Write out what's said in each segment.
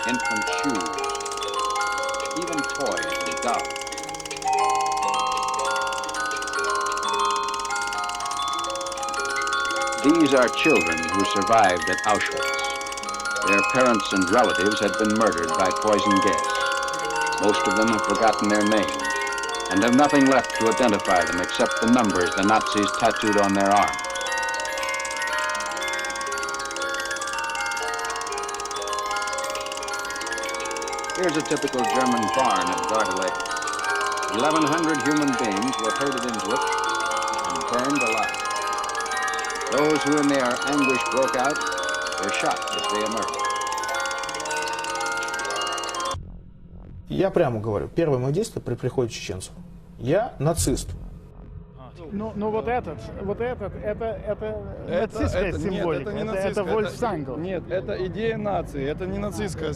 infant shoes, even toys and dolls. These are children who survived at Auschwitz. Their parents and relatives had been murdered by poison gas. Most of them have forgotten their names and have nothing left to identify them except the numbers the Nazis tattooed on their arms. Here's a typical German barn at Gardelais. 1,100 human beings were herded into it and burned alive. Those who in their anguish broke out were shot as they emerged. Я прямо говорю, первое мое действие при приходе чеченцев. Я нацист. Ну вот это нацистская символика, это Вольфсангл. Нет, это идея нации, это не нацистская.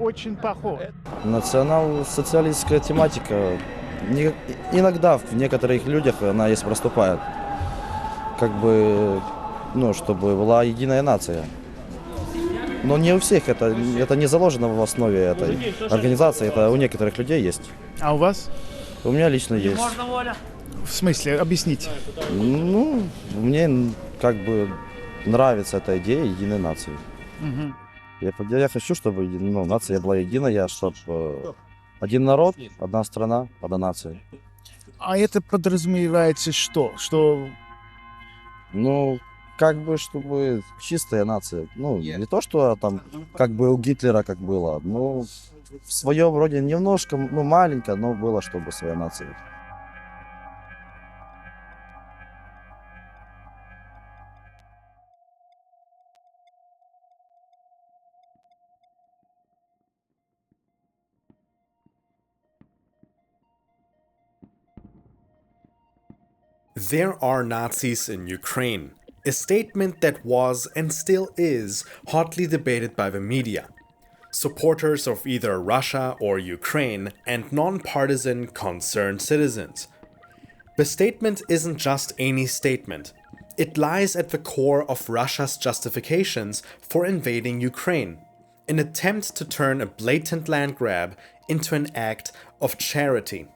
Очень похож. Национал-социалистская тематика иногда в некоторых людях она есть проступает. Как бы, чтобы была единая нация. Но не у всех, это не заложено в основе этой организации, это у некоторых людей есть. А у вас? У меня лично есть. В смысле, объясните. Мне как бы нравится эта идея единой нации. Угу. Я хочу, чтобы нация была единая, чтобы один народ, одна страна, одна нация. А это подразумевается что? Как бы, чтобы чистая нация. Не то, что там, как бы у Гитлера как было, но в своем роде немножко, маленько, но было, чтобы своя нация. There are Nazis in Ukraine, a statement that was and still is hotly debated by the media. Supporters of either Russia or Ukraine and non-partisan concerned citizens. The statement isn't just any statement. It lies at the core of Russia's justifications for invading Ukraine, an attempt to turn a blatant land grab into an act of charity.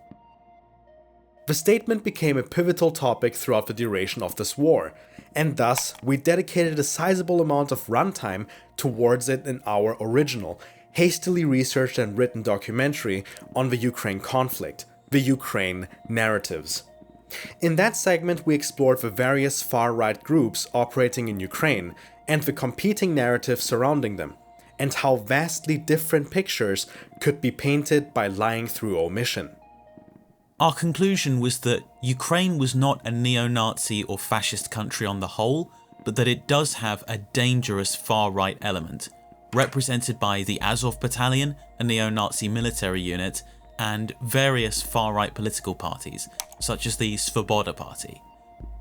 The statement became a pivotal topic throughout the duration of this war, and thus we dedicated a sizable amount of runtime towards it in our original, hastily researched and written documentary on the Ukraine conflict, The Ukraine Narratives. In that segment we explored the various far-right groups operating in Ukraine and the competing narratives surrounding them, and how vastly different pictures could be painted by lying through omission. Our conclusion was that Ukraine was not a neo-Nazi or fascist country on the whole, but that it does have a dangerous far-right element, represented by the Azov Battalion, a neo-Nazi military unit, and various far-right political parties, such as the Svoboda Party.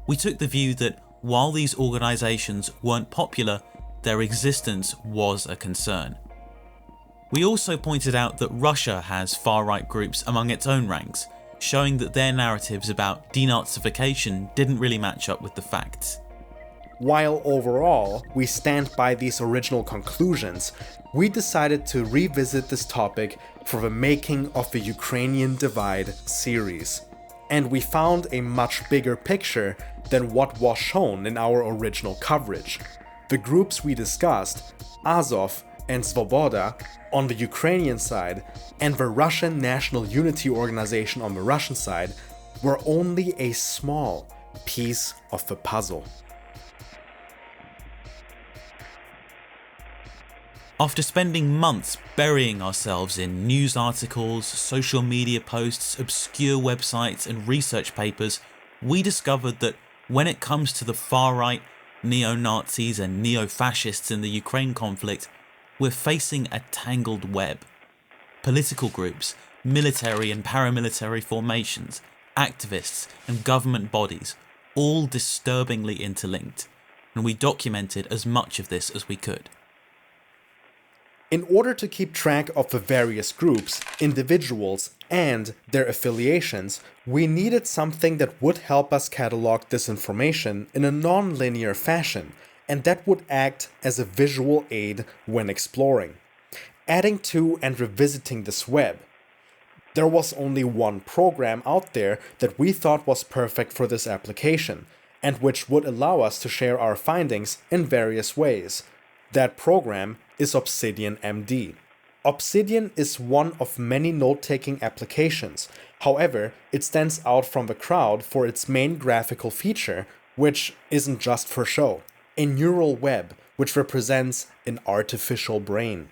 We took the view that while these organisations weren't popular, their existence was a concern. We also pointed out that Russia has far-right groups among its own ranks, showing that their narratives about denazification didn't really match up with the facts. While overall we stand by these original conclusions, we decided to revisit this topic for the making of the Ukrainian Divide series. And we found a much bigger picture than what was shown in our original coverage. The groups we discussed, Azov and Svoboda on the Ukrainian side and the Russian National Unity Organization on the Russian side, were only a small piece of the puzzle. After spending months burying ourselves in news articles, social media posts, obscure websites and research papers, we discovered that when it comes to the far-right, neo-Nazis and neo-fascists in the Ukraine conflict, we're facing a tangled web. Political groups, military and paramilitary formations, activists and government bodies, all disturbingly interlinked, and we documented as much of this as we could. In order to keep track of the various groups, individuals, and their affiliations, we needed something that would help us catalog this information in a non-linear fashion, and that would act as a visual aid when exploring. adding to and revisiting this web. There was only one program out there that we thought was perfect for this application, and which would allow us to share our findings in various ways. That program is Obsidian MD. Obsidian is one of many note-taking applications. However, it stands out from the crowd for its main graphical feature, which isn't just for show: a neural web, which represents an artificial brain,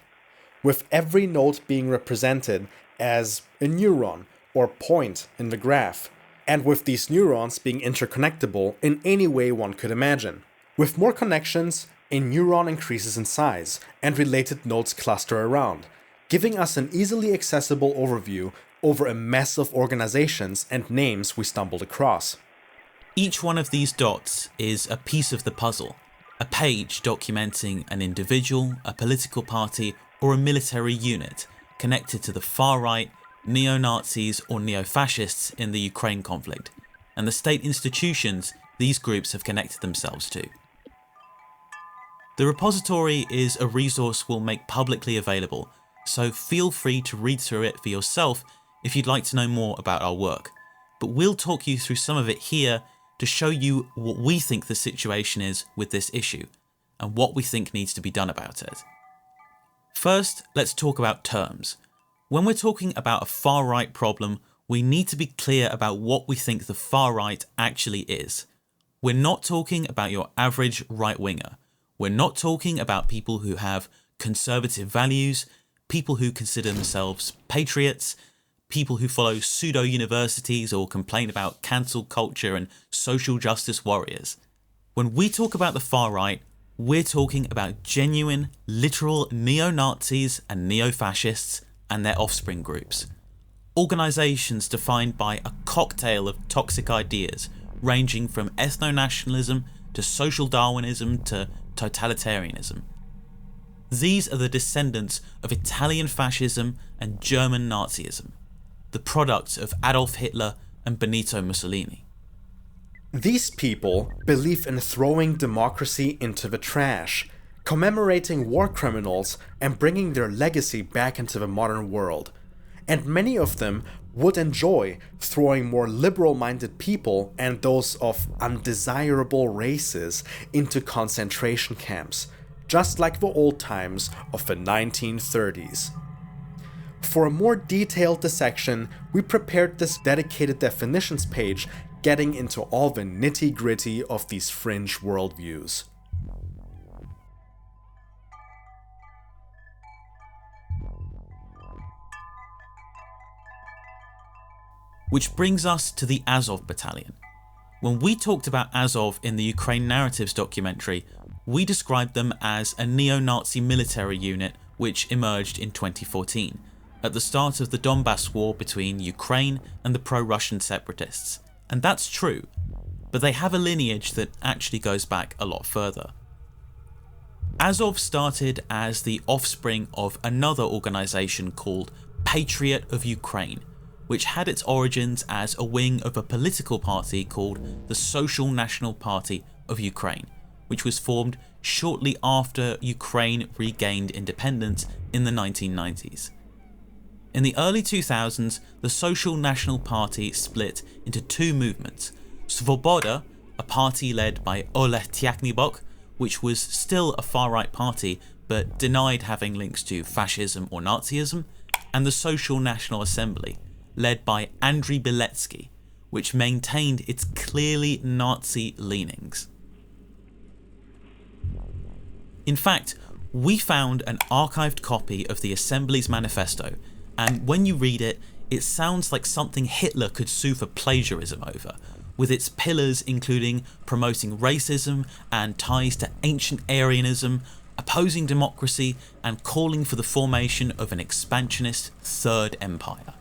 with every node being represented as a neuron or point in the graph, and with these neurons being interconnectable in any way one could imagine. With more connections, a neuron increases in size and related nodes cluster around, giving us an easily accessible overview over a mess of organizations and names we stumbled across. Each one of these dots is a piece of the puzzle, a page documenting an individual, a political party, or a military unit connected to the far-right, neo-Nazis or neo-fascists in the Ukraine conflict, and the state institutions these groups have connected themselves to. The repository is a resource we'll make publicly available, so feel free to read through it for yourself if you'd like to know more about our work, but we'll talk you through some of it here to show you what we think the situation is with this issue, and what we think needs to be done about it. First, let's talk about terms. When we're talking about a far-right problem, we need to be clear about what we think the far-right actually is. We're not talking about your average right-winger. We're not talking about people who have conservative values, people who consider themselves patriots, people who follow pseudo-universities or complain about cancel culture and social justice warriors. When we talk about the far-right, we're talking about genuine, literal neo-Nazis and neo-fascists and their offspring groups. Organisations defined by a cocktail of toxic ideas ranging from ethno-nationalism to social Darwinism to totalitarianism. These are the descendants of Italian fascism and German Nazism, the products of Adolf Hitler and Benito Mussolini. These people believe in throwing democracy into the trash, commemorating war criminals and bringing their legacy back into the modern world. And many of them would enjoy throwing more liberal-minded people and those of undesirable races into concentration camps, just like the old times of the 1930s. For a more detailed dissection, we prepared this dedicated definitions page getting into all the nitty-gritty of these fringe worldviews. Which brings us to the Azov Battalion. When we talked about Azov in the Ukraine Narratives documentary, we described them as a neo-Nazi military unit which emerged in 2014, at the start of the Donbass war between Ukraine and the pro-Russian separatists. And that's true, but they have a lineage that actually goes back a lot further. Azov started as the offspring of another organisation called Patriot of Ukraine, which had its origins as a wing of a political party called the Social National Party of Ukraine, which was formed shortly after Ukraine regained independence in the 1990s. In the early 2000s, the Social National Party split into two movements: Svoboda, a party led by Oleg Tyahnybok, which was still a far-right party but denied having links to fascism or Nazism, and the Social National Assembly, led by Andriy Beletsky, which maintained its clearly Nazi leanings. In fact, we found an archived copy of the Assembly's manifesto, and when you read it, it sounds like something Hitler could sue for plagiarism over, with its pillars including promoting racism and ties to ancient Aryanism, opposing democracy, and calling for the formation of an expansionist Third Empire.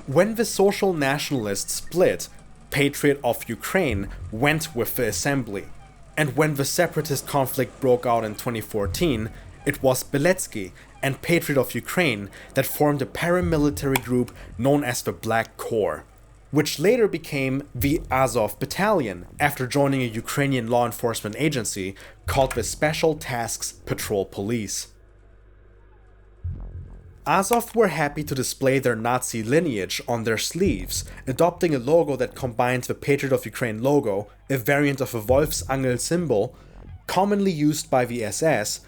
When the Social Nationalists split, Patriot of Ukraine went with the Assembly. And when the separatist conflict broke out in 2014, it was Beletsky and Patriot of Ukraine that formed a paramilitary group known as the Black Corps, which later became the Azov Battalion after joining a Ukrainian law enforcement agency called the Special Tasks Patrol Police. Azov were happy to display their Nazi lineage on their sleeves, adopting a logo that combined the Patriot of Ukraine logo, a variant of a Wolfsangel symbol, commonly used by the SS,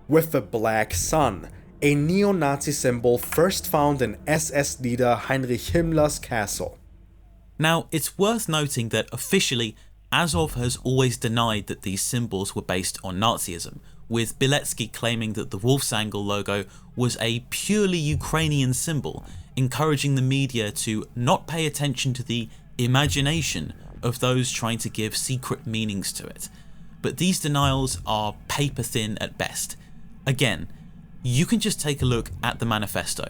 with the black sun, a neo-Nazi symbol first found in SS leader Heinrich Himmler's castle. Now, it's worth noting that officially, Azov has always denied that these symbols were based on Nazism, with Bilecki claiming that the Wolfsangel logo was a purely Ukrainian symbol, encouraging the media to not pay attention to the imagination of those trying to give secret meanings to it. But these denials are paper thin at best. Again, you can just take a look at the manifesto,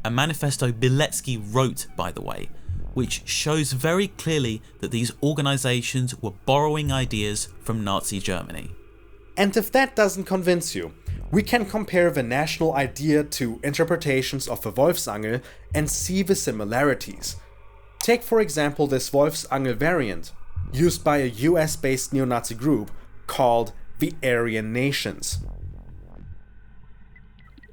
a manifesto Bilecki wrote, by the way, which shows very clearly that these organizations were borrowing ideas from Nazi Germany. And if that doesn't convince you, we can compare the national idea to interpretations of the Wolfsangel and see the similarities. Take for example this Wolfsangel variant, used by a US-based neo-Nazi group called the Aryan Nations.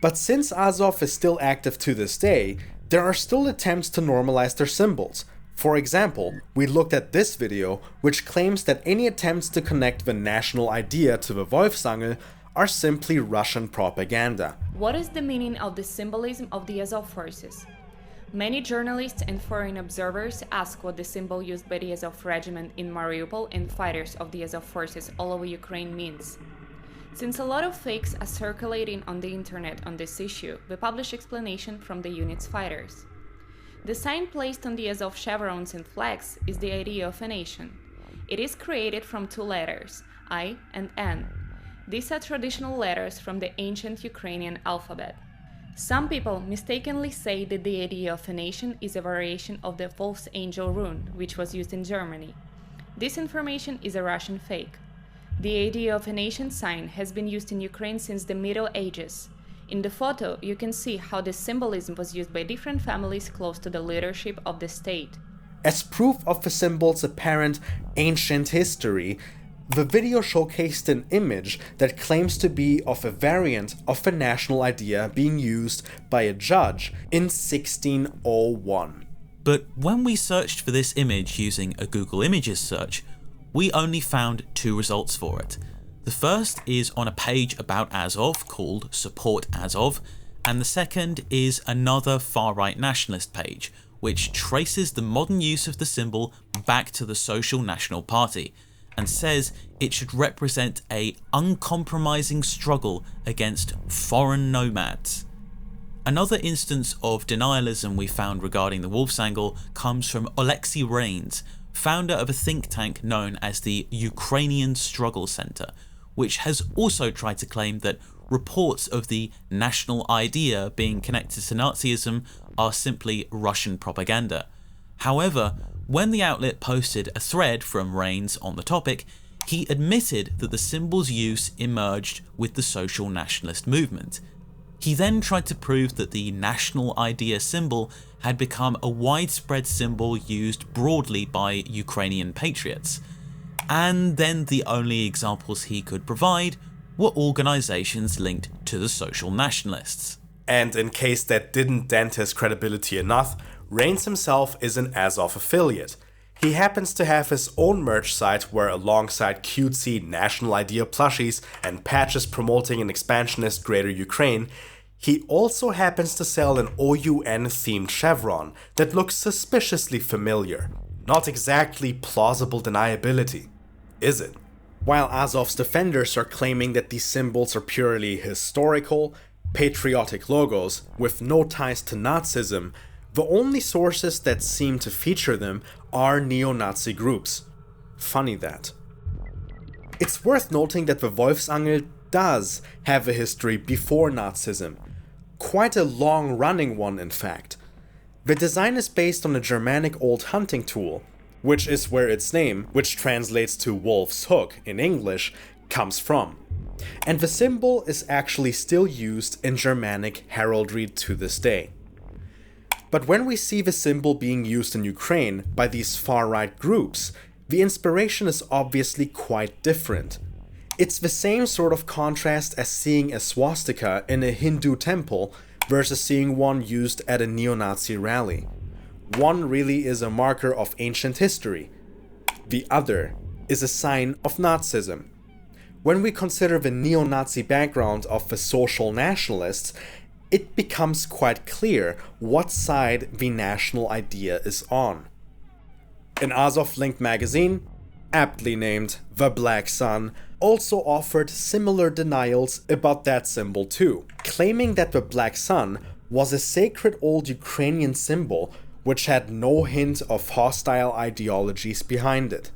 But since Azov is still active to this day, there are still attempts to normalize their symbols. For example, we looked at this video, which claims that any attempts to connect the national idea to the Wolfsangel are simply Russian propaganda. What is the meaning of the symbolism of the Azov forces? Many journalists and foreign observers ask what the symbol used by the Azov regiment in Mariupol and fighters of the Azov forces all over Ukraine means. Since a lot of fakes are circulating on the internet on this issue, we publish explanation from the unit's fighters. The sign placed on the Azov chevrons and flags is the idea of a nation. It is created from two letters, I and N. These are traditional letters from the ancient Ukrainian alphabet. Some people mistakenly say that the idea of a nation is a variation of the false angel rune, which was used in Germany. This information is a Russian fake. The idea of a nation sign has been used in Ukraine since the Middle Ages. In the photo, you can see how this symbolism was used by different families close to the leadership of the state. As proof of the symbol's apparent ancient history, the video showcased an image that claims to be of a variant of the national idea being used by a judge in 1601. But when we searched for this image using a Google Images search, we only found two results for it. The first is on a page about Azov called Support Azov, and the second is another far-right nationalist page, which traces the modern use of the symbol back to the Social National Party, and says it should represent a uncompromising struggle against foreign nomads. Another instance of denialism we found regarding the Wolfsangel comes from Oleksiy Rains, founder of a think tank known as the Ukrainian Struggle Center, which has also tried to claim that reports of the national idea being connected to Nazism are simply Russian propaganda. However, when the outlet posted a thread from Rains on the topic, he admitted that the symbol's use emerged with the social nationalist movement. He then tried to prove that the national idea symbol had become a widespread symbol used broadly by Ukrainian patriots. And then the only examples he could provide were organizations linked to the social nationalists. And in case that didn't dent his credibility enough, Rains himself is an Azov affiliate. He happens to have his own merch site where, alongside cutesy national idea plushies and patches promoting an expansionist Greater Ukraine, he also happens to sell an OUN-themed chevron that looks suspiciously familiar. Not exactly plausible deniability, is it? While Azov's defenders are claiming that these symbols are purely historical, patriotic logos with no ties to Nazism, the only sources that seem to feature them are neo-Nazi groups. Funny that. It's worth noting that the Wolfsangel does have a history before Nazism. Quite a long-running one, in fact. The design is based on a Germanic old hunting tool, which is where its name, which translates to wolf's hook in English, comes from. And the symbol is actually still used in Germanic heraldry to this day. But when we see the symbol being used in Ukraine by these far-right groups, the inspiration is obviously quite different. It's the same sort of contrast as seeing a swastika in a Hindu temple, versus seeing one used at a neo-Nazi rally. One really is a marker of ancient history. The other is a sign of Nazism. When we consider the neo-Nazi background of the social nationalists, it becomes quite clear what side the national idea is on. An Azov-linked magazine, aptly named The Black Sun, also offered similar denials about that symbol too, claiming that the Black Sun was a sacred old Ukrainian symbol which had no hint of hostile ideologies behind it.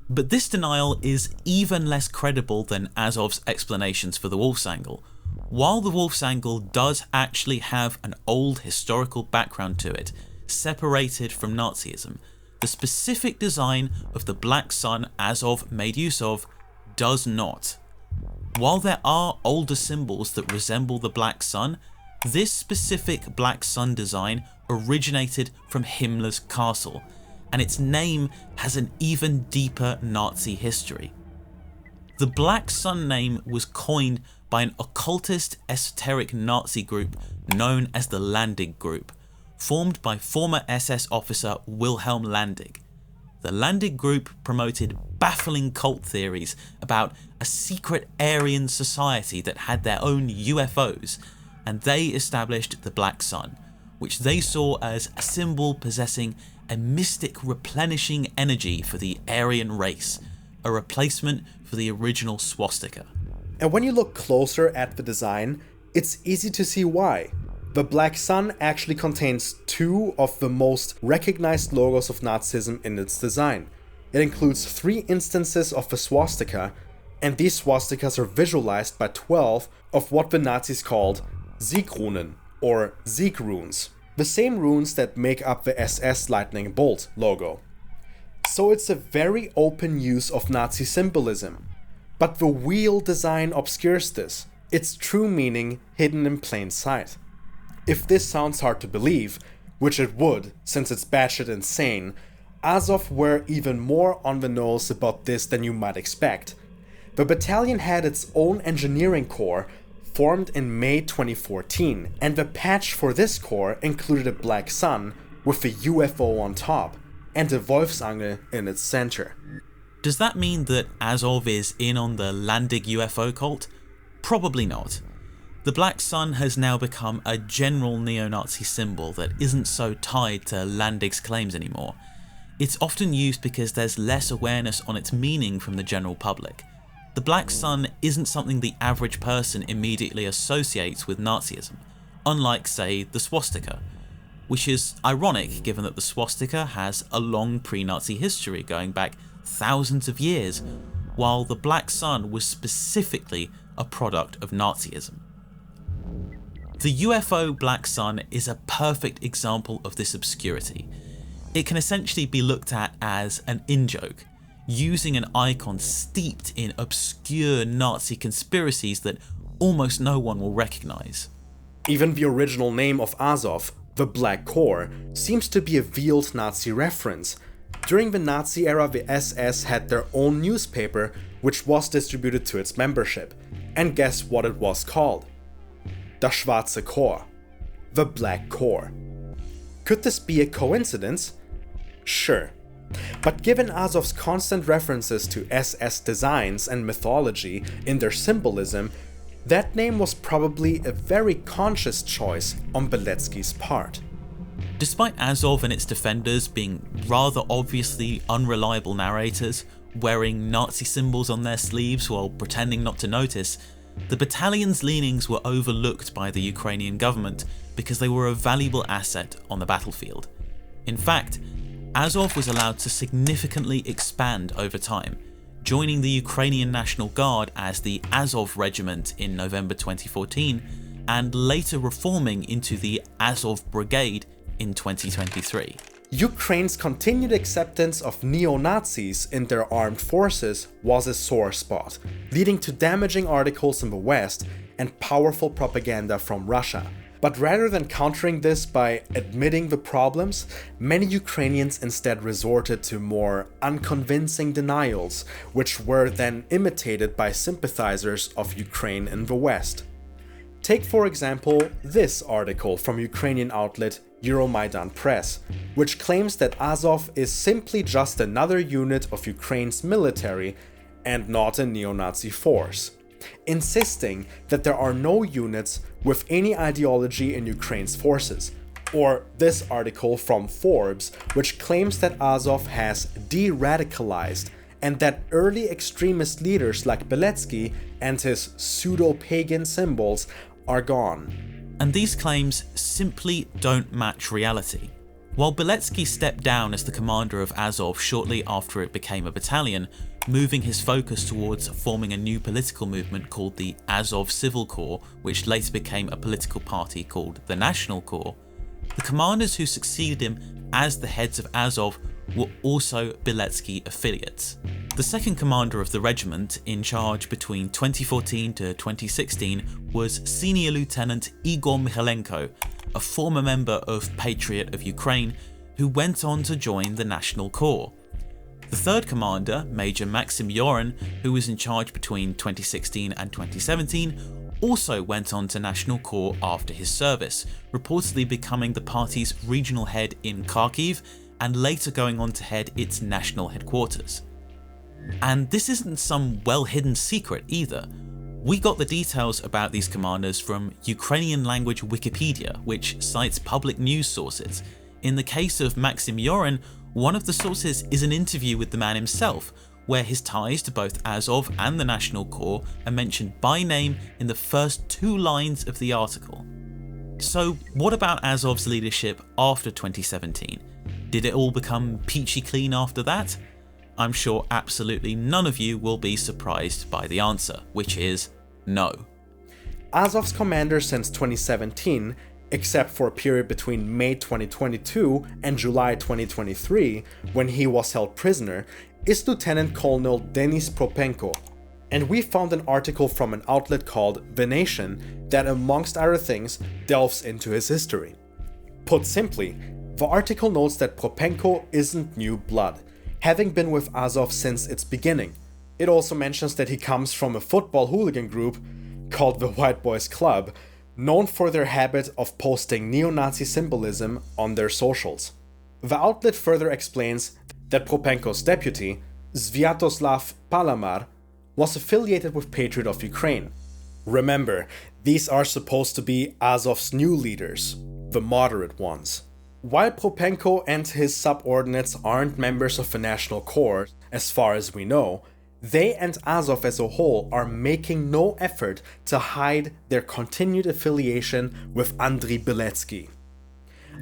But this denial is even less credible than Azov's explanations for the Wolf's Angle. While the Wolf's Angle does actually have an old historical background to it, separated from Nazism, the specific design of the Black Sun Azov made use of does not. While there are older symbols that resemble the Black Sun, this specific Black Sun design originated from Himmler's castle, and its name has an even deeper Nazi history. The Black Sun name was coined by an occultist esoteric Nazi group known as the Landig Group, formed by former SS officer Wilhelm Landig. The Landig Group promoted baffling cult theories about a secret Aryan society that had their own UFOs, and they established the Black Sun, which they saw as a symbol possessing a mystic replenishing energy for the Aryan race, a replacement for the original swastika. And when you look closer at the design, it's easy to see why. The Black Sun actually contains two of the most recognized logos of Nazism in its design. It includes 3 instances of the swastika, and these swastikas are visualized by 12 of what the Nazis called Siegrunen, or Sieg runes, the same runes that make up the SS lightning bolt logo. So it's a very open use of Nazi symbolism. But the wheel design obscures this, its true meaning hidden in plain sight. If this sounds hard to believe, which it would since it's batshit insane, Azov were even more on the nose about this than you might expect. The battalion had its own engineering corps, formed in May 2014, and the patch for this corps included a Black Sun with a UFO on top, and a Wolfsangel in its center. Does that mean that Azov is in on the Landig UFO cult? Probably not. The Black Sun has now become a general neo-Nazi symbol that isn't so tied to Landig's claims anymore. It's often used because there's less awareness on its meaning from the general public. The Black Sun isn't something the average person immediately associates with Nazism, unlike, say, the swastika, which is ironic given that the swastika has a long pre-Nazi history going back thousands of years, while the Black Sun was specifically a product of Nazism. The UFO Black Sun is a perfect example of this obscurity. It can essentially be looked at as an in-joke, using an icon steeped in obscure Nazi conspiracies that almost no one will recognize. Even the original name of Azov, the Black Corps, seems to be a veiled Nazi reference. During the Nazi era, the SS had their own newspaper, which was distributed to its membership. And guess what it was called? Das Schwarze Korps, the Black Corps. Could this be a coincidence? Sure. But given Azov's constant references to SS designs and mythology in their symbolism, that name was probably a very conscious choice on Beletsky's part. Despite Azov and its defenders being rather obviously unreliable narrators, wearing Nazi symbols on their sleeves while pretending not to notice, the battalion's leanings were overlooked by the Ukrainian government because they were a valuable asset on the battlefield. In fact, Azov was allowed to significantly expand over time, joining the Ukrainian National Guard as the Azov Regiment in November 2014, and later reforming into the Azov Brigade in 2023. Ukraine's continued acceptance of neo-Nazis in their armed forces was a sore spot, leading to damaging articles in the West and powerful propaganda from Russia. But rather than countering this by admitting the problems, many Ukrainians instead resorted to more unconvincing denials, which were then imitated by sympathizers of Ukraine in the West. Take for example this article from Ukrainian outlet Euromaidan Press, which claims that Azov is simply just another unit of Ukraine's military and not a neo-Nazi force, insisting that there are no units with any ideology in Ukraine's forces. Or this article from Forbes, which claims that Azov has de-radicalized and that early extremist leaders like Beletsky and his pseudo-pagan symbols are gone. And these claims simply don't match reality. While Beletsky stepped down as the commander of Azov shortly after it became a battalion, moving his focus towards forming a new political movement called the Azov Civil Corps, which later became a political party called the National Corps, the commanders who succeeded him as the heads of Azov were also Beletsky affiliates. The second commander of the regiment, in charge between 2014 to 2016, was Senior Lieutenant Igor Mikhailenko, a former member of Patriot of Ukraine, who went on to join the National Corps. The third commander, Major Maxim Yorin, who was in charge between 2016 and 2017, also went on to National Corps after his service, reportedly becoming the party's regional head in Kharkiv and later going on to head its national headquarters. And this isn't some well-hidden secret either. We got the details about these commanders from Ukrainian language Wikipedia, which cites public news sources. In the case of Maxim Yorin, one of the sources is an interview with the man himself, where his ties to both Azov and the National Corps are mentioned by name in the first 2 lines of the article. So what about Azov's leadership after 2017? Did it all become peachy clean after that? I'm sure absolutely none of you will be surprised by the answer, which is no. Azov's commander since 2017, except for a period between May 2022 and July 2023, when he was held prisoner, is Lieutenant Colonel Denis Propenko. And we found an article from an outlet called The Nation that, amongst other things, delves into his history. Put simply, the article notes that Propenko isn't new blood, having been with Azov since its beginning. It also mentions that he comes from a football hooligan group called the White Boys Club, known for their habit of posting neo-Nazi symbolism on their socials. The outlet further explains that Propenko's deputy, Sviatoslav Palamar, was affiliated with Patriot of Ukraine. Remember, these are supposed to be Azov's new leaders, the moderate ones. While Propenko and his subordinates aren't members of the National Corps, as far as we know, they and Azov as a whole are making no effort to hide their continued affiliation with Andriy Beletsky.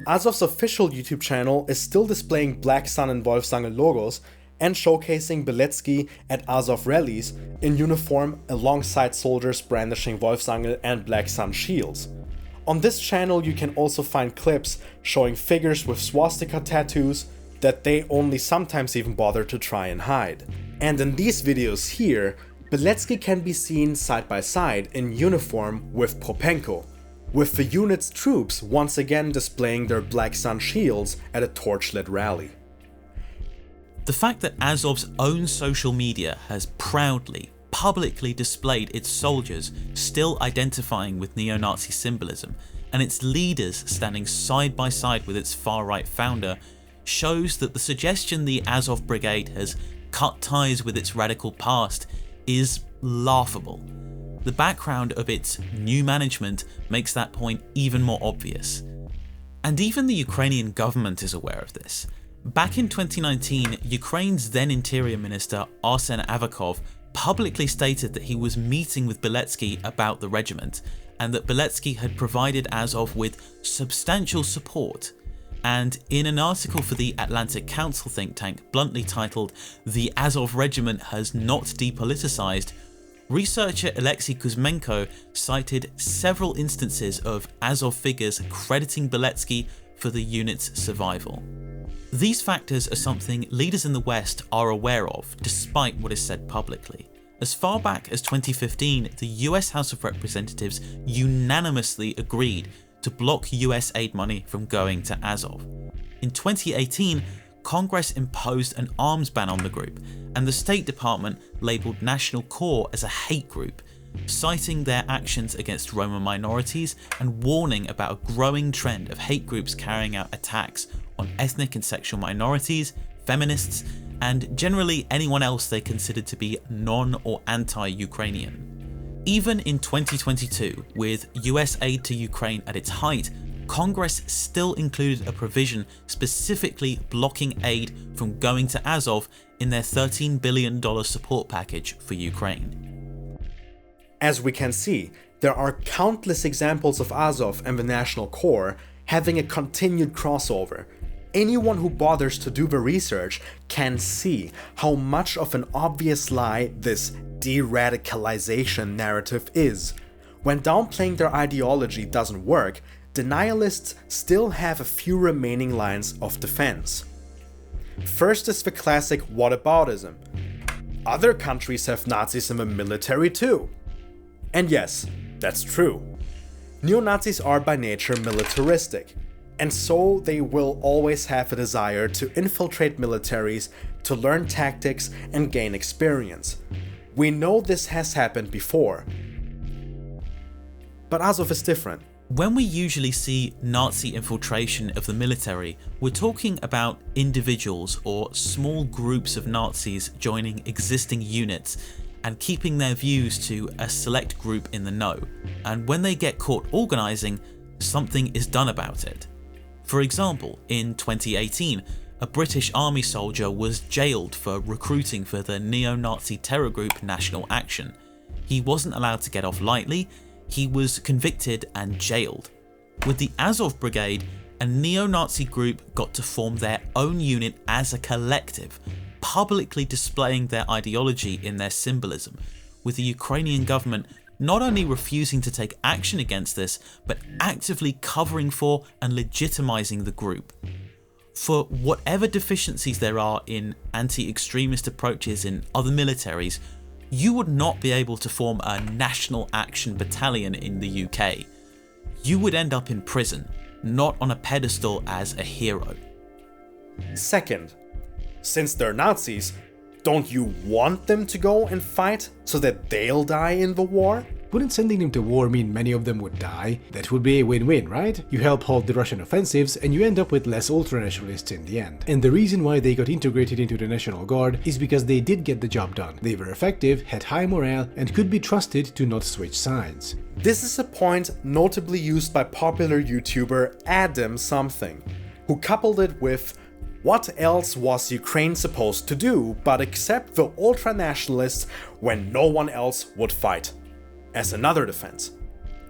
Azov's official YouTube channel is still displaying Black Sun and Wolfsangel logos and showcasing Beletsky at Azov rallies in uniform alongside soldiers brandishing Wolfsangel and Black Sun shields. On this channel you can also find clips showing figures with swastika tattoos that they only sometimes even bother to try and hide. And in these videos here, Beletsky can be seen side by side in uniform with Propenko, with the unit's troops once again displaying their Black Sun shields at a torchlit rally. The fact that Azov's own social media has proudly, publicly displayed its soldiers still identifying with neo-Nazi symbolism, and its leaders standing side by side with its far-right founder, shows that the suggestion the Azov Brigade has cut ties with its radical past is laughable. The background of its new management makes that point even more obvious. And even the Ukrainian government is aware of this. Back in 2019, Ukraine's then Interior Minister Arsen Avakov publicly stated that he was meeting with Beletsky about the regiment, and that Beletsky had provided Azov with substantial support. And in an article for the Atlantic Council think tank bluntly titled "The Azov Regiment Has Not Depoliticized," researcher Alexei Kuzmenko cited several instances of Azov figures crediting Beletsky for the unit's survival. These factors are something leaders in the West are aware of, despite what is said publicly. As far back as 2015, the US House of Representatives unanimously agreed to block US aid money from going to Azov. In 2018, Congress imposed an arms ban on the group, and the State Department labelled National Corps as a hate group, citing their actions against Roma minorities and warning about a growing trend of hate groups carrying out attacks on ethnic and sexual minorities, feminists, and generally anyone else they considered to be non- or anti-Ukrainian. Even in 2022, with US aid to Ukraine at its height, Congress still included a provision specifically blocking aid from going to Azov in their $13 billion support package for Ukraine. As we can see, there are countless examples of Azov and the National Corps having a continued crossover. Anyone who bothers to do the research can see how much of an obvious lie this de-radicalization narrative is. When downplaying their ideology doesn't work, denialists still have a few remaining lines of defense. First is the classic whataboutism. Other countries have Nazis in the military too. And yes, that's true. Neo-Nazis are by nature militaristic, and so they will always have a desire to infiltrate militaries to learn tactics and gain experience. We know this has happened before. But Azov is different. When we usually see Nazi infiltration of the military, we're talking about individuals or small groups of Nazis joining existing units and keeping their views to a select group in the know. And when they get caught organising, something is done about it. For example, in 2018, a British army soldier was jailed for recruiting for the neo-Nazi terror group National Action. He wasn't allowed to get off lightly. He was convicted and jailed. With the Azov Brigade, a neo-Nazi group got to form their own unit as a collective, publicly displaying their ideology in their symbolism, with the Ukrainian government not only refusing to take action against this, but actively covering for and legitimizing the group. For whatever deficiencies there are in anti-extremist approaches in other militaries, you would not be able to form a National Action Battalion in the UK. You would end up in prison, not on a pedestal as a hero. Second, since they're Nazis, don't you want them to go and fight so that they'll die in the war? Wouldn't sending them to war mean many of them would die? That would be a win-win, right? You help halt the Russian offensives and you end up with less ultranationalists in the end. And the reason why they got integrated into the National Guard is because they did get the job done. They were effective, had high morale, and could be trusted to not switch sides. This is a point notably used by popular YouTuber Adam Something, who coupled it with what else was Ukraine supposed to do but accept the ultranationalists when no one else would fight? As another defense.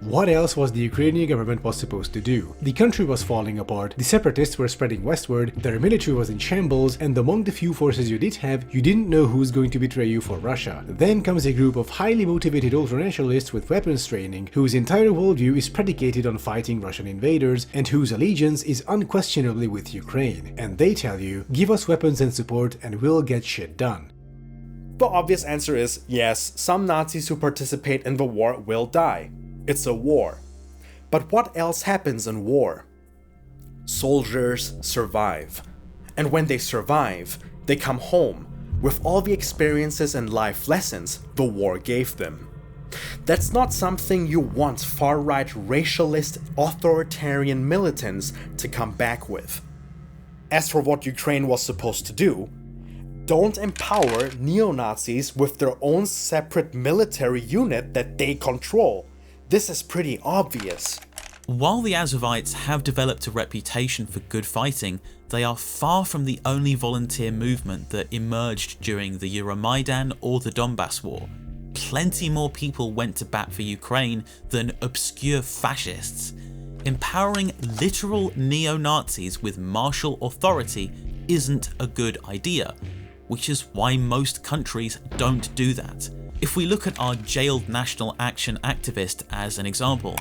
What else was the Ukrainian government was supposed to do? The country was falling apart, the separatists were spreading westward, their military was in shambles, and among the few forces you did have, you didn't know who's going to betray you for Russia. Then comes a group of highly motivated ultranationalists with weapons training, whose entire worldview is predicated on fighting Russian invaders, and whose allegiance is unquestionably with Ukraine. And they tell you, give us weapons and support and we'll get shit done. The obvious answer is yes, some Nazis who participate in the war will die. It's a war. But what else happens in war? Soldiers survive. And when they survive, they come home with all the experiences and life lessons the war gave them. That's not something you want far-right racialist authoritarian militants to come back with. As for what Ukraine was supposed to do, don't empower neo-Nazis with their own separate military unit that they control. This is pretty obvious. While the Azovites have developed a reputation for good fighting, they are far from the only volunteer movement that emerged during the Euromaidan or the Donbass War. Plenty more people went to bat for Ukraine than obscure fascists. Empowering literal neo-Nazis with martial authority isn't a good idea, which is why most countries don't do that. If we look at our jailed National Action activist as an example,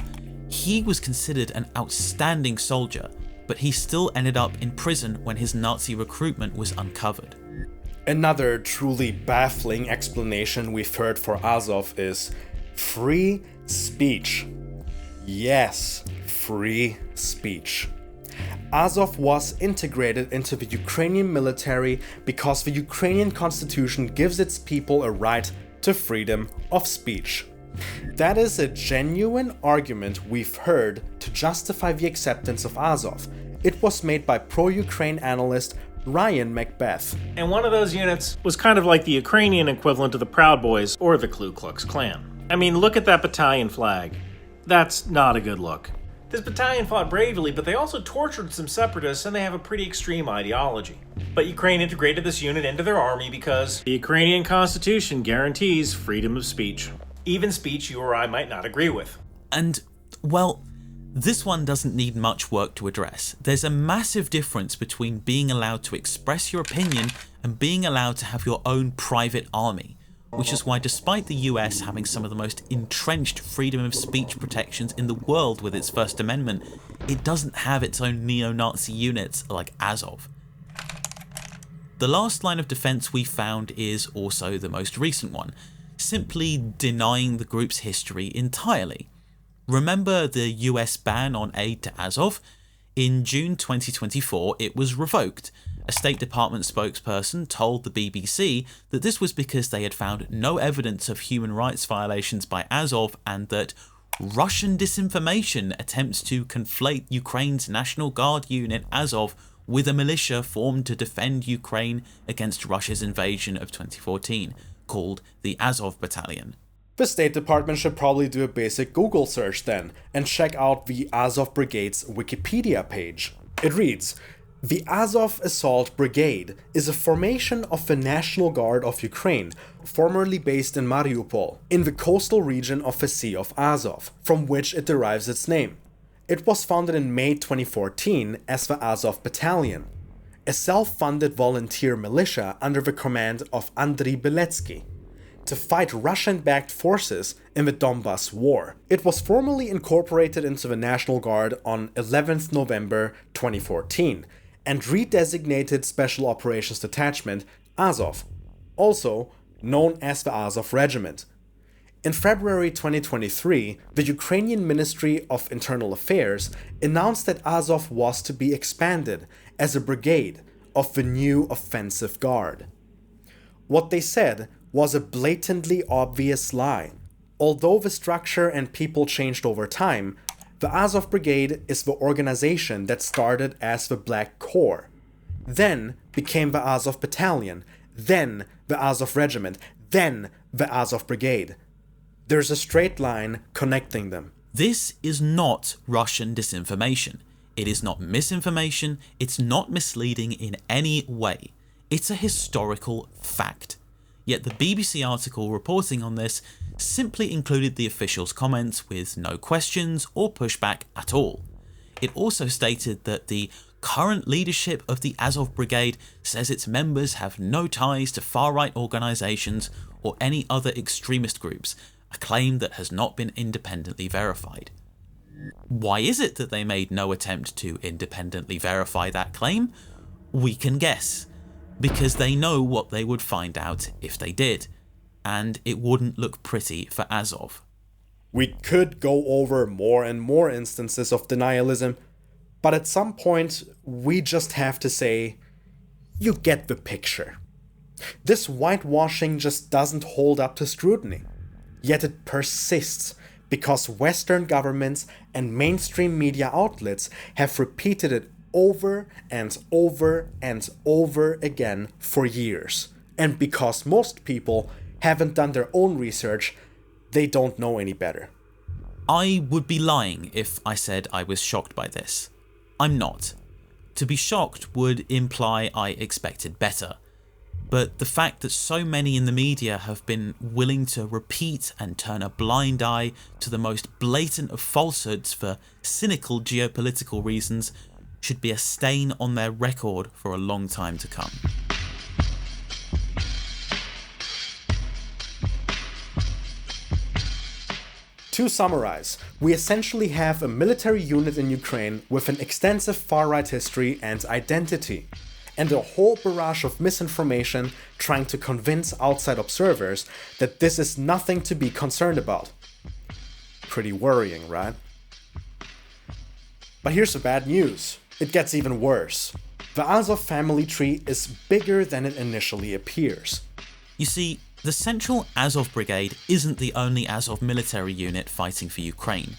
he was considered an outstanding soldier, but he still ended up in prison when his Nazi recruitment was uncovered. Another truly baffling explanation we've heard for Azov is free speech. Yes, free speech. Azov was integrated into the Ukrainian military because the Ukrainian constitution gives its people a right to freedom of speech. That is a genuine argument we've heard to justify the acceptance of Azov. It was made by pro-Ukraine analyst Ryan Macbeth. And one of those units was kind of like the Ukrainian equivalent of the Proud Boys or the Ku Klux Klan. I mean, look at that battalion flag. That's not a good look. This battalion fought bravely, but they also tortured some separatists and they have a pretty extreme ideology. But Ukraine integrated this unit into their army because the Ukrainian constitution guarantees freedom of speech. Even speech you or I might not agree with. And, well, this one doesn't need much work to address. There's a massive difference between being allowed to express your opinion and being allowed to have your own private army. Which is why, despite the US having some of the most entrenched freedom of speech protections in the world with its First Amendment, it doesn't have its own neo-Nazi units like Azov. The last line of defense we found is also the most recent one, simply denying the group's history entirely. Remember the US ban on aid to Azov? In June 2024, it was revoked. A State Department spokesperson told the BBC that this was because they had found no evidence of human rights violations by Azov and that Russian disinformation attempts to conflate Ukraine's National Guard unit Azov with a militia formed to defend Ukraine against Russia's invasion of 2014, called the Azov Battalion. The State Department should probably do a basic Google search then and check out the Azov Brigade's Wikipedia page. It reads, "The Azov Assault Brigade is a formation of the National Guard of Ukraine, formerly based in Mariupol, in the coastal region of the Sea of Azov, from which it derives its name. It was founded in May 2014 as the Azov Battalion, a self-funded volunteer militia under the command of Andriy Beletsky, to fight Russian-backed forces in the Donbas War. It was formally incorporated into the National Guard on 11th November 2014 and redesignated Special Operations Detachment Azov, also known as the Azov Regiment. In February 2023, the Ukrainian Ministry of Internal Affairs announced that Azov was to be expanded as a brigade of the new offensive guard. What they said was a blatantly obvious lie. Although the structure and people changed over time, the Azov Brigade is the organization that started as the Black Corps, then became the Azov Battalion, then the Azov Regiment, then the Azov Brigade. There's a straight line connecting them. This is not Russian disinformation. It is not misinformation. It's not misleading in any way. It's a historical fact. Yet the BBC article reporting on this simply included the official's comments with no questions or pushback at all. It also stated that the current leadership of the Azov Brigade says its members have no ties to far-right organisations or any other extremist groups, a claim that has not been independently verified. Why is it that they made no attempt to independently verify that claim? We can guess. Because they know what they would find out if they did, and it wouldn't look pretty for Azov. We could go over more and more instances of denialism, but at some point we just have to say, you get the picture. This whitewashing just doesn't hold up to scrutiny, yet it persists because Western governments and mainstream media outlets have repeated it over and over and over again for years. And because most people haven't done their own research, they don't know any better. I would be lying if I said I was shocked by this. I'm not. To be shocked would imply I expected better. But the fact that so many in the media have been willing to repeat and turn a blind eye to the most blatant of falsehoods for cynical geopolitical reasons should be a stain on their record for a long time to come. To summarize, we essentially have a military unit in Ukraine with an extensive far-right history and identity, and a whole barrage of misinformation trying to convince outside observers that this is nothing to be concerned about. Pretty worrying, right? But here's the bad news. It gets even worse. The Azov family tree is bigger than it initially appears. You see, The Central Azov Brigade isn't the only Azov military unit fighting for Ukraine.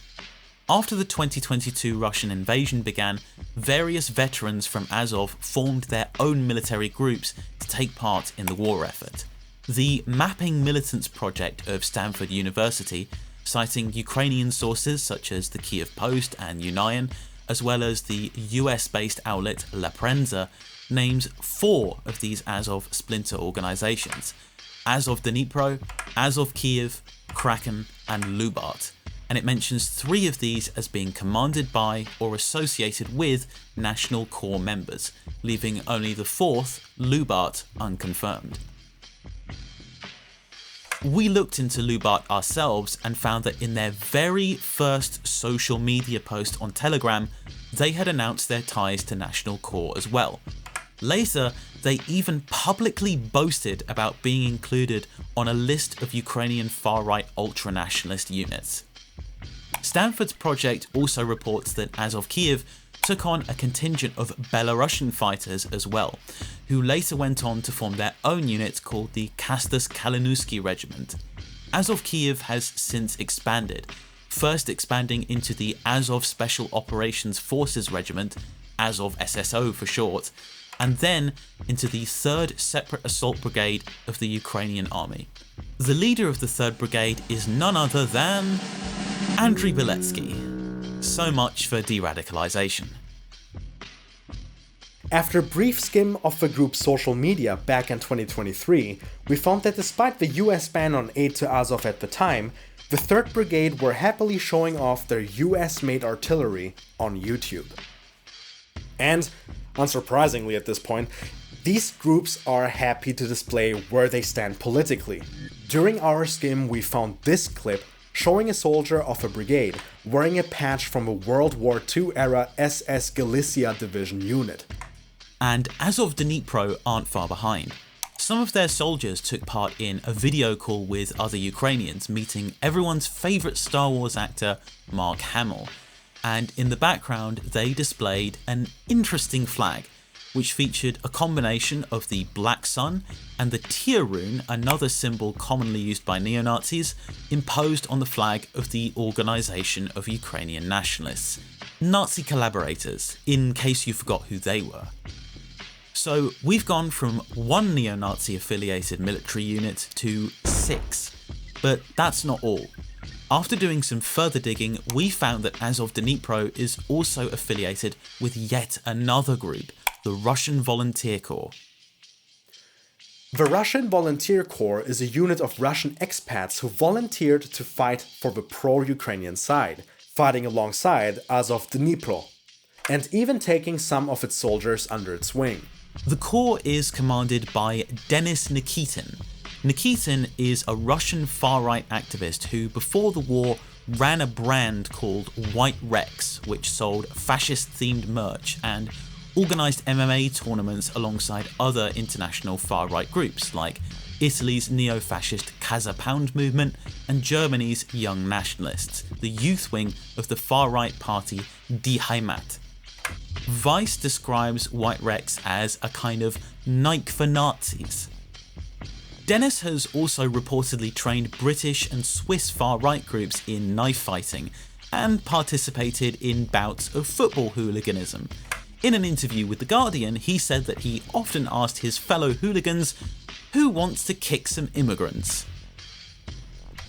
After the 2022 Russian invasion began, various veterans from Azov formed their own military groups to take part in the war effort. The Mapping Militants project of Stanford University, citing Ukrainian sources such as the Kiev Post and Union, as well as the US-based outlet La Prensa, names 4 of these Azov splinter organizations: Azov Dnipro, Azov Kiev, Kraken, and Lubart, and it mentions 3 of these as being commanded by or associated with National Corps members, leaving only the 4th, Lubart, unconfirmed. We looked into Lubart ourselves and found that in their very first social media post on Telegram, they had announced their ties to National Corps as well. Later, they even publicly boasted about being included on a list of Ukrainian far-right ultra-nationalist units. Stanford's project also reports that Azov Kiev took on a contingent of Belarusian fighters as well, who later went on to form their own unit called the Kastus Kalinowski Regiment. Azov Kiev has since expanded, first expanding into the Azov Special Operations Forces Regiment, Azov SSO for short, and then into the 3rd Separate Assault Brigade of the Ukrainian Army. The leader of the 3rd Brigade is none other than Andriy Beletsky. So much for de-radicalization. After a brief skim of the group's social media back in 2023, we found that despite the US ban on aid to Azov at the time, the 3rd Brigade were happily showing off their US-made artillery on YouTube. And, unsurprisingly at this point, these groups are happy to display where they stand politically. During our skim, we found this clip showing a soldier of a brigade wearing a patch from a World War II era SS Galicia Division unit. And Azov Dnipro aren't far behind. Some of their soldiers took part in a video call with other Ukrainians, meeting everyone's favourite Star Wars actor, Mark Hamill. And in the background, they displayed an interesting flag, which featured a combination of the Black Sun and the Tyr rune, another symbol commonly used by neo-Nazis, imposed on the flag of the Organisation of Ukrainian Nationalists. Nazi collaborators, in case you forgot who they were. So we've gone from 1 neo-Nazi affiliated military unit to 6. But that's not all. After doing some further digging, we found that Azov Dnipro is also affiliated with yet another group, the Russian Volunteer Corps. The Russian Volunteer Corps is a unit of Russian expats who volunteered to fight for the pro-Ukrainian side, fighting alongside Azov Dnipro, and even taking some of its soldiers under its wing. The corps is commanded by Denis Nikitin. Nikitin is a Russian far-right activist who, before the war, ran a brand called White Rex, which sold fascist-themed merch and organised MMA tournaments alongside other international far-right groups like Italy's neo-fascist Casa Pound movement and Germany's Young Nationalists, the youth wing of the far-right party Die Heimat. Vice describes White Rex as a kind of Nike for Nazis. Dennis has also reportedly trained British and Swiss far-right groups in knife fighting and participated in bouts of football hooliganism. In an interview with The Guardian, he said that he often asked his fellow hooligans, "Who wants to kick some immigrants?"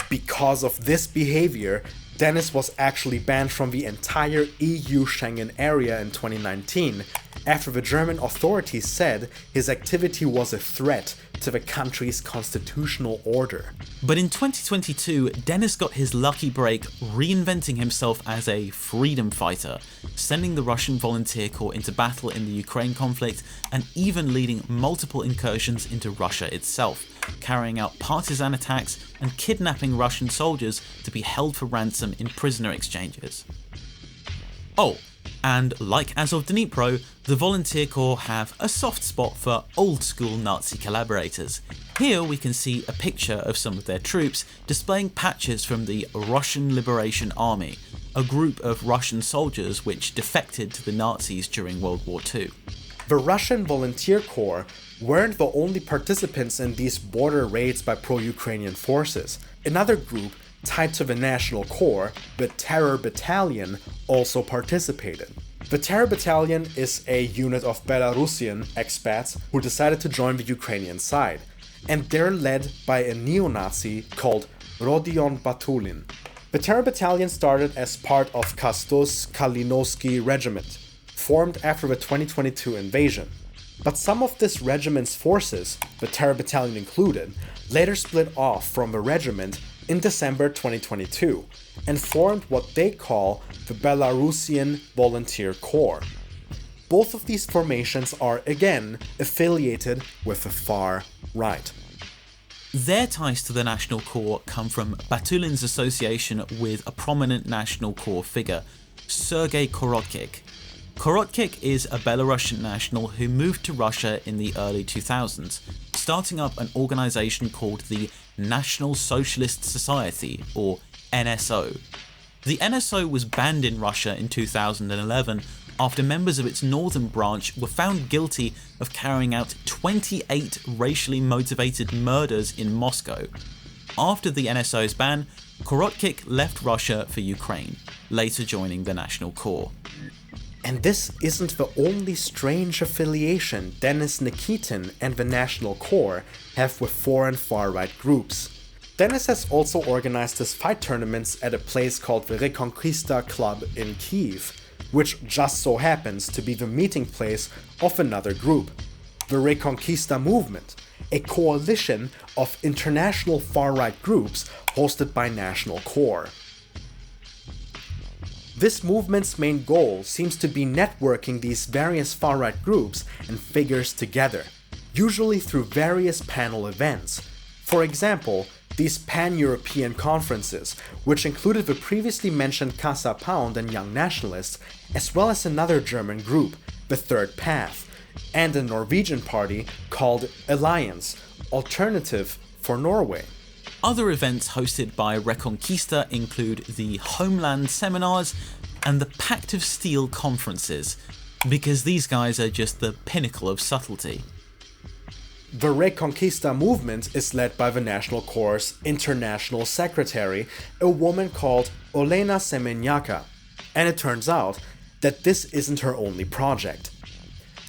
Because of this behavior, Dennis was actually banned from the entire EU Schengen area in 2019, after the German authorities said his activity was a threat to the country's constitutional order. But in 2022, Dennis got his lucky break reinventing himself as a freedom fighter, sending the Russian Volunteer Corps into battle in the Ukraine conflict and even leading multiple incursions into Russia itself, carrying out partisan attacks and kidnapping Russian soldiers to be held for ransom in prisoner exchanges. Oh, and like Azov Dnipro, the Volunteer Corps have a soft spot for old-school Nazi collaborators. Here we can see a picture of some of their troops displaying patches from the Russian Liberation Army, a group of Russian soldiers which defected to the Nazis during World War II. The Russian Volunteer Corps weren't the only participants in these border raids by pro-Ukrainian forces. Another group tied to the National Corps, the Terror Battalion, also participated. The Terror Battalion is a unit of Belarusian expats who decided to join the Ukrainian side, and they're led by a neo-Nazi called Rodion Batulin. The Terror Battalion started as part of Kastos Kalinowski Regiment, formed after the 2022 invasion. But some of this regiment's forces, the Terror Battalion included, later split off from the regiment in December 2022 and formed what they call the Belarusian Volunteer Corps. Both of these formations are again affiliated with the far right. Their ties to the National Corps come from Batulin's association with a prominent National Corps figure, Sergei Korotkik. Korotkik is a Belarusian national who moved to Russia in the early 2000s, starting up an organisation called the National Socialist Society, or NSO. The NSO was banned in Russia in 2011 after members of its northern branch were found guilty of carrying out 28 racially motivated murders in Moscow. After the NSO's ban, Korotkik left Russia for Ukraine, later joining the National Corps. And this isn't the only strange affiliation Denis Nikitin and the National Corps have with foreign far-right groups. Denis has also organized his fight tournaments at a place called the Reconquista Club in Kyiv, which just so happens to be the meeting place of another group, the Reconquista Movement, a coalition of international far-right groups hosted by National Corps. This movement's main goal seems to be networking these various far-right groups and figures together, usually through various panel events. For example, these pan-European conferences, which included the previously mentioned Casa Pound and Young Nationalists, as well as another German group, the Third Path, and a Norwegian party called Alliance, Alternative for Norway. Other events hosted by Reconquista include the Homeland Seminars and the Pact of Steel conferences, because these guys are just the pinnacle of subtlety. The Reconquista movement is led by the National Corps' international secretary, a woman called Olena Semeniaka, and it turns out that this isn't her only project.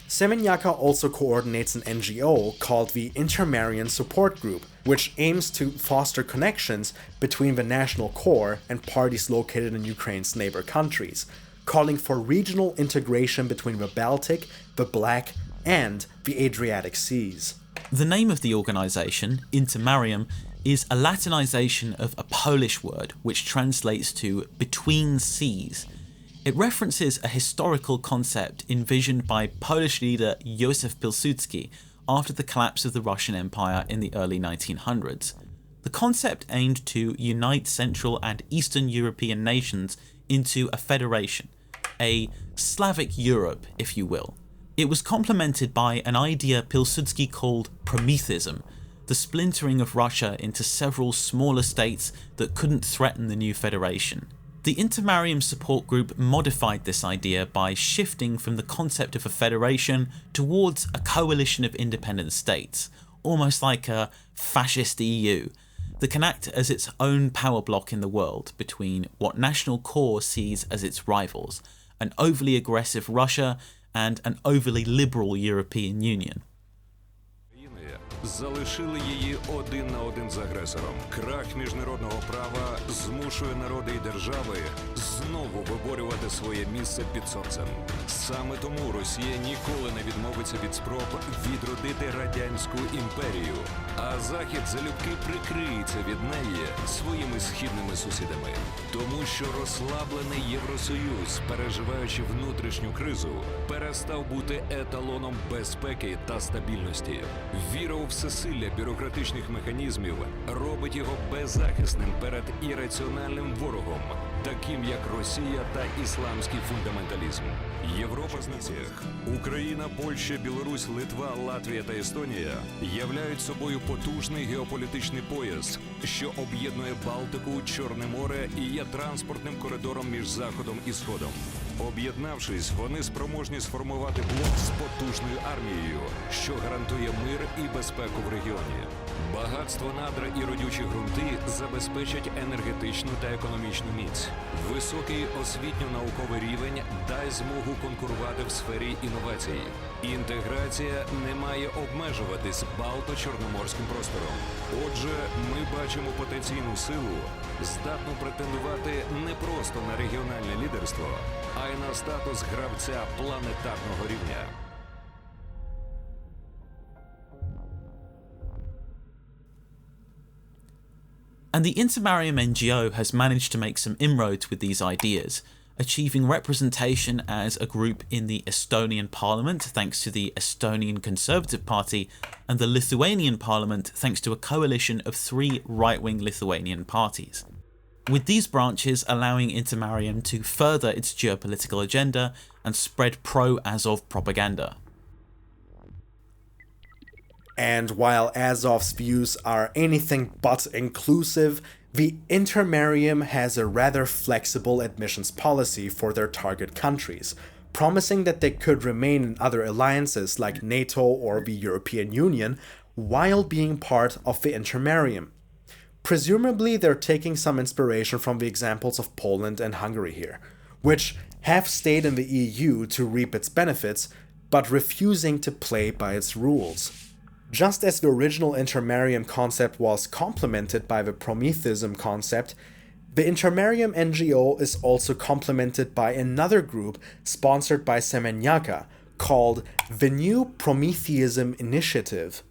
Semeniaka also coordinates an NGO called the Intermarian Support Group, which aims to foster connections between the National Corps and parties located in Ukraine's neighbor countries, calling for regional integration between the Baltic, the Black, and the Adriatic Seas. The name of the organisation, Intermarium, is a Latinization of a Polish word which translates to between seas. It references a historical concept envisioned by Polish leader Józef Pilsudski after the collapse of the Russian Empire in the early 1900s. The concept aimed to unite Central and Eastern European nations into a federation, a Slavic Europe, if you will. It was complemented by an idea Pilsudski called Prometheism, the splintering of Russia into several smaller states that couldn't threaten the new federation. The Intermarium support group modified this idea by shifting from the concept of a federation towards a coalition of independent states, almost like a fascist EU, that can act as its own power block in the world between what National Corps sees as its rivals, an overly aggressive Russia and an overly liberal European Union. Залишили її один на один з агресором. Крах міжнародного права змушує народи і держави знову виборювати своє місце під сонцем. Саме тому Росія ніколи не відмовиться від спроб відродити радянську імперію, а Захід залюбки прикриється від неї своїми східними сусідами. Тому що розслаблений Євросоюз, переживаючи внутрішню кризу, перестав бути еталоном безпеки та стабільності. Віра у всесилля бюрократичних механізмів робить його беззахисним перед ірраціональним ворогом, таким як Росія та ісламський фундаменталізм. Європа з націях, Україна, Польща, Білорусь, Литва, Латвія та Естонія являють собою потужний геополітичний пояс, що об'єднує Балтику, Чорне море і є транспортним коридором між Заходом і Сходом. Об'єднавшись, вони спроможні сформувати блок з потужною армією, що гарантує мир і безпеку в регіоні. Багатство надра і родючі ґрунти забезпечать енергетичну та економічну міць. Високий освітньо-науковий рівень дай змогу конкурувати в сфері інновацій. Інтеграція не має обмежуватись Балто-Чорноморським простором. Отже, ми бачимо потенційну силу, здатну претендувати не просто на регіональне лідерство, а й на статус гравця планетарного рівня. And the Intermarium NGO has managed to make some inroads with these ideas, achieving representation as a group in the Estonian parliament thanks to the Estonian Conservative Party, and the Lithuanian parliament thanks to a coalition of 3 right-wing Lithuanian parties, with these branches allowing Intermarium to further its geopolitical agenda and spread pro-Azov propaganda. And while Azov's views are anything but inclusive, the Intermarium has a rather flexible admissions policy for their target countries, promising that they could remain in other alliances like NATO or the European Union while being part of the Intermarium. Presumably they're taking some inspiration from the examples of Poland and Hungary here, which have stayed in the EU to reap its benefits, but refusing to play by its rules. Just as the original Intermarium concept was complemented by the Prometheism concept, the Intermarium NGO is also complemented by another group sponsored by Semeniaka called the New Prometheism Initiative,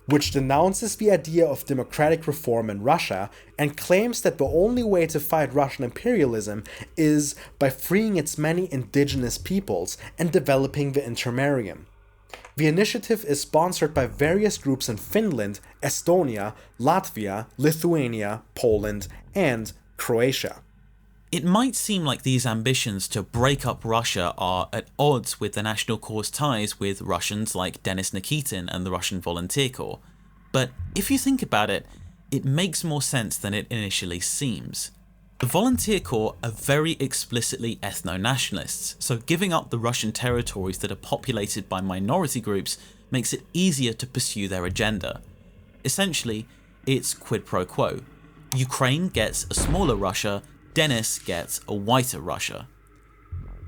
which denounces the idea of democratic reform in Russia and claims that the only way to fight Russian imperialism is by freeing its many indigenous peoples and developing the Intermarium. The initiative is sponsored by various groups in Finland, Estonia, Latvia, Lithuania, Poland, and Croatia. It might seem like these ambitions to break up Russia are at odds with the National Corps' ties with Russians like Denis Nikitin and the Russian Volunteer Corps, but if you think about it, it makes more sense than it initially seems. The Volunteer Corps are very explicitly ethno-nationalists, so giving up the Russian territories that are populated by minority groups makes it easier to pursue their agenda. Essentially, it's quid pro quo. Ukraine gets a smaller Russia, Denis gets a whiter Russia.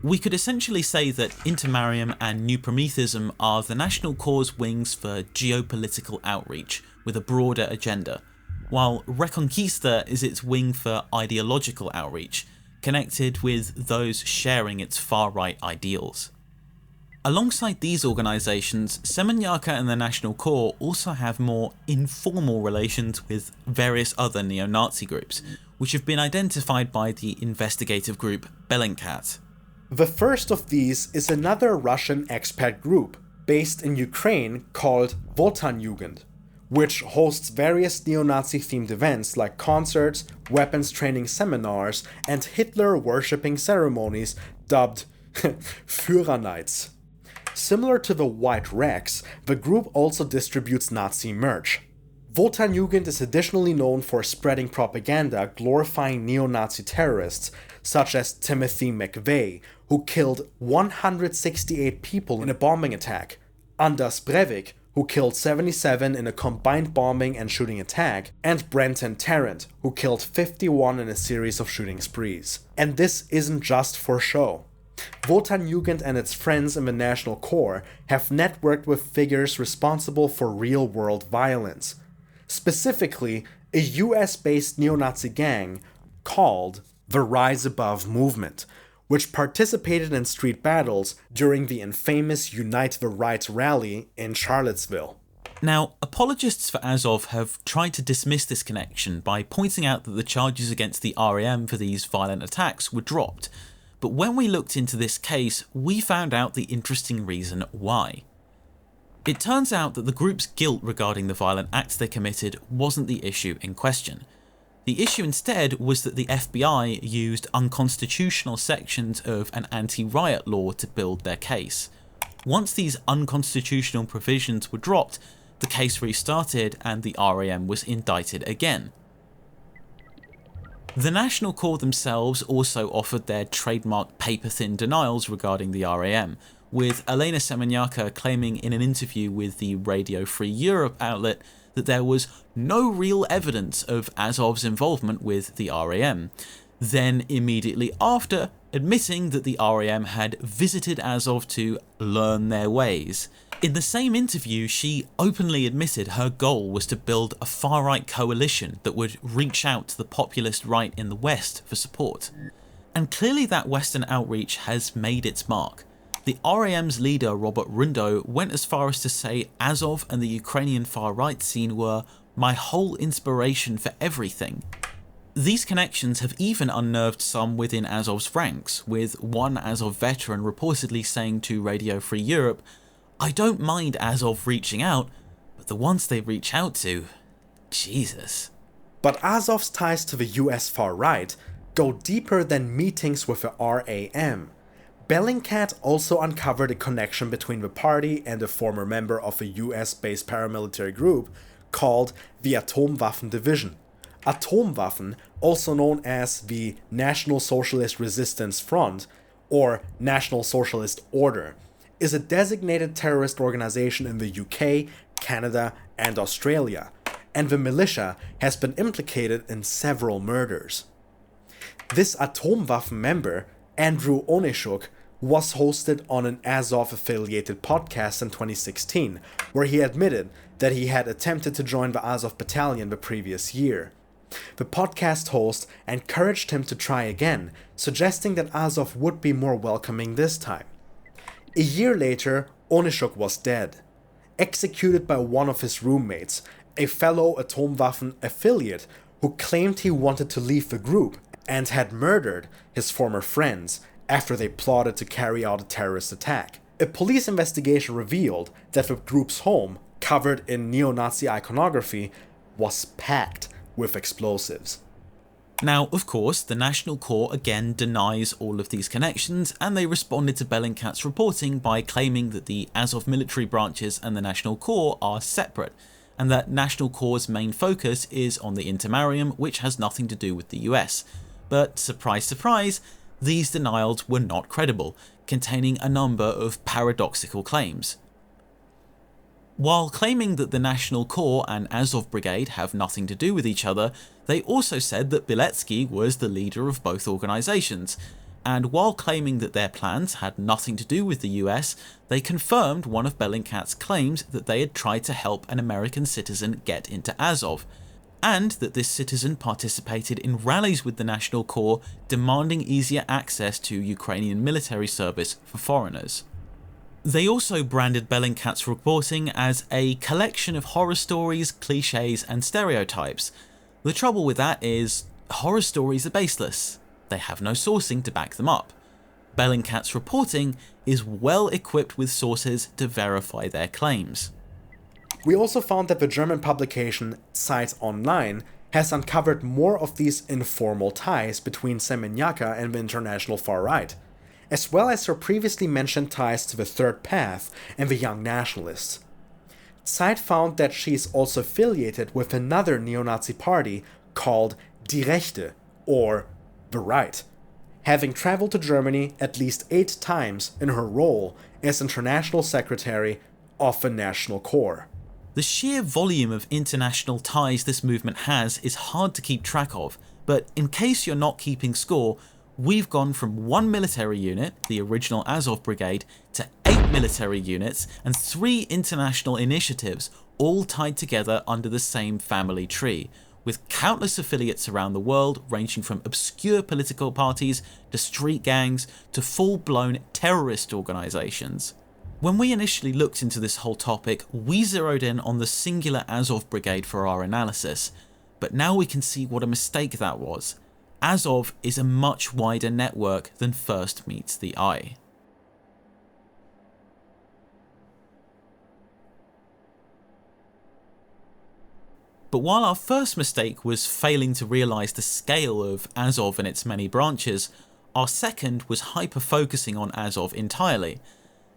We could essentially say that Intermarium and New Prometheism are the National Corps' wings for geopolitical outreach with a broader agenda, while Reconquista is its wing for ideological outreach, connected with those sharing its far-right ideals. Alongside these organisations, Semeniaka and the National Corps also have more informal relations with various other neo-Nazi groups, which have been identified by the investigative group Bellingcat. The first of these is another Russian expat group based in Ukraine called Wotan-Jugend, which hosts various neo-Nazi themed events like concerts, weapons training seminars, and Hitler worshipping ceremonies dubbed Führer Nights. Similar to the White Rex, the group also distributes Nazi merch. Wotan-Jugend is additionally known for spreading propaganda glorifying neo-Nazi terrorists, such as Timothy McVeigh, who killed 168 people in a bombing attack, Anders Breivik, who killed 77 in a combined bombing and shooting attack, and Brenton Tarrant, who killed 51 in a series of shooting sprees. And this isn't just for show. Wotan-Jugend and its friends in the National Corps have networked with figures responsible for real-world violence. Specifically, a US-based neo-Nazi gang called the Rise Above Movement, which participated in street battles during the infamous Unite the Right rally in Charlottesville. Now, apologists for Azov have tried to dismiss this connection by pointing out that the charges against the RAM for these violent attacks were dropped, but when we looked into this case, we found out the interesting reason why. It turns out that the group's guilt regarding the violent acts they committed wasn't the issue in question. The issue instead was that the FBI used unconstitutional sections of an anti-riot law to build their case. Once these unconstitutional provisions were dropped, the case restarted and the RAM was indicted again. The National Corps themselves also offered their trademark paper-thin denials regarding the RAM, with Elena Semeniaka claiming in an interview with the Radio Free Europe outlet that there was no real evidence of Azov's involvement with the RAM, then immediately after admitting that the RAM had visited Azov to learn their ways. In the same interview, she openly admitted her goal was to build a far-right coalition that would reach out to the populist right in the West for support. And clearly that Western outreach has made its mark. The RAM's leader, Robert Rundo, went as far as to say Azov and the Ukrainian far-right scene were my whole inspiration for everything. These connections have even unnerved some within Azov's ranks, with one Azov veteran reportedly saying to Radio Free Europe, "I don't mind Azov reaching out, but the ones they reach out to, Jesus." But Azov's ties to the US far-right go deeper than meetings with the RAM. Bellingcat also uncovered a connection between the party and a former member of a US-based paramilitary group called the Atomwaffen Division. Atomwaffen, also known as the National Socialist Resistance Front or National Socialist Order, is a designated terrorist organization in the UK, Canada, and Australia, and the militia has been implicated in several murders. This Atomwaffen member, Andrew Onishuk, was hosted on an Azov-affiliated podcast in 2016, where he admitted that he had attempted to join the Azov battalion the previous year. The podcast host encouraged him to try again, suggesting that Azov would be more welcoming this time. A year later, Onishuk was dead, executed by one of his roommates, a fellow Atomwaffen affiliate who claimed he wanted to leave the group and had murdered his former friends after they plotted to carry out a terrorist attack. A police investigation revealed that the group's home, covered in neo-Nazi iconography, was packed with explosives. Now, of course, the National Corps again denies all of these connections, and they responded to Bellingcat's reporting by claiming that the Azov military branches and the National Corps are separate, and that National Corps' main focus is on the Intermarium, which has nothing to do with the US. But surprise surprise, these denials were not credible, containing a number of paradoxical claims. While claiming that the National Corps and Azov Brigade have nothing to do with each other, they also said that Biletsky was the leader of both organisations, and while claiming that their plans had nothing to do with the US, they confirmed one of Bellingcat's claims that they had tried to help an American citizen get into Azov, and that this citizen participated in rallies with the National Corps demanding easier access to Ukrainian military service for foreigners. They also branded Bellingcat's reporting as a collection of horror stories, cliches and stereotypes. The trouble with that is, horror stories are baseless. They have no sourcing to back them up. Bellingcat's reporting is well equipped with sources to verify their claims. We also found that the German publication Zeit Online has uncovered more of these informal ties between Semeniaka and the international far-right, as well as her previously mentioned ties to the Third Path and the Young Nationalists. Zeit found that she is also affiliated with another neo-Nazi party called Die Rechte, or the Right, having traveled to Germany at least 8 times in her role as International Secretary of the National Corps. The sheer volume of international ties this movement has is hard to keep track of, but in case you're not keeping score, we've gone from 1 military unit, the original Azov Brigade, to 8 military units and 3 international initiatives, all tied together under the same family tree, with countless affiliates around the world ranging from obscure political parties to street gangs to full-blown terrorist organisations. When we initially looked into this whole topic, we zeroed in on the singular Azov Brigade for our analysis, but now we can see what a mistake that was. Azov is a much wider network than first meets the eye. But while our first mistake was failing to realise the scale of Azov and its many branches, our second was hyper-focusing on Azov entirely.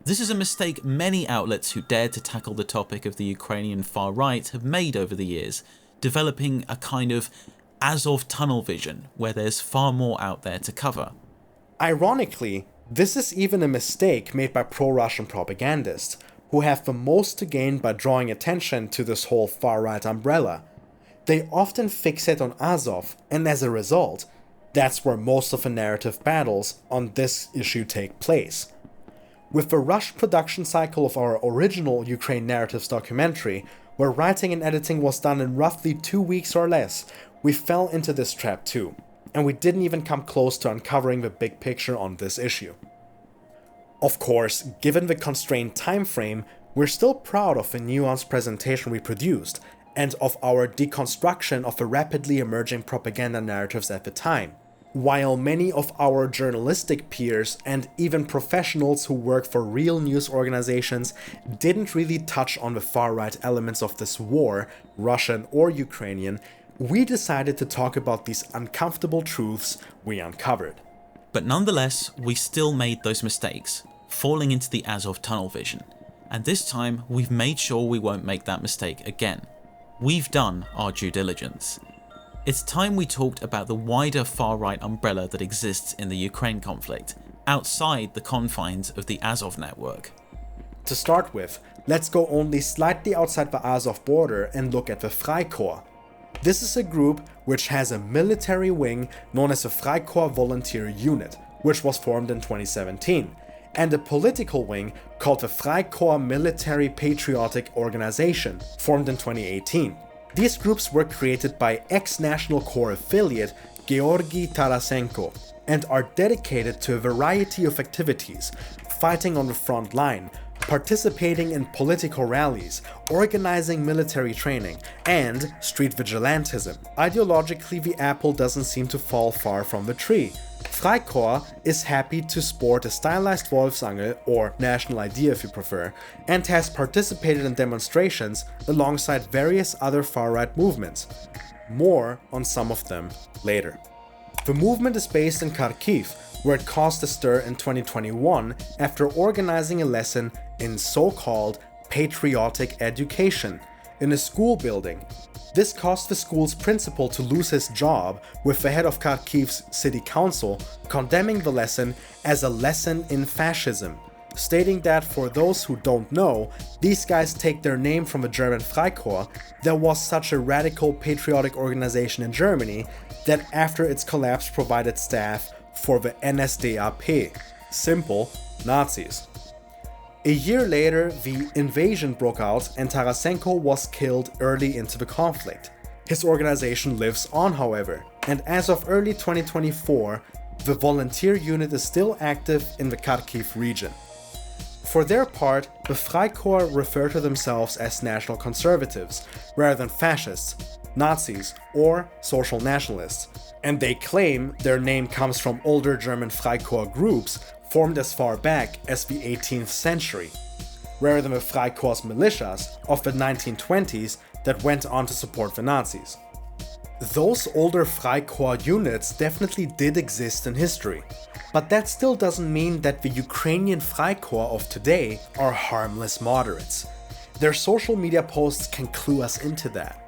This is a mistake many outlets who dared to tackle the topic of the Ukrainian far-right have made over the years, developing a kind of Azov tunnel vision, where there's far more out there to cover. Ironically, this is even a mistake made by pro-Russian propagandists, who have the most to gain by drawing attention to this whole far-right umbrella. They often fixate on Azov, and as a result, that's where most of the narrative battles on this issue take place. With the rushed production cycle of our original Ukraine Narratives documentary, where writing and editing was done in roughly 2 weeks or less, we fell into this trap too, and we didn't even come close to uncovering the big picture on this issue. Of course, given the constrained time frame, we're still proud of the nuanced presentation we produced, and of our deconstruction of the rapidly emerging propaganda narratives at the time. While many of our journalistic peers and even professionals who work for real news organizations didn't really touch on the far-right elements of this war, Russian or Ukrainian, we decided to talk about these uncomfortable truths we uncovered. But nonetheless, we still made those mistakes, falling into the Azov tunnel vision, and this time we've made sure we won't make that mistake again. We've done our due diligence. It's time we talked about the wider far-right umbrella that exists in the Ukraine conflict, outside the confines of the Azov network. To start with, let's go only slightly outside the Azov border and look at the Freikorps. This is a group which has a military wing known as the Freikorps Volunteer Unit, which was formed in 2017, and a political wing called the Freikorps Military Patriotic Organization, formed in 2018. These groups were created by ex-National Corps affiliate Georgy Tarasenko and are dedicated to a variety of activities, fighting on the front line, participating in political rallies, organizing military training, and street vigilantism. Ideologically, the apple doesn't seem to fall far from the tree. Freikorps is happy to sport a stylized Wolfsangel, or national idea if you prefer, and has participated in demonstrations alongside various other far-right movements. More on some of them later. The movement is based in Kharkiv, where it caused a stir in 2021 after organizing a lesson in so-called patriotic education in a school building. This caused the school's principal to lose his job, with the head of Kharkiv's city council condemning the lesson as a lesson in fascism, stating that for those who don't know, these guys take their name from the German Freikorps. There was such a radical patriotic organization in Germany that after its collapse provided staff for the NSDAP. Simple, Nazis. A year later, the invasion broke out and Tarasenko was killed early into the conflict. His organization lives on, however, and as of early 2024, the volunteer unit is still active in the Kharkiv region. For their part, the Freikorps refer to themselves as national conservatives, rather than fascists, Nazis, or social nationalists, and they claim their name comes from older German Freikorps groups formed as far back as the 18th century, rather than the Freikorps militias of the 1920s that went on to support the Nazis. Those older Freikorps units definitely did exist in history, but that still doesn't mean that the Ukrainian Freikorps of today are harmless moderates. Their social media posts can clue us into that.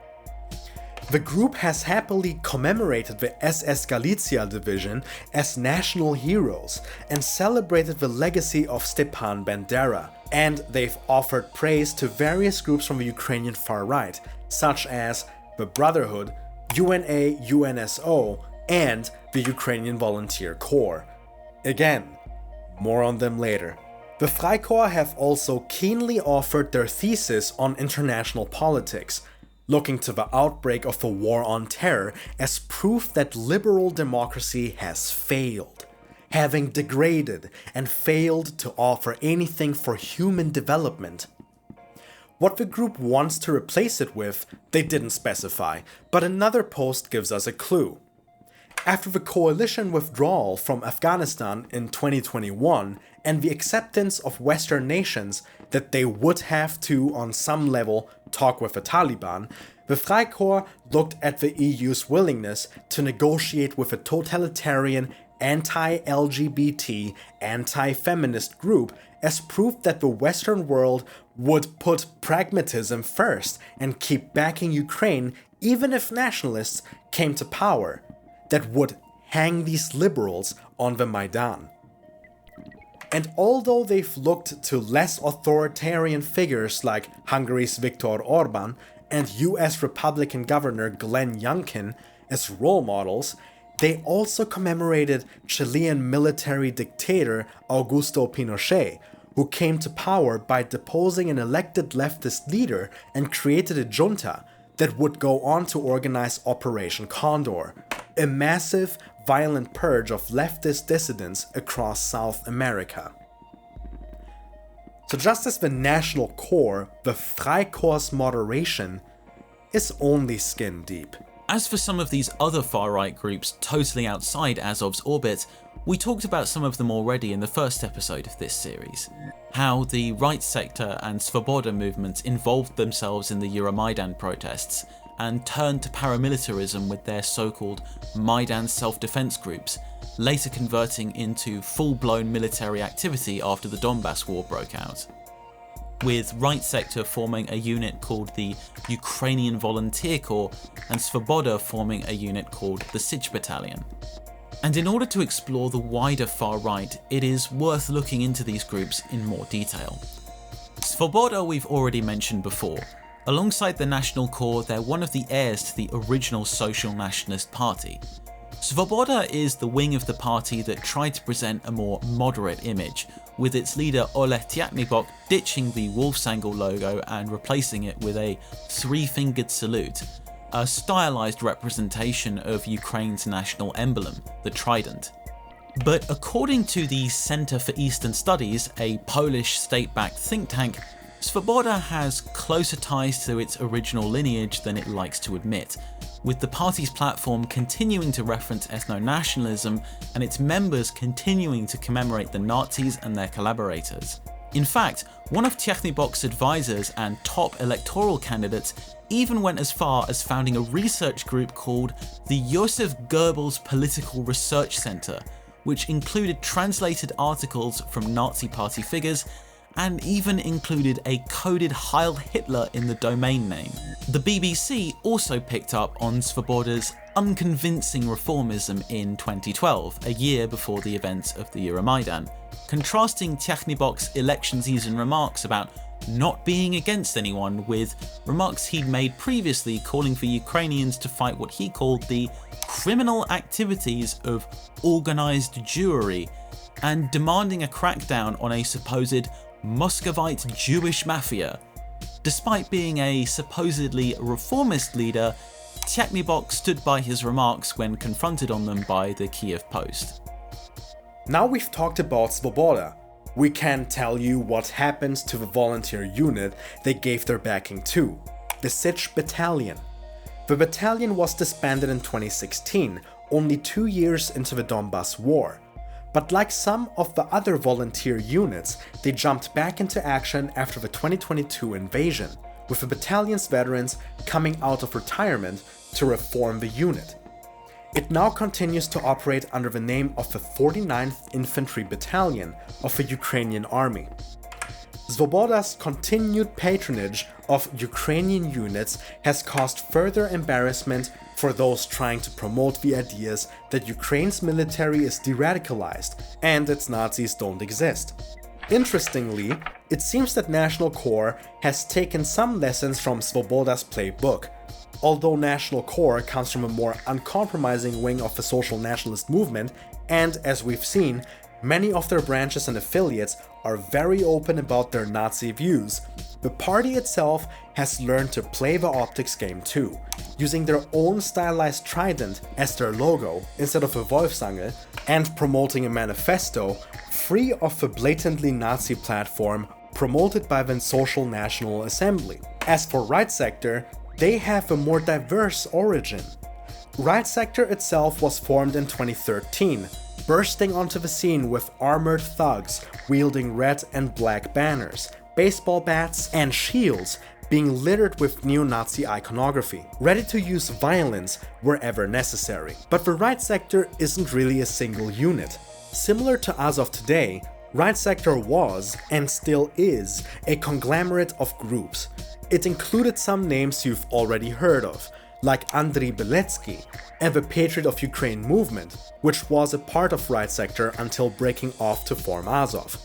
The group has happily commemorated the SS Galicia division as national heroes and celebrated the legacy of Stepan Bandera, and they've offered praise to various groups from the Ukrainian far right, such as the Brotherhood, UNA UNSO, and the Ukrainian Volunteer Corps. Again, more on them later. The Freikorps have also keenly offered their thesis on international politics, looking to the outbreak of the War on Terror as proof that liberal democracy has failed, having degraded and failed to offer anything for human development. What the group wants to replace it with, they didn't specify, but another post gives us a clue. After the coalition withdrawal from Afghanistan in 2021 and the acceptance of Western nations that they would have to, on some level, talk with the Taliban, the Freikorps looked at the EU's willingness to negotiate with a totalitarian, anti-LGBT, anti-feminist group as proof that the Western world would put pragmatism first and keep backing Ukraine even if nationalists came to power, that would hang these liberals on the Maidan. And although they've looked to less authoritarian figures like Hungary's Viktor Orban and US Republican Governor Glenn Youngkin as role models, they also commemorated Chilean military dictator Augusto Pinochet, who came to power by deposing an elected leftist leader and created a junta that would go on to organize Operation Condor, a massive, violent purge of leftist dissidents across South America. So just as the national core, the Freikorps moderation, is only skin deep. As for some of these other far-right groups totally outside Azov's orbit, we talked about some of them already in the first episode of this series. How the right sector and Svoboda movements involved themselves in the Euromaidan protests and turned to paramilitarism with their so-called Maidan self-defense groups, later converting into full-blown military activity after the Donbass war broke out. With right sector forming a unit called the Ukrainian Volunteer Corps and Svoboda forming a unit called the Sich Battalion. And in order to explore the wider far right, it is worth looking into these groups in more detail. Svoboda we've already mentioned before. Alongside the National Corps, they're one of the heirs to the original Social Nationalist Party. Svoboda is the wing of the party that tried to present a more moderate image, with its leader Oleg Tyatnybok ditching the Wolfsangle logo and replacing it with a three-fingered salute, a stylized representation of Ukraine's national emblem, the trident. But according to the Center for Eastern Studies, a Polish state-backed think tank, Svoboda has closer ties to its original lineage than it likes to admit, with the party's platform continuing to reference ethno-nationalism and its members continuing to commemorate the Nazis and their collaborators. In fact, one of Tyatnybok's advisors and top electoral candidates even went as far as founding a research group called the Joseph Goebbels Political Research Center, which included translated articles from Nazi party figures and even included a coded Heil Hitler in the domain name. The BBC also picked up on Svoboda's unconvincing reformism in 2012, a year before the events of the Euromaidan, contrasting Tyatnybok's election season remarks about not being against anyone with remarks he'd made previously calling for Ukrainians to fight what he called the criminal activities of organised Jewry, and demanding a crackdown on a supposed Muscovite Jewish mafia. Despite being a supposedly reformist leader, Tyatnybok stood by his remarks when confronted on them by the Kiev Post. Now we've talked about Svoboda, we can tell you what happened to the volunteer unit they gave their backing to, the Sich Battalion. The battalion was disbanded in 2016, only 2 years into the Donbass war. But like some of the other volunteer units, they jumped back into action after the 2022 invasion, with the battalion's veterans coming out of retirement to reform the unit. It now continues to operate under the name of the 49th Infantry Battalion of the Ukrainian Army. Svoboda's continued patronage of Ukrainian units has caused further embarrassment for those trying to promote the ideas that Ukraine's military is de-radicalized and its Nazis don't exist. Interestingly, it seems that National Corps has taken some lessons from Svoboda's playbook. Although National Corps comes from a more uncompromising wing of the social nationalist movement, and as we've seen, many of their branches and affiliates are very open about their Nazi views, the party itself has learned to play the optics game too, using their own stylized trident as their logo instead of a Wolfsangle, and promoting a manifesto free of the blatantly Nazi platform promoted by the Social National Assembly. As for Right Sector, they have a more diverse origin. Right Sector itself was formed in 2013, bursting onto the scene with armored thugs wielding red and black banners, baseball bats, and shields being littered with neo-Nazi iconography, ready to use violence wherever necessary. But the Right Sector isn't really a single unit. Similar to Azov today, Right Sector was, and still is, a conglomerate of groups. It included some names you've already heard of, like Andriy Beletsky and the Patriot of Ukraine movement, which was a part of Right Sector until breaking off to form Azov,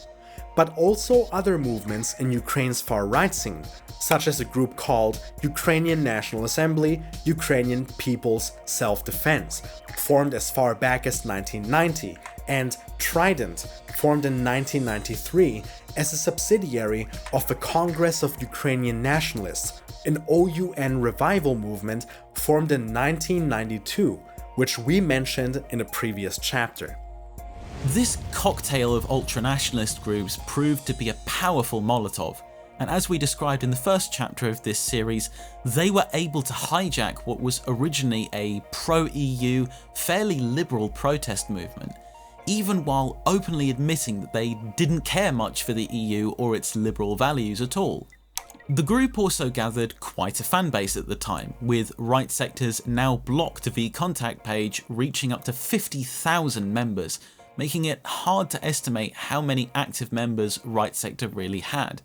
but also other movements in Ukraine's far-right scene, such as a group called Ukrainian National Assembly, Ukrainian People's Self-Defense, formed as far back as 1990, and Trident, formed in 1993 as a subsidiary of the Congress of Ukrainian Nationalists, an OUN revival movement formed in 1992, which we mentioned in a previous chapter. This cocktail of ultranationalist groups proved to be a powerful Molotov, and as we described in the first chapter of this series, they were able to hijack what was originally a pro-EU, fairly liberal protest movement, even while openly admitting that they didn't care much for the EU or its liberal values at all. The group also gathered quite a fanbase at the time, with Right Sector's now blocked V contact page reaching up to 50,000 members, making it hard to estimate how many active members Right Sector really had.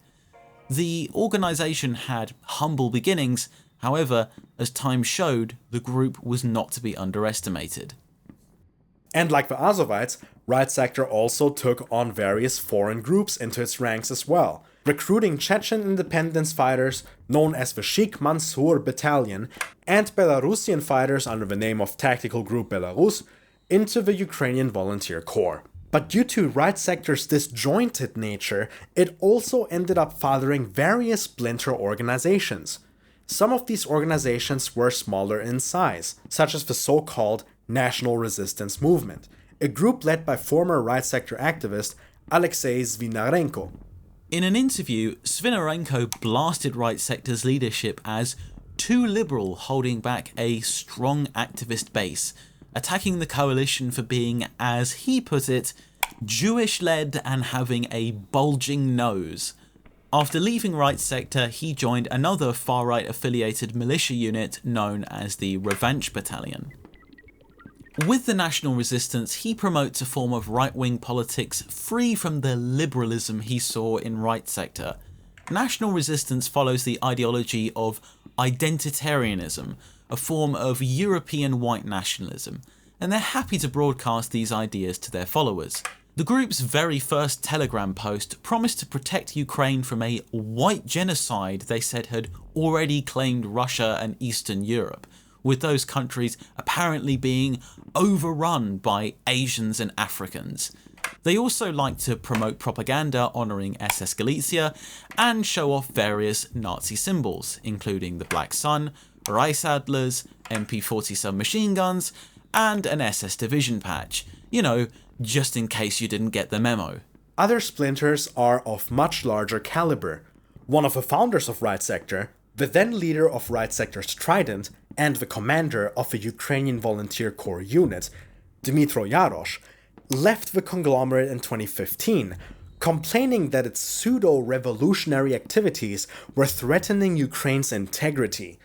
The organisation had humble beginnings, however, as time showed, the group was not to be underestimated. And like the Azovites, Right Sector also took on various foreign groups into its ranks as well, recruiting Chechen independence fighters known as the Sheikh Mansour Battalion and Belarusian fighters under the name of Tactical Group Belarus into the Ukrainian Volunteer Corps. But due to Right Sector's disjointed nature, it also ended up fathering various splinter organizations. Some of these organizations were smaller in size, such as the so-called National Resistance Movement, a group led by former Right Sector activist Alexei Zvinarenko. In an interview, Zvinarenko blasted Right Sector's leadership as too liberal, holding back a strong activist base, attacking the coalition for being, as he put it, Jewish-led and having a bulging nose. After leaving Right Sector, he joined another far-right affiliated militia unit known as the Revanche Battalion. With the National Resistance, he promotes a form of right-wing politics free from the liberalism he saw in Right Sector. National Resistance follows the ideology of identitarianism, a form of European white nationalism, and they're happy to broadcast these ideas to their followers. The group's very first Telegram post promised to protect Ukraine from a white genocide they said had already claimed Russia and Eastern Europe, with those countries apparently being overrun by Asians and Africans. They also like to promote propaganda honouring SS Galicia and show off various Nazi symbols, including the Black Sun, Reichsadlers, MP-40 submachine guns, and an SS division patch. You know, just in case you didn't get the memo. Other splinters are of much larger caliber. One of the founders of Right Sector, the then leader of Right Sector's Trident, and the commander of the Ukrainian Volunteer Corps unit, Dmytro Yarosh, left the conglomerate in 2015, complaining that its pseudo-revolutionary activities were threatening Ukraine's integrity.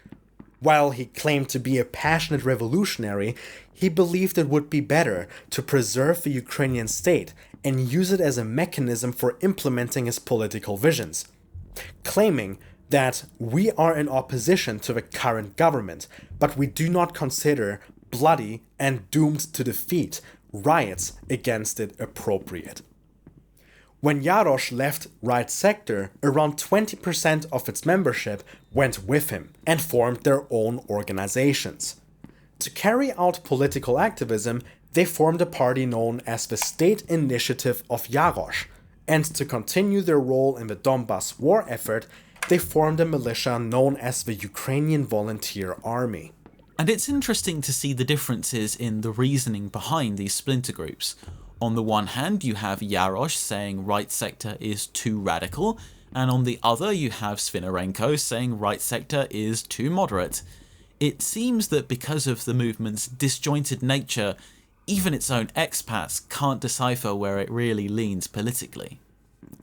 While he claimed to be a passionate revolutionary, he believed it would be better to preserve the Ukrainian state and use it as a mechanism for implementing his political visions, claiming that we are in opposition to the current government, but we do not consider bloody and doomed to defeat riots against it appropriate. When Yarosh left Right Sector, around 20% of its membership went with him and formed their own organizations. To carry out political activism, they formed a party known as the State Initiative of Yarosh, and to continue their role in the Donbas war effort, they formed a militia known as the Ukrainian Volunteer Army. And it's interesting to see the differences in the reasoning behind these splinter groups. On the one hand, you have Yarosh saying Right Sector is too radical, and on the other you have Zvinarenko saying Right Sector is too moderate. It seems that because of the movement's disjointed nature, even its own expats can't decipher where it really leans politically.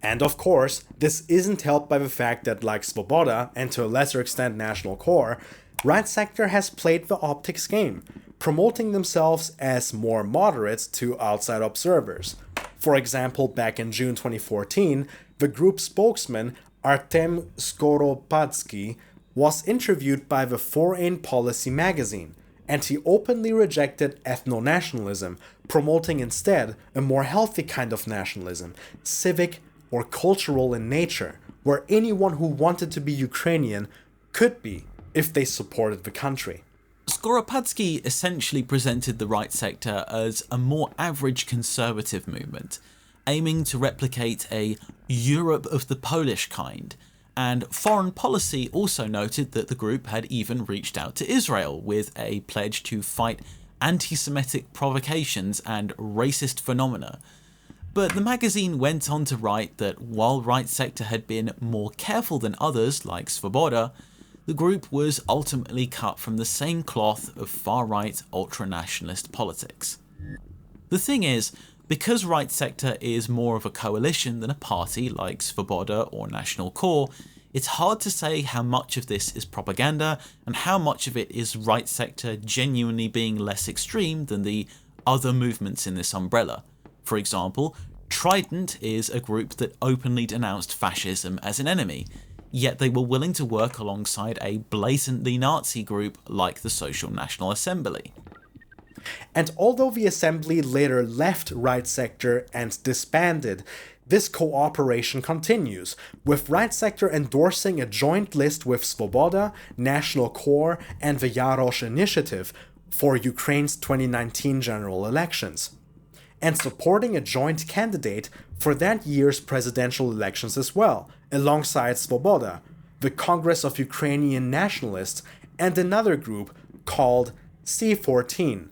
And of course, this isn't helped by the fact that, like Svoboda, and to a lesser extent National Corps, Right Sector has played the optics game, promoting themselves as more moderate to outside observers. For example, back in June 2014, the group's spokesman Artem Skoropadsky was interviewed by the Foreign Policy magazine, and he openly rejected ethno-nationalism, promoting instead a more healthy kind of nationalism, civic or cultural in nature, where anyone who wanted to be Ukrainian could be if they supported the country. Skoropadsky essentially presented the right sector as a more average conservative movement, aiming to replicate a Europe of the Polish kind, and foreign policy also noted that the group had even reached out to Israel with a pledge to fight anti-Semitic provocations and racist phenomena. But the magazine went on to write that while right sector had been more careful than others like Svoboda, the group was ultimately cut from the same cloth of far-right ultra-nationalist politics. The thing is, because right sector is more of a coalition than a party like Svoboda or National Core, it's hard to say how much of this is propaganda and how much of it is right sector genuinely being less extreme than the other movements in this umbrella. For example, Trident is a group that openly denounced fascism as an enemy, yet they were willing to work alongside a blatantly Nazi group like the Social National Assembly. And although the assembly later left right sector and disbanded, this cooperation continues, with right sector endorsing a joint list with Svoboda, National Core, and the Yarosh Initiative for Ukraine's 2019 general elections, and supporting a joint candidate for that year's presidential elections as well, alongside Svoboda, the Congress of Ukrainian Nationalists, and another group called C14.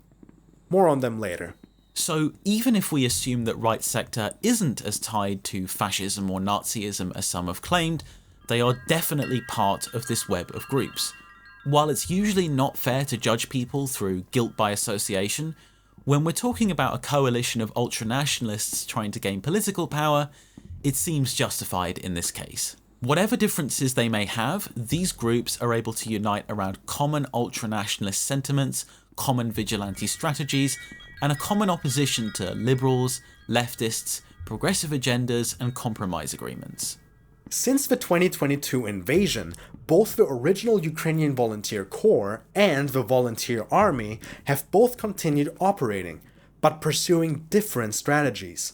More on them later. So even if we assume that right sector isn't as tied to fascism or Nazism as some have claimed, they are definitely part of this web of groups. While it's usually not fair to judge people through guilt by association, when we're talking about a coalition of ultranationalists trying to gain political power, it seems justified in this case. Whatever differences they may have, these groups are able to unite around common ultranationalist sentiments, common vigilante strategies, and a common opposition to liberals, leftists, progressive agendas, and compromise agreements. Since the 2022 invasion, both the original Ukrainian Volunteer Corps and the Volunteer Army have both continued operating, but pursuing different strategies.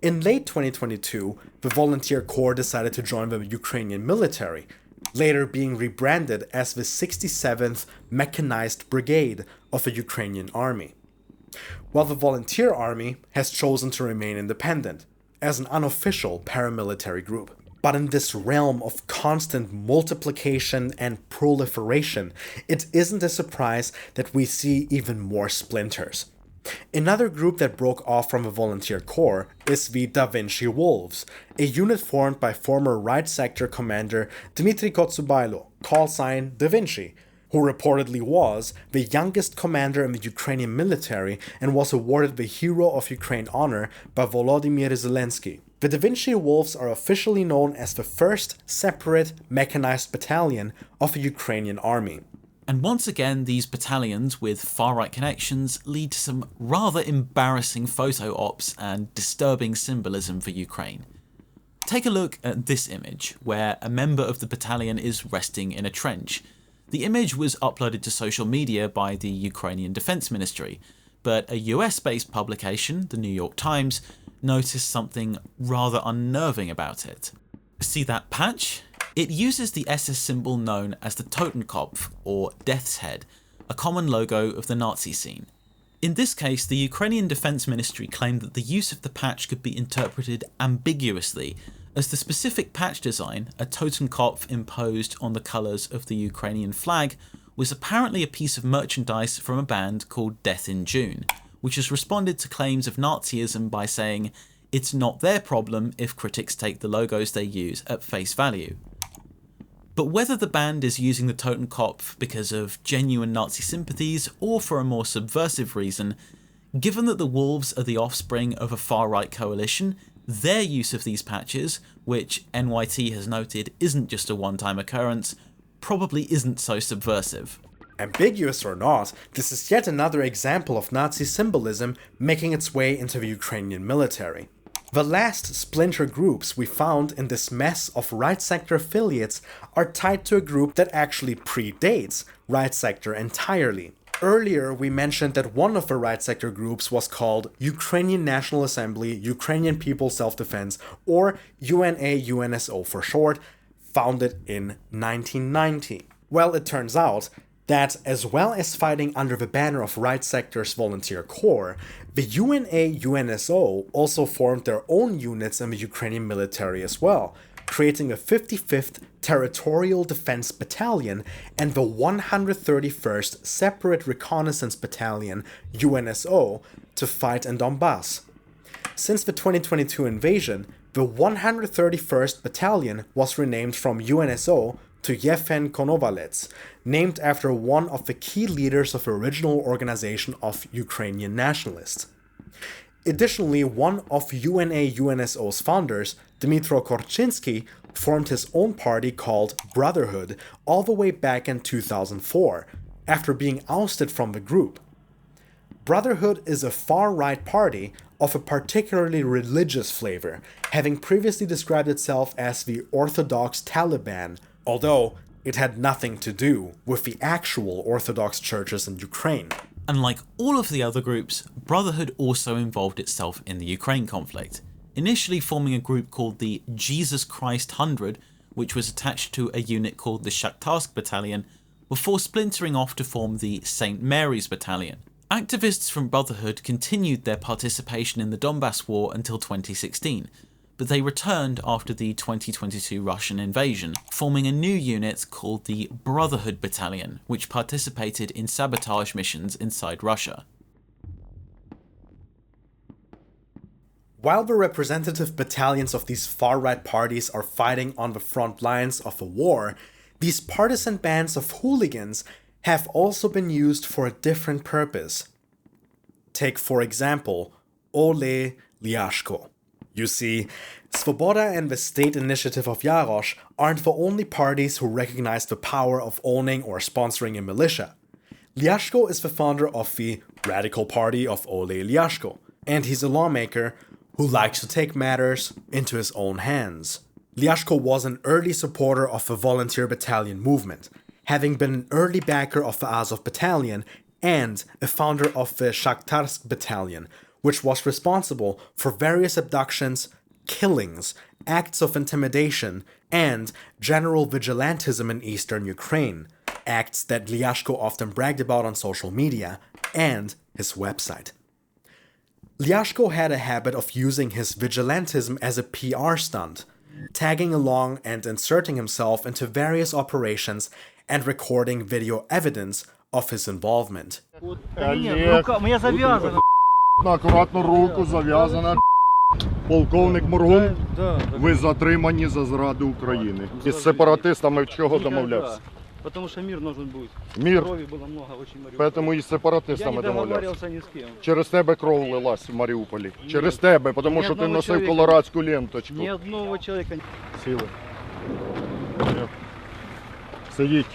In late 2022, the Volunteer Corps decided to join the Ukrainian military, later being rebranded as the 67th Mechanized Brigade of the Ukrainian Army, while the Volunteer Army has chosen to remain independent, as an unofficial paramilitary group. But in this realm of constant multiplication and proliferation, it isn't a surprise that we see even more splinters. Another group that broke off from the Volunteer Corps is the Da Vinci Wolves, a unit formed by former Right Sector Commander Dmitry Kotsubailo, call sign Da Vinci, who reportedly was the youngest commander in the Ukrainian military and was awarded the Hero of Ukraine honor by Volodymyr Zelensky. The Da Vinci Wolves are officially known as the first separate mechanized battalion of the Ukrainian army. And once again, these battalions with far-right connections lead to some rather embarrassing photo ops and disturbing symbolism for Ukraine. Take a look at this image, where a member of the battalion is resting in a trench. The image was uploaded to social media by the Ukrainian Defense Ministry, but a US-based publication, the New York Times, noticed something rather unnerving about it. See that patch? It uses the SS symbol known as the Totenkopf, or Death's Head, a common logo of the Nazi scene. In this case, the Ukrainian Defense Ministry claimed that the use of the patch could be interpreted ambiguously, as the specific patch design, a Totenkopf imposed on the colours of the Ukrainian flag, was apparently a piece of merchandise from a band called Death in June, which has responded to claims of Nazism by saying it's not their problem if critics take the logos they use at face value. But whether the band is using the Totenkopf because of genuine Nazi sympathies or for a more subversive reason, given that the Wolves are the offspring of a far-right coalition, their use of these patches, which NYT has noted isn't just a one-time occurrence, probably isn't so subversive. Ambiguous or not, this is yet another example of Nazi symbolism making its way into the Ukrainian military. The last splinter groups we found in this mess of right sector affiliates are tied to a group that actually predates right sector entirely. Earlier, we mentioned that one of the right sector groups was called Ukrainian National Assembly, Ukrainian People's Self-Defense, or UNA-UNSO for short, founded in 1990. Well, it turns out that as well as fighting under the banner of Right Sector's Volunteer Corps, the UNA-UNSO also formed their own units in the Ukrainian military as well, creating a 55th Territorial Defense Battalion and the 131st Separate Reconnaissance Battalion, UNSO, to fight in Donbass. Since the 2022 invasion, the 131st Battalion was renamed from UNSO to Yevhen Konovalets, named after one of the key leaders of the original organization of Ukrainian nationalists. Additionally, one of UNA-UNSO's founders, Dmytro Korchinsky, formed his own party called Brotherhood all the way back in 2004, after being ousted from the group. Brotherhood is a far-right party of a particularly religious flavor, having previously described itself as the Orthodox Taliban, although it had nothing to do with the actual Orthodox churches in Ukraine. Unlike all of the other groups, Brotherhood also involved itself in the Ukraine conflict, initially forming a group called the Jesus Christ 100, which was attached to a unit called the Shakhtarsk Battalion, before splintering off to form the St. Mary's Battalion. Activists from Brotherhood continued their participation in the Donbass War until 2016, but they returned after the 2022 Russian invasion, forming a new unit called the Brotherhood Battalion, which participated in sabotage missions inside Russia. While the representative battalions of these far-right parties are fighting on the front lines of the war, these partisan bands of hooligans have also been used for a different purpose. Take, for example, Ole Lyashko. You see, Svoboda and the State Initiative of Yarosh aren't the only parties who recognize the power of owning or sponsoring a militia. Lyashko is the founder of the Radical Party of Ole Lyashko, and he's a lawmaker who likes to take matters into his own hands. Lyashko was an early supporter of the Volunteer Battalion movement, having been an early backer of the Azov Battalion and a founder of the Shakhtarsk Battalion, which was responsible for various abductions, killings, acts of intimidation, and general vigilantism in eastern Ukraine, acts that Lyashko often bragged about on social media and his website. Lyashko had a habit of using his vigilantism as a PR stunt, tagging along and inserting himself into various operations and recording video evidence of his involvement. Акуратно руку зав'язана. Полковник Моргун, ви затримані за зраду України. Із сепаратистами чого домовлявся? Потому что мир нужен будет. Мир. Крови было много очень в Мариуполе. Поэтому із сепаратистами Я не домовлявся. договаривался ни с кем. Через тебе кров лилась в Маріуполі. Через тебе, тому що ти носив колорадську ленточку. Ни одного человека. Сіли. Сидіть.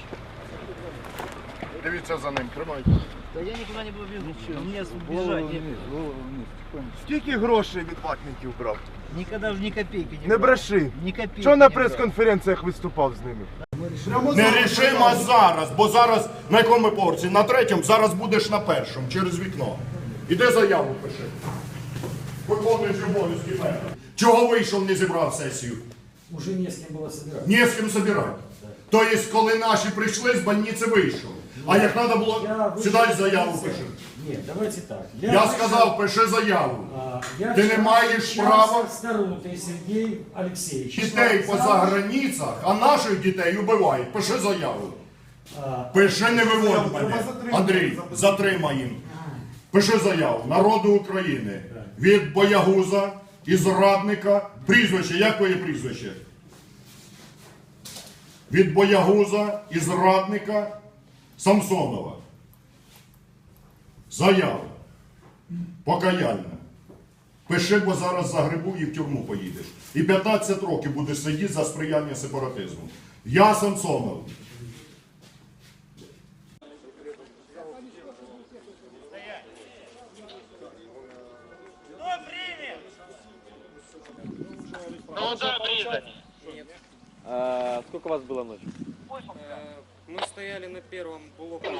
Дивіться за ним, тримайте. Да я никуда не буду бежать. Мне бежать некуда. Скільки грошей від ватників брав? Никогда ни копейки не Не брал. бреши. Ни копейки Чого на не брал. прес-конференціях виступав з ними? Нерішимо зараз, бо зараз на якому поверсі? На третьому, зараз будеш на першому, через вікно. Іди заяву пиши. Виконуєш обов'язки мера. Чого вийшов, не зібрав сесію? Уже не з ким було збирати. Не з ким збирати. Тобто, коли наші прийшли, з больниці вийшов. А як треба було, сідай заяву пиши. Ні, давайте так. Я сказав, пиши заяву. Ти не маєш права Сергій Олексійович. дітей поза границях, а наших дітей убивають. Пиши заяву. Пиши, не виводь мене. Андрій, затримай їм. Пиши заяву. Народу України. Від боягуза і зрадника. Прізвище, як твоє прізвище? Від боягуза і зрадника Самсонова. Заява. Покаяння. Пиши, бо зараз за грибу і в тюрму поїдеш. І 15 років будеш сидіти за сприяння сепаратизму. Я Самсонов. Сколько у вас было ночью? Мы стояли на первом блоке.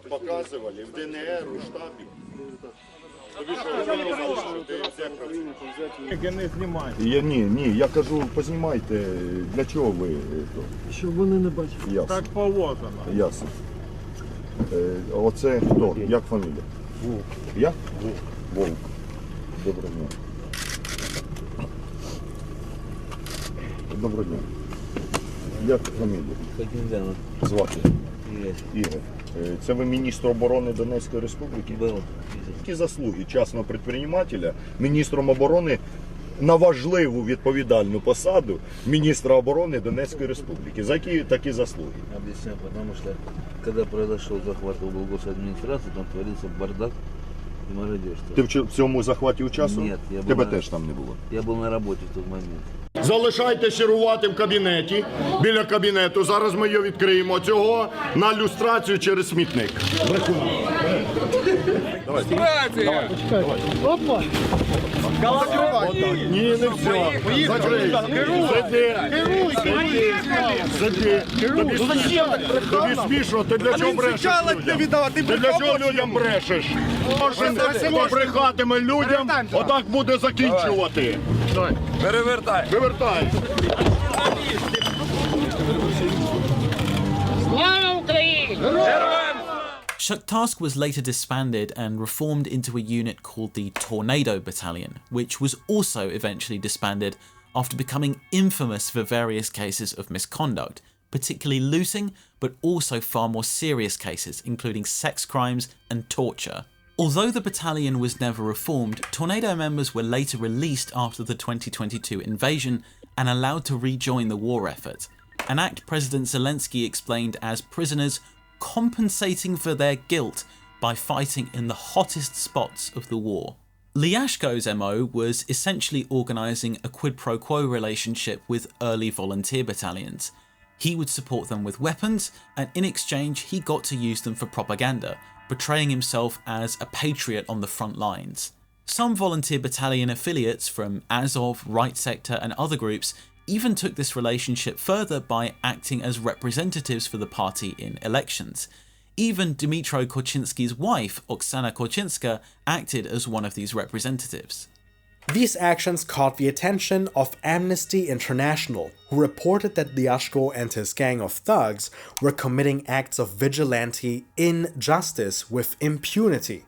Показывали в ДНР, у штабі. Ні, я кажу, познімайте, для чого ви? Щоб вони не бачили. Ясно. Так положено. Ясно. Оце хто? Як фамілія? Вовк. Як? Вовк. Доброго дня. Доброго дня. Як фамілія? Звати? Ігор. Це ви міністр оборони Донецької Республіки? Які заслуги частного підприємця міністром оборони на важливу відповідальну посаду міністра оборони Донецької Республіки? За які такі заслуги? Объясняю, потому что когда произошел захват облгосадминистрации, там творился бардак и мародерство. Ти в цьому захваті участвував? Нет, я был Тебе на... теж там не було? Я был на работе в тот момент. Залишайте сірувати в кабінеті, біля кабінету. Зараз ми його відкриємо. Цього на люстрацію через смітник. Давай. Давай. Опа! Ні, не все. Закрий. Сиди. Тобі смішно, ти для чого брешеш людям? Ти для чого людям брешеш? Кожен, хто брехатиме людям, отак буде закінчувати. Перевертай. Вивертай. Слава Україні! Shuktask was later disbanded and reformed into a unit called the Tornado Battalion, which was also eventually disbanded after becoming infamous for various cases of misconduct, particularly looting, but also far more serious cases, including sex crimes and torture. Although the battalion was never reformed, Tornado members were later released after the 2022 invasion and allowed to rejoin the war effort, an act President Zelensky explained as prisoners compensating for their guilt by fighting in the hottest spots of the war. Lyashko's MO was essentially organising a quid pro quo relationship with early volunteer battalions. He would support them with weapons, and in exchange he got to use them for propaganda, portraying himself as a patriot on the front lines. Some volunteer battalion affiliates from Azov, Right Sector and other groups even took this relationship further by acting as representatives for the party in elections. Even Dmytro Korchinski's wife, Oksana Korchinska, acted as one of these representatives. These actions caught the attention of Amnesty International, who reported that Lyashko and his gang of thugs were committing acts of vigilante injustice with impunity,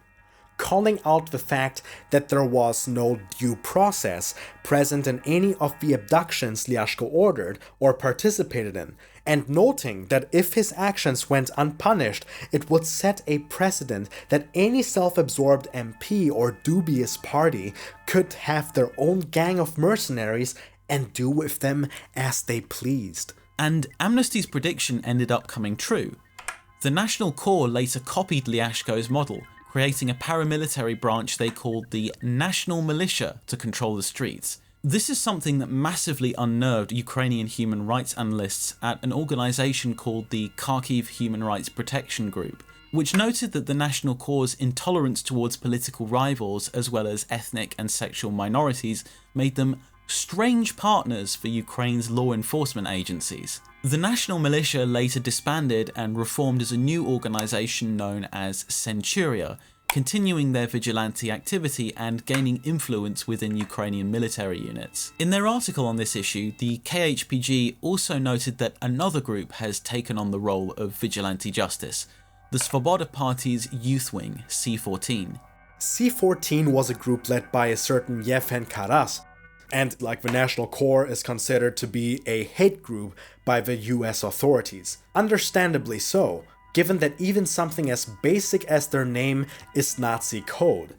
calling out the fact that there was no due process present in any of the abductions Lyashko ordered or participated in, and noting that if his actions went unpunished, it would set a precedent that any self-absorbed MP or dubious party could have their own gang of mercenaries and do with them as they pleased. And Amnesty's prediction ended up coming true. The National Corps later copied Lyashko's model, creating a paramilitary branch they called the National Militia to control the streets. This is something that massively unnerved Ukrainian human rights analysts at an organisation called the Kharkiv Human Rights Protection Group, which noted that the National Corps' intolerance towards political rivals as well as ethnic and sexual minorities made them strange partners for Ukraine's law enforcement agencies. The National Militia later disbanded and reformed as a new organisation known as Centuria, continuing their vigilante activity and gaining influence within Ukrainian military units. In their article on this issue, the KHPG also noted that another group has taken on the role of vigilante justice, the Svoboda Party's youth wing, C14. C14 was a group led by a certain Yevhen Karas, and like the National Corps is considered to be a hate group by the US authorities. Understandably so, given that even something as basic as their name is Nazi code.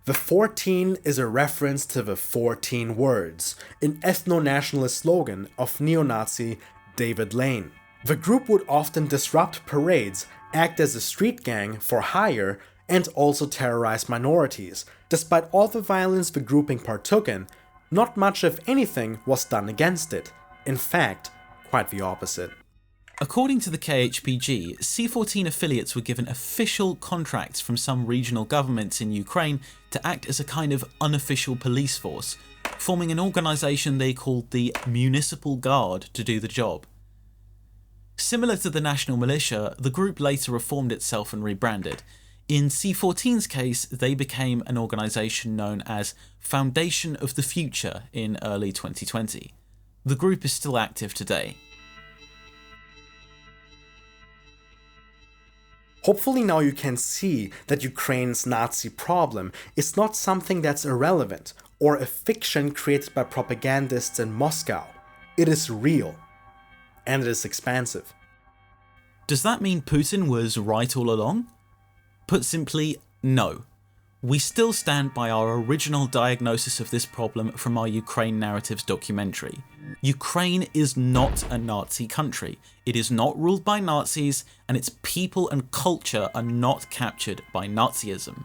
The 14 is a reference to the 14 words, an ethno-nationalist slogan of neo-Nazi David Lane. The group would often disrupt parades, act as a street gang for hire, and also terrorize minorities. Despite all the violence the grouping partook in, not much if anything was done against it. In fact, quite the opposite. According to the KHPG, C-14 affiliates were given official contracts from some regional governments in Ukraine to act as a kind of unofficial police force, forming an organisation they called the Municipal Guard to do the job. Similar to the National Militia, the group later reformed itself and rebranded. In C-14's case, they became an organisation known as Foundation of the Future in early 2020. The group is still active today. Hopefully now you can see that Ukraine's Nazi problem is not something that's irrelevant or a fiction created by propagandists in Moscow. It is real. And it is expansive. Does that mean Putin was right all along? Put simply, no. We still stand by our original diagnosis of this problem from our Ukraine Narratives documentary. Ukraine is not a Nazi country. It is not ruled by Nazis, and its people and culture are not captured by Nazism.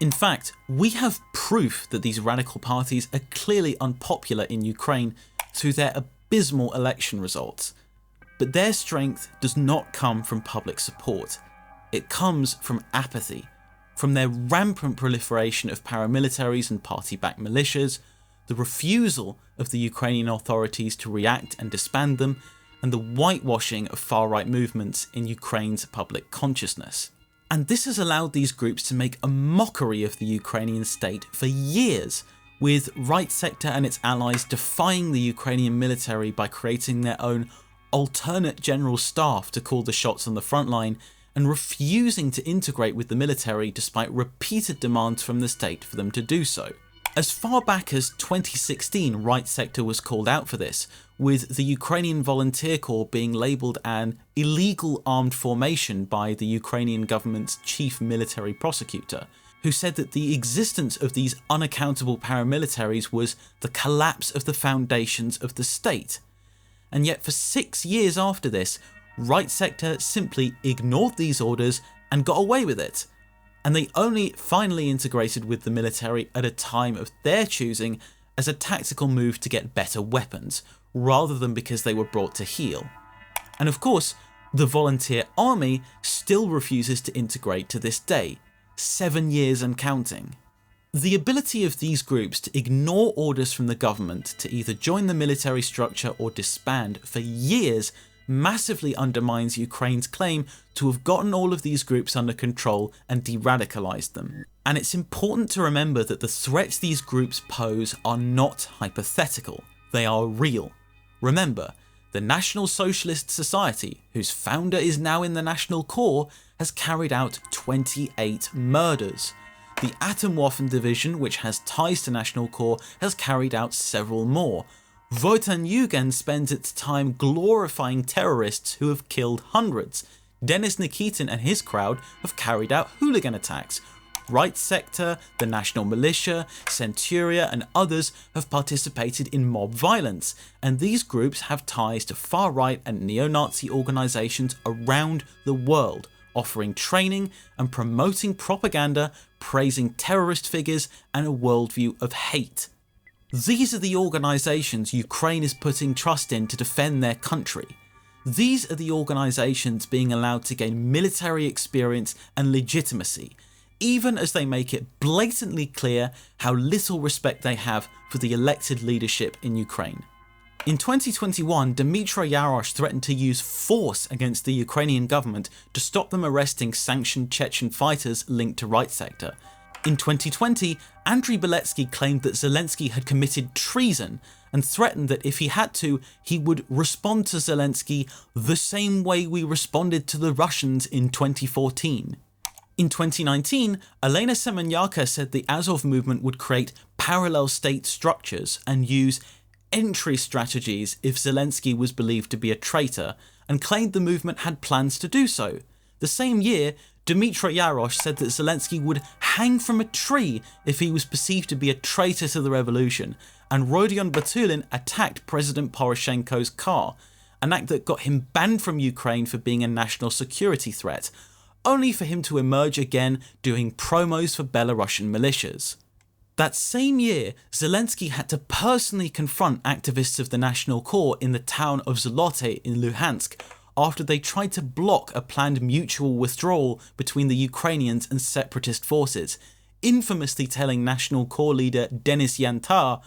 In fact, we have proof that these radical parties are clearly unpopular in Ukraine through their abysmal election results. But their strength does not come from public support. It comes from apathy, from their rampant proliferation of paramilitaries and party-backed militias, the refusal of the Ukrainian authorities to react and disband them, and the whitewashing of far-right movements in Ukraine's public consciousness. And this has allowed these groups to make a mockery of the Ukrainian state for years, with Right Sector and its allies defying the Ukrainian military by creating their own alternate general staff to call the shots on the front line, and refusing to integrate with the military despite repeated demands from the state for them to do so. As far back as 2016, Right Sector was called out for this, with the Ukrainian Volunteer Corps being labelled an illegal armed formation by the Ukrainian government's chief military prosecutor, who said that the existence of these unaccountable paramilitaries was the collapse of the foundations of the state. And yet for 6 years after this, Right Sector simply ignored these orders and got away with it. And they only finally integrated with the military at a time of their choosing as a tactical move to get better weapons, rather than because they were brought to heel. And of course, the volunteer army still refuses to integrate to this day, 7 years and counting. The ability of these groups to ignore orders from the government to either join the military structure or disband for years massively undermines Ukraine's claim to have gotten all of these groups under control and de-radicalized them. And it's important to remember that the threats these groups pose are not hypothetical, they are real. Remember, the National Socialist Society, whose founder is now in the National Corps, has carried out 28 murders. The Atomwaffen Division, which has ties to National Corps, has carried out several more. Wotan Jugend spends its time glorifying terrorists who have killed hundreds. Denis Nikitin and his crowd have carried out hooligan attacks. Right Sector, the National Militia, Centuria and others have participated in mob violence, and these groups have ties to far-right and neo-Nazi organisations around the world, offering training and promoting propaganda, praising terrorist figures and a worldview of hate. These are the organisations Ukraine is putting trust in to defend their country. These are the organisations being allowed to gain military experience and legitimacy, even as they make it blatantly clear how little respect they have for the elected leadership in Ukraine. In 2021, Dmytro Yarosh threatened to use force against the Ukrainian government to stop them arresting sanctioned Chechen fighters linked to Right Sector. In 2020, Andriy Beletsky claimed that Zelensky had committed treason and threatened that if he had to, he would respond to Zelensky the same way we responded to the Russians in 2014. In 2019, Elena Semeniaka said the Azov movement would create parallel state structures and use entry strategies if Zelensky was believed to be a traitor, and claimed the movement had plans to do so. The same year, Dmytro Yarosh said that Zelensky would hang from a tree if he was perceived to be a traitor to the revolution, and Rodion Batulin attacked President Poroshenko's car, an act that got him banned from Ukraine for being a national security threat, only for him to emerge again doing promos for Belarusian militias. That same year, Zelensky had to personally confront activists of the National Corps in the town of Zolote in Luhansk, after they tried to block a planned mutual withdrawal between the Ukrainians and separatist forces, infamously telling National Corps leader Denis Yantar,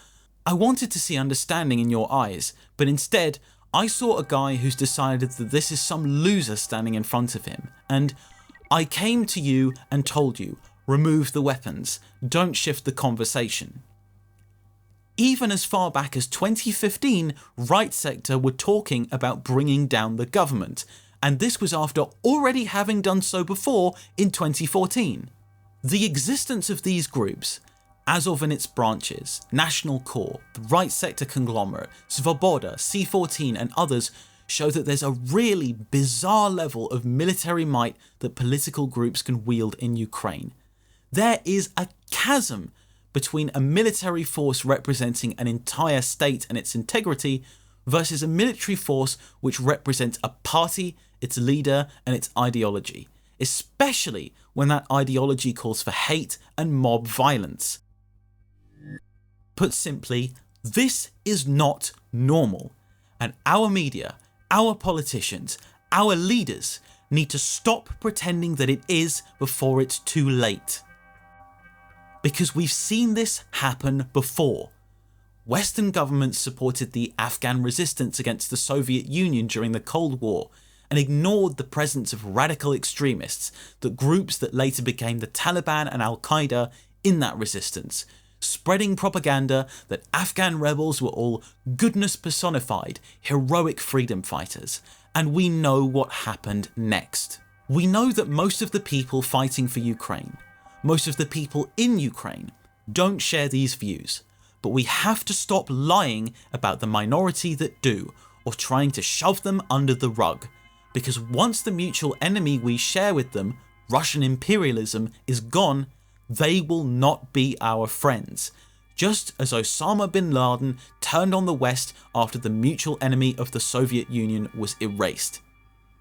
"I wanted to see understanding in your eyes, but instead I saw a guy who's decided that this is some loser standing in front of him, and I came to you and told you, remove the weapons, don't shift the conversation." Even as far back as 2015, Right Sector were talking about bringing down the government, and this was after already having done so before in 2014. The existence of these groups, Azov and its branches, National Corps, the Right Sector conglomerate, Svoboda, C14 and others, show that there's a really bizarre level of military might that political groups can wield in Ukraine. There is a chasm between a military force representing an entire state and its integrity versus a military force which represents a party, its leader and its ideology, especially when that ideology calls for hate and mob violence. Put simply, this is not normal, and our media, our politicians, our leaders need to stop pretending that it is before it's too late. Because we've seen this happen before. Western governments supported the Afghan resistance against the Soviet Union during the Cold War and ignored the presence of radical extremists, the groups that later became the Taliban and Al-Qaeda in that resistance, spreading propaganda that Afghan rebels were all goodness personified, heroic freedom fighters. And we know what happened next. We know that most of the people fighting for Ukraine, most of the people in Ukraine, don't share these views, but we have to stop lying about the minority that do, or trying to shove them under the rug, because once the mutual enemy we share with them, Russian imperialism, is gone, they will not be our friends, just as Osama bin Laden turned on the West after the mutual enemy of the Soviet Union was erased.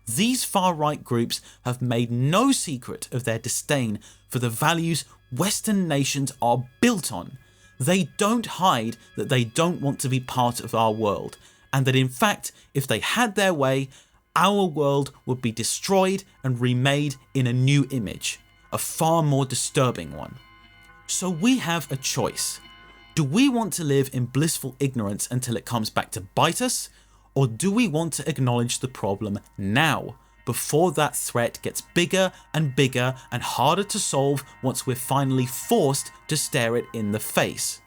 These far-right groups have made no secret of their disdain for the values Western nations are built on. They don't hide that they don't want to be part of our world, and that in fact, if they had their way, our world would be destroyed and remade in a new image, a far more disturbing one. So we have a choice. Do we want to live in blissful ignorance until it comes back to bite us? Or do we want to acknowledge the problem now, before that threat gets bigger and bigger and harder to solve once we're finally forced to stare it in the face?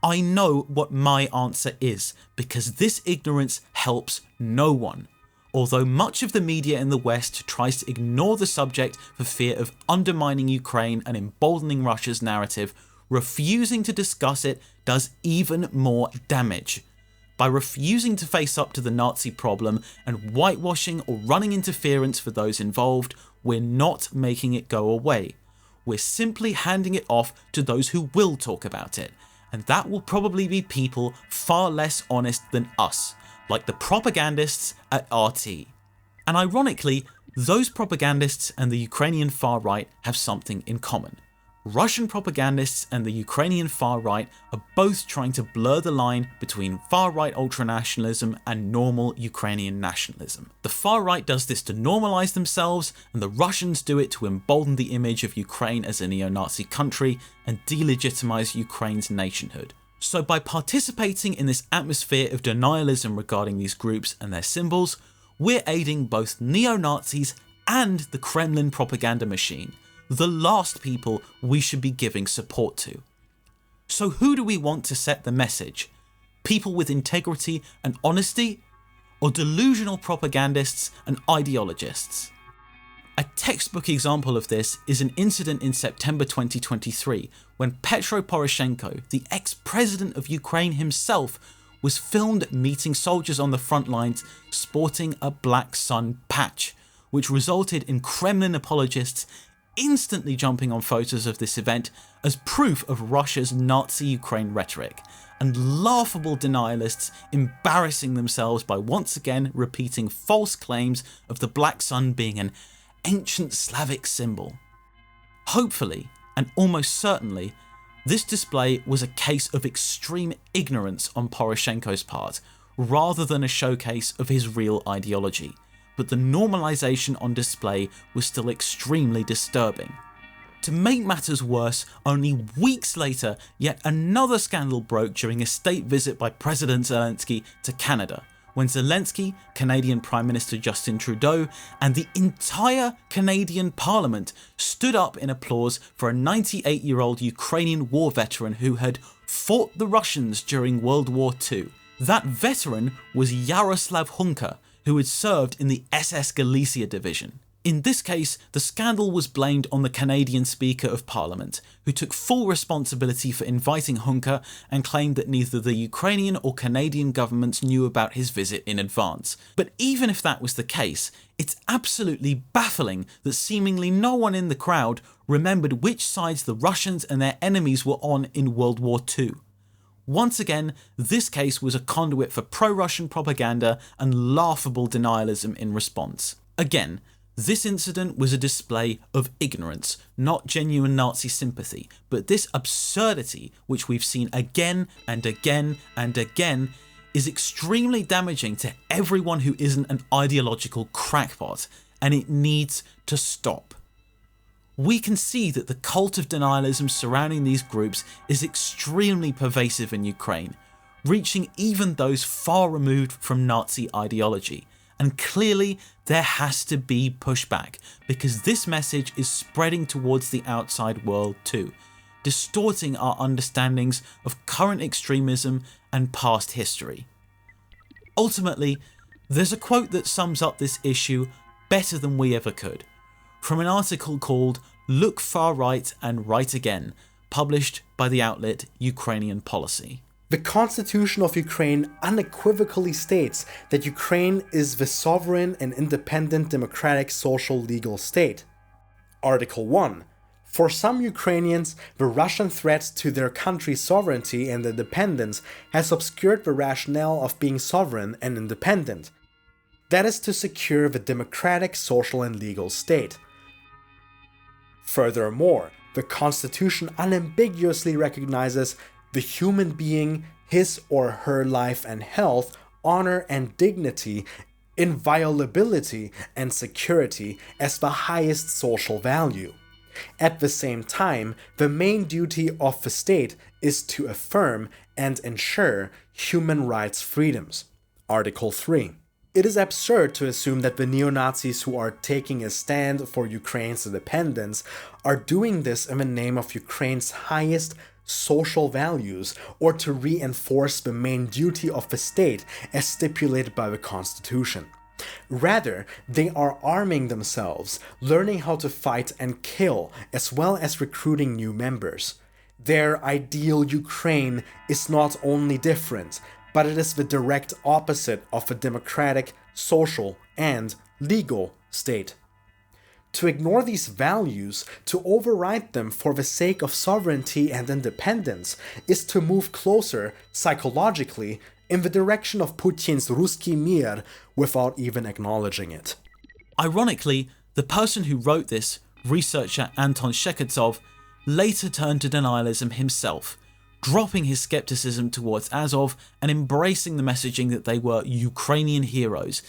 I know what my answer is, because this ignorance helps no one. Although much of the media in the West tries to ignore the subject for fear of undermining Ukraine and emboldening Russia's narrative, refusing to discuss it does even more damage. By refusing to face up to the Nazi problem and whitewashing or running interference for those involved, we're not making it go away. We're simply handing it off to those who will talk about it, and that will probably be people far less honest than us, like the propagandists at RT. And ironically, those propagandists and the Ukrainian far right have something in common. Russian propagandists and the Ukrainian far right are both trying to blur the line between far right ultranationalism and normal Ukrainian nationalism. The far right does this to normalize themselves, and the Russians do it to embolden the image of Ukraine as a neo-Nazi country and delegitimize Ukraine's nationhood. So by participating in this atmosphere of denialism regarding these groups and their symbols, we're aiding both neo-Nazis and the Kremlin propaganda machine, the last people we should be giving support to. So who do we want to set the message? People with integrity and honesty, or delusional propagandists and ideologists? A textbook example of this is an incident in September 2023 when Petro Poroshenko, the ex-president of Ukraine himself, was filmed meeting soldiers on the front lines sporting a black sun patch, which resulted in Kremlin apologists instantly jumping on photos of this event as proof of Russia's Nazi Ukraine rhetoric, and laughable denialists embarrassing themselves by once again repeating false claims of the black sun being an ancient Slavic symbol. Hopefully, and almost certainly, this display was a case of extreme ignorance on Poroshenko's part, rather than a showcase of his real ideology. but the normalization on display was still extremely disturbing. To make matters worse, only weeks later, yet another scandal broke during a state visit by President Zelensky to Canada, when Zelensky, Canadian Prime Minister Justin Trudeau, and the entire Canadian Parliament stood up in applause for a 98-year-old Ukrainian war veteran who had fought the Russians during World War II. That veteran was Yaroslav Hunka, who had served in the SS Galicia Division. In this case, the scandal was blamed on the Canadian Speaker of Parliament, who took full responsibility for inviting Hunka and claimed that neither the Ukrainian or Canadian governments knew about his visit in advance. But even if that was the case, it's absolutely baffling that seemingly no one in the crowd remembered which sides the Russians and their enemies were on in World War II. Once again, this case was a conduit for pro-Russian propaganda and laughable denialism in response. Again, this incident was a display of ignorance, not genuine Nazi sympathy, but this absurdity, which we've seen again and again and again, is extremely damaging to everyone who isn't an ideological crackpot, and it needs to stop. We can see that the cult of denialism surrounding these groups is extremely pervasive in Ukraine, reaching even those far removed from Nazi ideology. And clearly there has to be pushback, because this message is spreading towards the outside world too, distorting our understandings of current extremism and past history. Ultimately, there's a quote that sums up this issue better than we ever could, from an article called "Look Far Right and Right Again", published by the outlet Ukrainian Policy. The Constitution of Ukraine unequivocally states that Ukraine is the sovereign and independent democratic social legal state. Article 1. For some Ukrainians, the Russian threat to their country's sovereignty and independence has obscured the rationale of being sovereign and independent. That is to secure the democratic, social and legal state. Furthermore, the Constitution unambiguously recognizes the human being, his or her life and health, honor and dignity, inviolability and security as the highest social value. At the same time, the main duty of the state is to affirm and ensure human rights freedoms. Article 3. It is absurd to assume that the neo-Nazis who are taking a stand for Ukraine's independence are doing this in the name of Ukraine's highest social values, or to reinforce the main duty of the state as stipulated by the Constitution. Rather, they are arming themselves, learning how to fight and kill, as well as recruiting new members. Their ideal Ukraine is not only different, but it is the direct opposite of a democratic, social, and legal state. To ignore these values, to override them for the sake of sovereignty and independence, is to move closer, psychologically, in the direction of Putin's Ruski Mir without even acknowledging it. Ironically, the person who wrote this, researcher Anton Chekhetsov, later turned to denialism himself, dropping his skepticism towards Azov and embracing the messaging that they were Ukrainian heroes,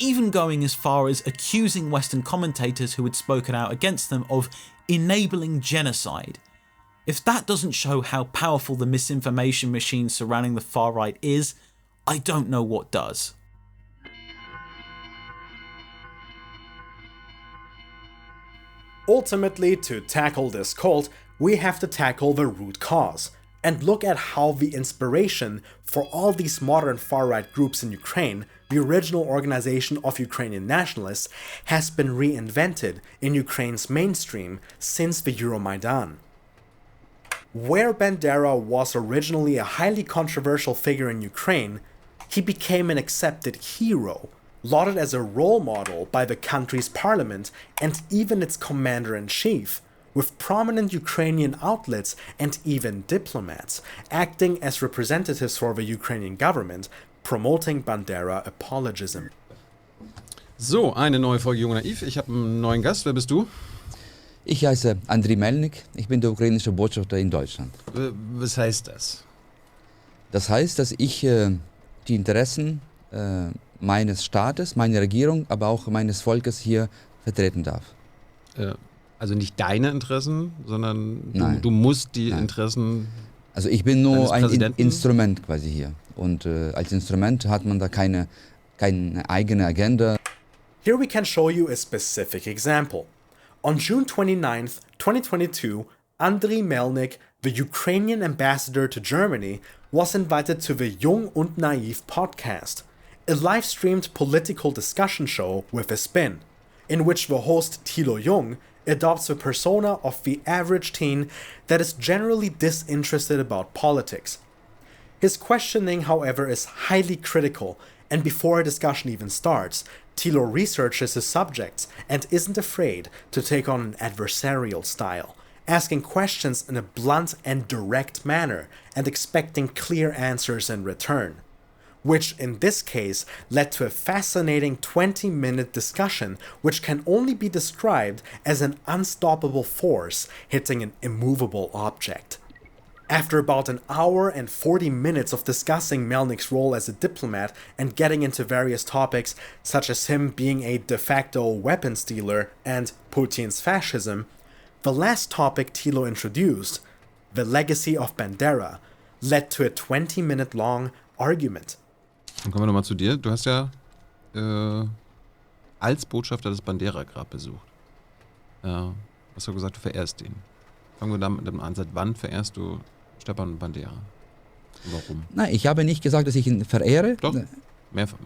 even going as far as accusing Western commentators who had spoken out against them of enabling genocide. If that doesn't show how powerful the misinformation machine surrounding the far right is, I don't know what does. Ultimately, to tackle this cult, we have to tackle the root cause, and look at how the inspiration for all these modern far-right groups in Ukraine, the original organization of Ukrainian nationalists, has been reinvented in Ukraine's mainstream since the Euromaidan. Where Bandera was originally a highly controversial figure in Ukraine, he became an accepted hero, lauded as a role model by the country's parliament and even its commander-in-chief, with prominent Ukrainian outlets and even diplomats acting as representatives for the Ukrainian government, promoting Bandera apologism. So, eine neue Folge Jung und Naiv. Ich habe einen neuen Gast. Wer bist du? Ich heiße Andriy Melnik. Ich bin der ukrainische Botschafter in Deutschland. Was heißt das? Das heißt, dass ich die Interessen meines Staates, meiner Regierung, aber auch meines Volkes hier vertreten darf. Also nicht deine Interessen, sondern du Nein. musst die Nein. Interessen. Also ich bin nur ein Präsidenten? Instrument quasi hier. Und als Instrument hat man da keine eigene Agenda. Here we can show you a specific example. On June 29th, 2022, Andriy Melnik, the Ukrainian ambassador to Germany, was invited to the Jung und Naiv podcast, a live-streamed political discussion show with a spin, in which the host Thilo Jung adopts the persona of the average teen that is generally disinterested about politics. His questioning, however, is highly critical, and before a discussion even starts, Thilo researches his subjects and isn't afraid to take on an adversarial style, asking questions in a blunt and direct manner and expecting clear answers in return. Which in this case led to a fascinating 20-minute discussion which can only be described as an unstoppable force hitting an immovable object. After about an hour and 40 minutes of discussing Melnik's role as a diplomat and getting into various topics such as him being a de facto weapons dealer and Putin's fascism, the last topic Thilo introduced, the legacy of Bandera, led to a 20-minute-long argument. Dann kommen wir nochmal zu dir. Du hast ja als Botschafter das Bandera-Grab besucht. Hast du gesagt, du verehrst ihn. Fangen wir damit an. Seit wann verehrst du Stepan Bandera? Und warum? Nein, ich habe nicht gesagt, dass ich ihn verehre. Doch, mehrfach.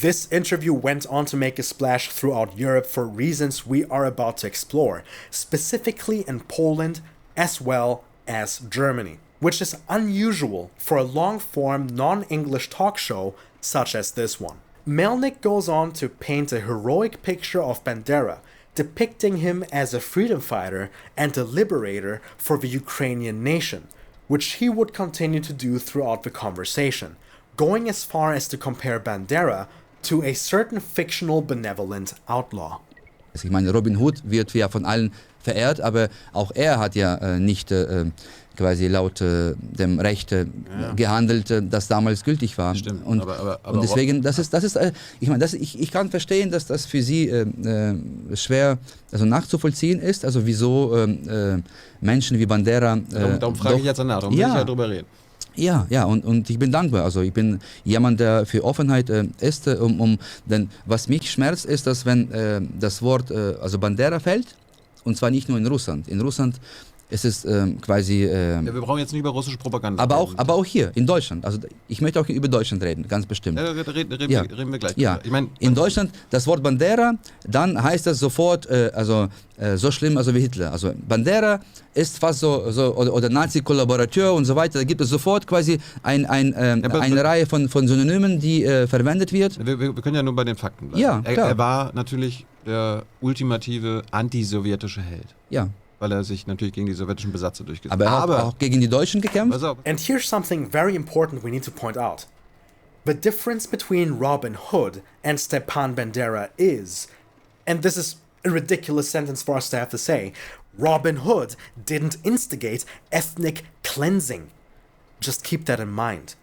This interview went on to make a splash throughout Europe for reasons we are about to explore, specifically in Poland as well as Germany, which is unusual for a long-form non-English talk show such as this one. Melnik goes on to paint a heroic picture of Bandera, depicting him as a freedom fighter and a liberator for the Ukrainian nation, which he would continue to do throughout the conversation, going as far as to compare Bandera to a certain fictional benevolent outlaw. Ich meine, Robin Hood wird ja von allen verehrt, aber auch er hat ja nicht quasi laut dem Recht gehandelt, das damals gültig war. Stimmt, und deswegen, das ist ich meine, ich kann verstehen, dass das für Sie schwer nachzuvollziehen ist, also wieso Menschen wie Bandera... darum frage ich jetzt danach, darum will ich ja drüber reden. Ja, und ich bin dankbar. Also ich bin jemand, der für Offenheit ist. Denn was mich schmerzt, ist, dass wenn das Wort also Bandera fällt, und zwar nicht nur in Russland. In Russland ist es quasi... wir brauchen jetzt nicht über russische Propaganda aber auch hier, in Deutschland. Also ich möchte auch über Deutschland reden, ganz bestimmt. Reden wir gleich. Ja, ich mein, in Deutschland, das Wort Bandera, dann heißt das sofort, so schlimm wie Hitler. Also Bandera ist fast so oder Nazi-Kollaborateur und so weiter. Da gibt es sofort quasi eine Reihe von Synonymen, die verwendet wird. Wir können ja nur bei den Fakten bleiben. Ja, klar. Er war natürlich der ultimative antisowjetische Held. Ja. Weil er sich natürlich gegen die sowjetischen Besatzer durchgesetzt hat. Aber er hat auch gegen die Deutschen gekämpft. And here's something very important we need to point out. The difference between Robin Hood and Stepan Bandera is, and this is a ridiculous sentence for us to have to say, Robin Hood didn't instigate ethnic cleansing. Just keep that in mind.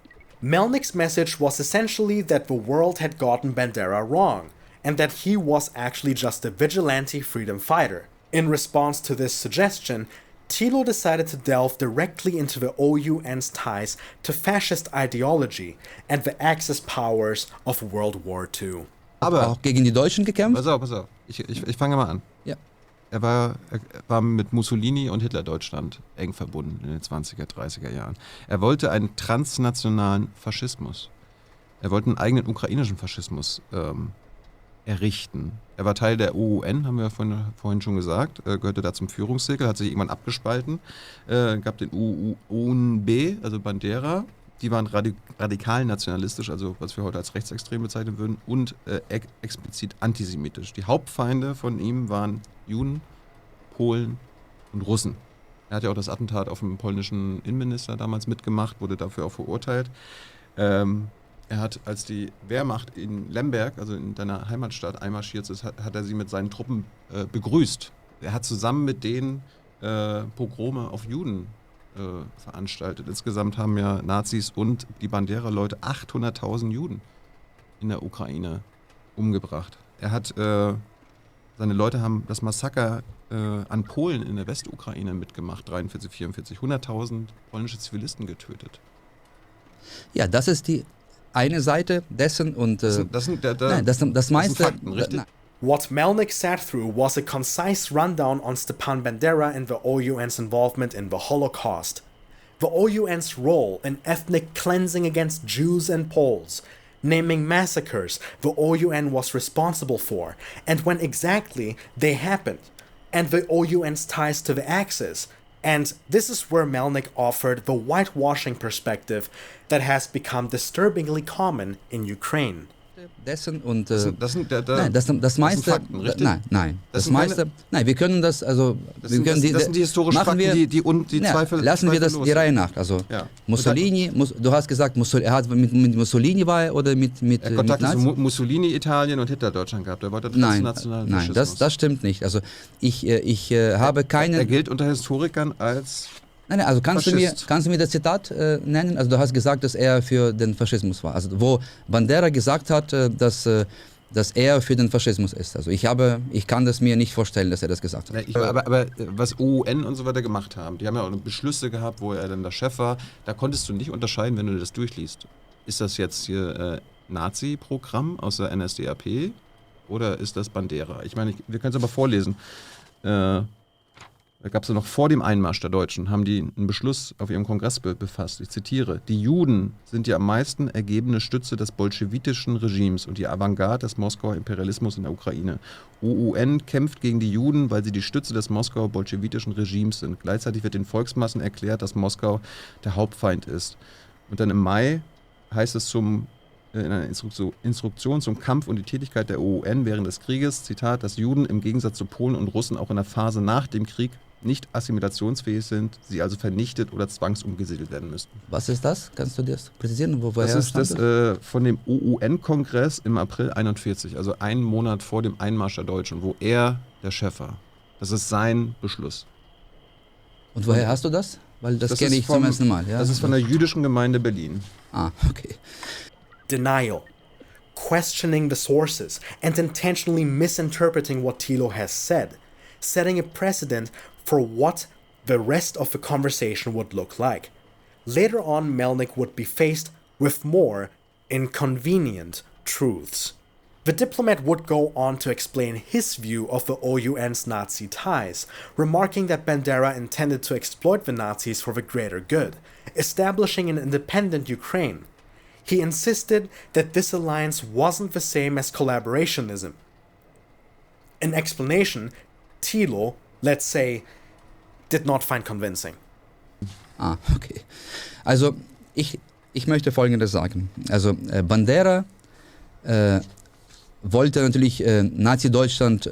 Melnik's message was essentially that the world had gotten Bandera wrong, and that he was actually just a vigilante freedom fighter. In response to this suggestion, Thilo decided to delve directly into the OUN's ties to fascist ideology and the Axis powers of World War II. Aber auch gegen die Deutschen gekämpft? Pass auf. Ich fange mal an. Ja. Er war mit Mussolini und Hitler-Deutschland eng verbunden in den 20er, 30er Jahren. Er wollte einen transnationalen Faschismus. Er wollte einen eigenen ukrainischen Faschismus errichten. Er war Teil der OUN, haben wir vorhin schon gesagt, gehörte da zum Führungszirkel, hat sich irgendwann abgespalten, gab den UNB, also Bandera, die waren radikal nationalistisch, also was wir heute als rechtsextrem bezeichnen würden, und explizit antisemitisch. Die Hauptfeinde von ihm waren Juden, Polen und Russen. Er hat ja auch das Attentat auf den polnischen Innenminister damals mitgemacht, wurde dafür auch verurteilt. Er hat, als die Wehrmacht in Lemberg, also in deiner Heimatstadt, einmarschiert ist, hat er sie mit seinen Truppen begrüßt. Er hat zusammen mit denen Pogrome auf Juden veranstaltet. Insgesamt haben ja Nazis und die Bandera-Leute 800.000 Juden in der Ukraine umgebracht. Er hat, seine Leute haben das Massaker an Polen in der Westukraine mitgemacht, 43, 44, 100.000 polnische Zivilisten getötet. Ja, das ist die eine Seite dessen und das meiste. Fakten, richtig? What Melnik sat through was a concise rundown on Stepan Bandera and the OUN's involvement in the Holocaust, the OUN's role in ethnic cleansing against Jews and Poles, naming massacres the OUN was responsible for, and when exactly they happened, and the OUN's ties to the Axis. And this is where Melnik offered the whitewashing perspective that has become disturbingly common in Ukraine. Dessen und das meiste. Fakten, richtig? Nein. Das meiste. Nein, wir können das also. Das sind die historischen Fakten, die Zweifel. Lassen wir das die Reihe nach. Also Mussolini. Du hast gesagt, er hat mit Mussolini war er oder mit Kontakt zu Mussolini Italien und Hitler Deutschland gehabt. Er wollte transnationalen Faschismus. Nein, das stimmt nicht. Also ich habe keinen. Er gilt unter Historikern als. Nein, also kannst du mir das Zitat nennen? Also du hast gesagt, dass er für den Faschismus war. Also wo Bandera gesagt hat, dass er für den Faschismus ist. Also ich kann das mir nicht vorstellen, dass er das gesagt hat. Aber was OUN und so weiter gemacht haben, die haben ja auch Beschlüsse gehabt, wo er dann der Chef war, da konntest du nicht unterscheiden, wenn du das durchliest. Ist das jetzt hier Nazi-Programm aus der NSDAP oder ist das Bandera? Ich meine, wir können es aber vorlesen. Da gab es ja noch vor dem Einmarsch der Deutschen, haben die einen Beschluss auf ihrem Kongress befasst. Ich zitiere: Die Juden sind die am meisten ergebene Stütze des bolschewitischen Regimes und die Avantgarde des Moskauer Imperialismus in der Ukraine. OUN kämpft gegen die Juden, weil sie die Stütze des Moskauer bolschewitischen Regimes sind. Gleichzeitig wird den Volksmassen erklärt, dass Moskau der Hauptfeind ist. Und dann im Mai heißt es in einer Instruktion zum Kampf und die Tätigkeit der OUN während des Krieges, Zitat, dass Juden im Gegensatz zu Polen und Russen auch in der Phase nach dem Krieg nicht assimilationsfähig sind, sie also vernichtet oder zwangsumgesiedelt werden müssten. Was ist das? Kannst du das präzisieren? Das ist das von dem OUN-Kongress im April 41, also einen Monat vor dem Einmarsch der Deutschen, wo er der Chef war. Das ist sein Beschluss. Und woher hast du das? Weil das kenne ich zum ersten Mal. Ja? Das ist von der jüdischen Gemeinde Berlin. Ah, okay. Denial. Questioning the sources and intentionally misinterpreting what Thilo has said, setting a precedent for what the rest of the conversation would look like. Later on, Melnik would be faced with more inconvenient truths. The diplomat would go on to explain his view of the OUN's Nazi ties, remarking that Bandera intended to exploit the Nazis for the greater good, establishing an independent Ukraine. He insisted that this alliance wasn't the same as collaborationism. An explanation Thilo, let's say, did not find convincing. Ah, okay. Also ich möchte Folgendes sagen. Also Bandera wollte natürlich Nazi-Deutschland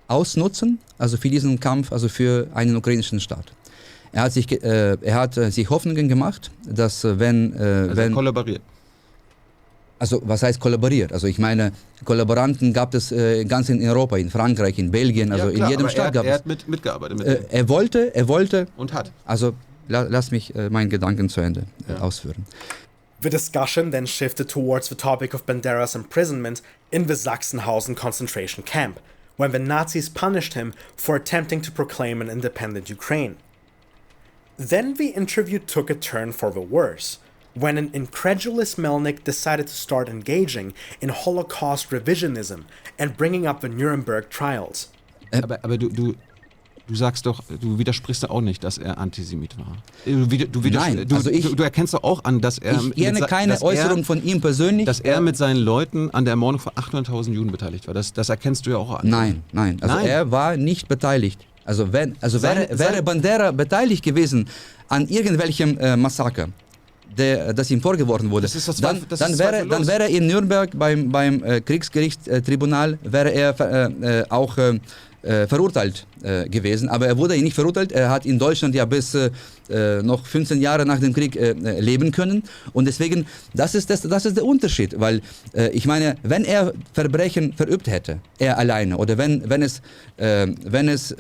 ausnutzen, also für diesen Kampf, also für einen ukrainischen Staat. Er hat sich Hoffnungen gemacht, dass wenn kollaboriert. Also was heißt kollaboriert? Also ich meine, Kollaboranten gab es ganz in Europa, in Frankreich, in Belgien, also ja, klar, in jedem Staat gab es. Er hat mitgearbeitet. Mit er wollte und hat. Also lass mich meinen Gedanken zu Ende ausführen. The discussion then shifted towards the topic of Bandera's imprisonment in the Sachsenhausen concentration camp, when the Nazis punished him for attempting to proclaim an independent Ukraine. Then the interview took a turn for the worse, when an incredulous Melnik decided to start engaging in Holocaust revisionism and bringing up the Nuremberg trials. Aber du sagst doch, du widersprichst doch auch nicht, dass er Antisemit war. Nein, also du erkennst doch auch an, dass er... Ich kenne keine Äußerung von ihm persönlich. Dass er mit seinen Leuten an der Ermordung von 800.000 Juden beteiligt war. Das erkennst du ja auch an. Nein. Also er war nicht beteiligt. Also wäre Bandera beteiligt gewesen an irgendwelchem Massaker, das ihm vorgeworfen wurde, dann wäre er in Nürnberg beim Kriegsgerichtstribunal wäre er auch verurteilt gewesen. Aber er wurde nicht verurteilt. Er hat in Deutschland ja bis noch 15 Jahre nach dem Krieg leben können. Und deswegen, das ist der Unterschied. Weil ich meine, wenn er Verbrechen verübt hätte, er alleine, oder wenn es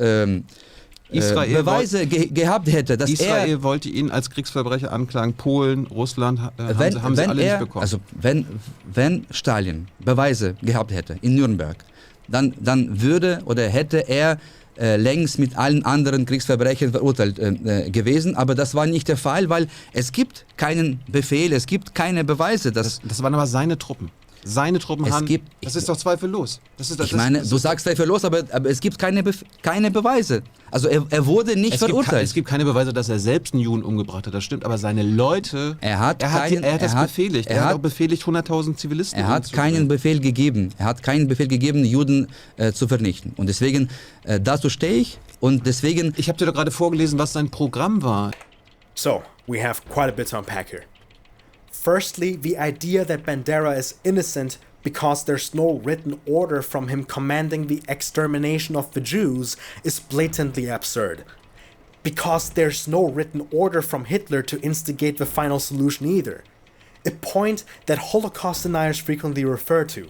Beweise gehabt hätte, dass Israel wollte ihn als Kriegsverbrecher anklagen, Polen, Russland haben sie alle nicht bekommen. Also wenn Stalin Beweise gehabt hätte in Nürnberg, dann würde oder hätte er längst mit allen anderen Kriegsverbrechern verurteilt gewesen, aber das war nicht der Fall, weil es gibt keinen Befehl, es gibt keine Beweise. Das waren aber seine Truppen. Seine Truppen haben. Das ist doch zweifellos. Du sagst zweifellos, aber es gibt keine Beweise. Also er wurde nicht verurteilt. Es gibt keine Beweise, dass er selbst einen Juden umgebracht hat, das stimmt, aber seine Leute. Er hat das befehligt. Er hat auch befehligt, 100.000 Zivilisten. Er hat keinen Befehl gegeben. Juden zu vernichten. Und deswegen, dazu stehe ich. Und deswegen. Ich habe dir doch gerade vorgelesen, was sein Programm war. So, we have quite a bit to unpack here. Firstly, the idea that Bandera is innocent because there's no written order from him commanding the extermination of the Jews is blatantly absurd. Because there's no written order from Hitler to instigate the final solution either. A point that Holocaust deniers frequently refer to.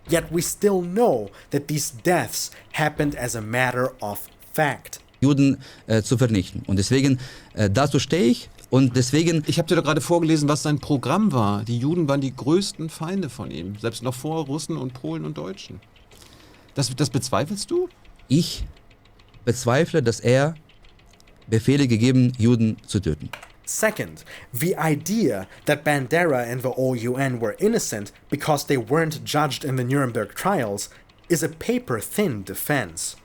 Yet we still know that these deaths happened as a matter of fact. Juden zu vernichten. Und deswegen, dazu stehe ich. Und deswegen. Ich habe dir doch gerade vorgelesen, was sein Programm war. Die Juden waren die größten Feinde von ihm, selbst noch vor Russen und Polen und Deutschen. Das bezweifelst du? Ich bezweifle, dass er Befehle gegeben, Juden zu töten. Second, the idea that Bandera and the OUN were innocent because they weren't judged in the Nuremberg trials is a paper-thin defense.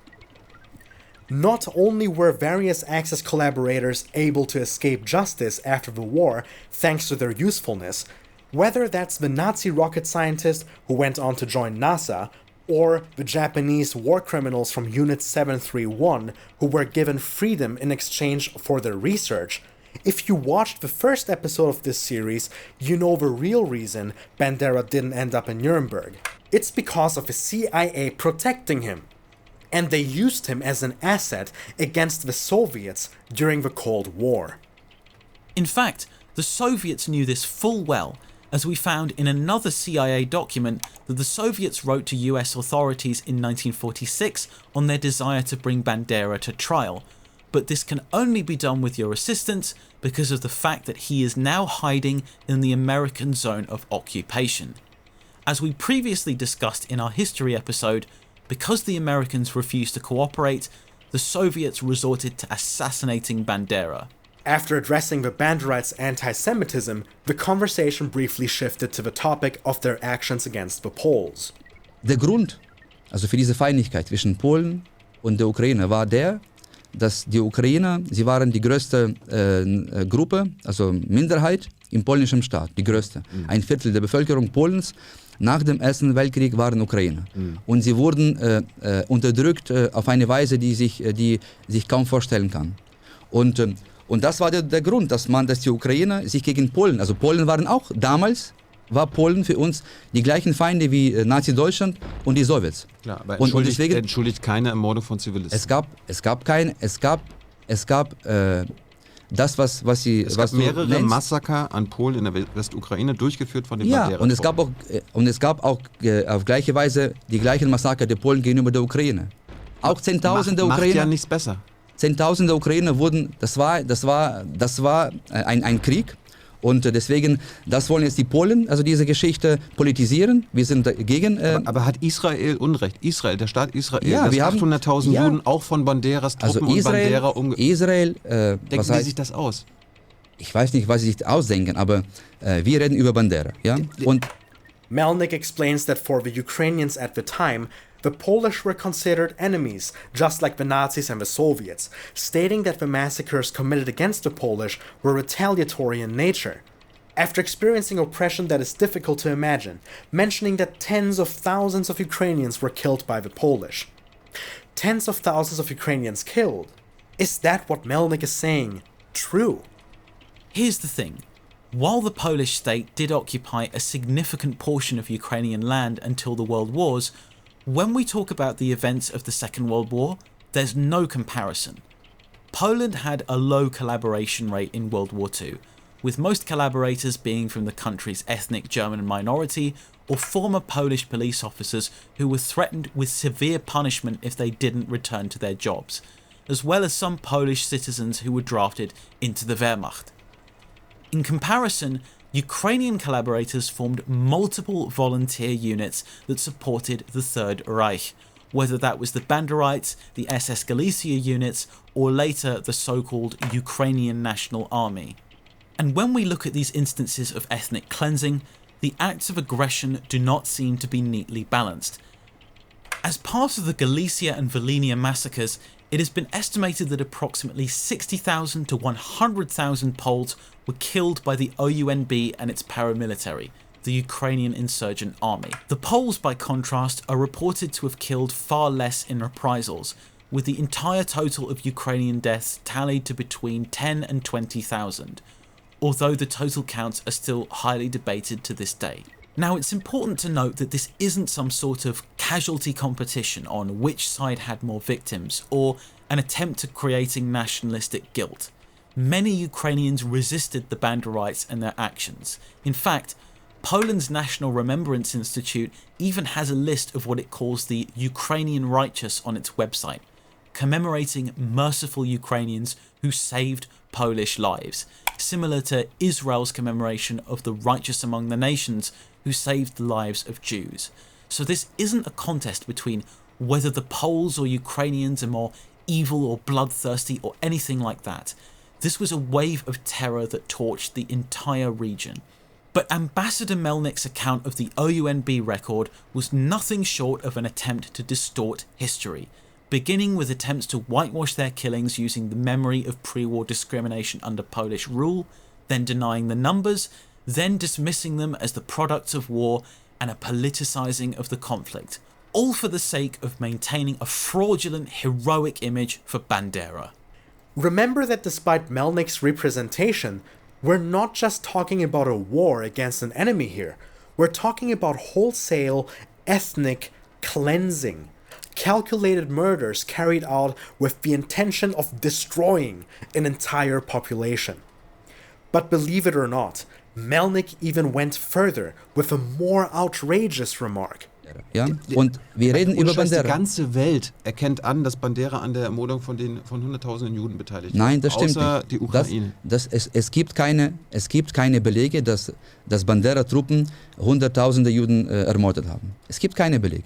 Not only were various Axis collaborators able to escape justice after the war thanks to their usefulness, whether that's the Nazi rocket scientist who went on to join NASA, or the Japanese war criminals from Unit 731 who were given freedom in exchange for their research, if you watched the first episode of this series, you know the real reason Bandera didn't end up in Nuremberg. It's because of the CIA protecting him. And they used him as an asset against the Soviets during the Cold War. In fact, the Soviets knew this full well, as we found in another CIA document that the Soviets wrote to US authorities in 1946 on their desire to bring Bandera to trial, but this can only be done with your assistance because of the fact that he is now hiding in the American zone of occupation. As we previously discussed in our history episode, because the Americans refused to cooperate, the Soviets resorted to assassinating Bandera. After addressing the Banderites' anti-Semitism, the conversation briefly shifted to the topic of their actions against the Poles. Der Grund, also für diese Feindlichkeit zwischen Polen und der Ukraine, war der, dass die Ukrainer, sie waren die größte Gruppe, also Minderheit im polnischen Staat, die größte. Ein Viertel der Bevölkerung Polens nach dem Ersten Weltkrieg waren Ukrainer. Und sie wurden unterdrückt auf eine Weise, die sich kaum vorstellen kann. Und das war der Grund, dass die Ukrainer sich gegen Polen, also Polen waren auch damals, war Polen für uns die gleichen Feinde wie Nazi-Deutschland und die Sowjets. Klar, aber entschuldigt keine Ermordung von Zivilisten. Es gab das, was sie... Es gab mehrere Massaker an Polen in der Westukraine, durchgeführt von den Bandera. Ja, und es gab auch auf gleiche Weise die gleichen Massaker der Polen gegenüber der Ukraine. Auch Zehntausende Ukrainer... Macht ja nichts besser. Zehntausende Ukrainer wurden... Das war ein Krieg. Und deswegen, das wollen jetzt die Polen, also diese Geschichte, politisieren. Wir sind dagegen. Aber hat Israel Unrecht? Israel, der Staat Israel, ja, das 800.000 Juden auch von Banderas Truppen und Bandera Israel, denken Sie sich das aus? Ich weiß nicht, was sie sich ausdenken, aber wir reden über Bandera. Ja? Und Melnick explains that for the Ukrainians at the time, the Polish were considered enemies, just like the Nazis and the Soviets, stating that the massacres committed against the Polish were retaliatory in nature. After experiencing oppression that is difficult to imagine, mentioning that tens of thousands of Ukrainians were killed by the Polish. Tens of thousands of Ukrainians killed. Is that what Melnick is saying true? Here's the thing. While the Polish state did occupy a significant portion of Ukrainian land until the World Wars, when we talk about the events of the Second World War, there's no comparison. Poland had a low collaboration rate in World War II, with most collaborators being from the country's ethnic German minority or former Polish police officers who were threatened with severe punishment if they didn't return to their jobs. as well as some Polish citizens who were drafted into the Wehrmacht. In comparison, Ukrainian collaborators formed multiple volunteer units that supported the Third Reich, whether that was the Banderites, the SS Galicia units, or later the so-called Ukrainian National Army. And when we look at these instances of ethnic cleansing, the acts of aggression do not seem to be neatly balanced. As part of the Galicia and Volhynia massacres, it has been estimated that approximately 60,000 to 100,000 Poles were killed by the OUNB and its paramilitary, the Ukrainian Insurgent Army. The Poles, by contrast, are reported to have killed far less in reprisals, with the entire total of Ukrainian deaths tallied to between 10 and 20,000, although the total counts are still highly debated to this day. Now, it's important to note that this isn't some sort of casualty competition on which side had more victims, or an attempt at creating nationalistic guilt. Many Ukrainians resisted the Banderites and their actions. In fact, Poland's National Remembrance Institute even has a list of what it calls the Ukrainian righteous on its website, commemorating merciful Ukrainians who saved Polish lives, similar to Israel's commemoration of the righteous among the nations who saved the lives of Jews. So this isn't a contest between whether the Poles or Ukrainians are more evil or bloodthirsty or anything like that. This was a wave of terror that torched the entire region. But Ambassador Melnik's account of the OUNB record was nothing short of an attempt to distort history, beginning with attempts to whitewash their killings using the memory of pre-war discrimination under Polish rule, then denying the numbers, then dismissing them as the products of war and a politicizing of the conflict, all for the sake of maintaining a fraudulent, heroic image for Bandera. Remember that despite Melnik's representation, we're not just talking about a war against an enemy here. We're talking about wholesale ethnic cleansing, calculated murders carried out with the intention of destroying an entire population. But believe it or not, Melnik even went further with a more outrageous remark. Ja? Und wir reden über Die Bandera. ganze Welt erkennt an, dass Bandera an der Ermordung von hunderttausenden Juden beteiligt ist. Nein, das stimmt außer nicht. Die Ukraine. Es gibt keine Belege, dass Bandera-Truppen hunderttausende Juden ermordet haben. Es gibt keine Belege.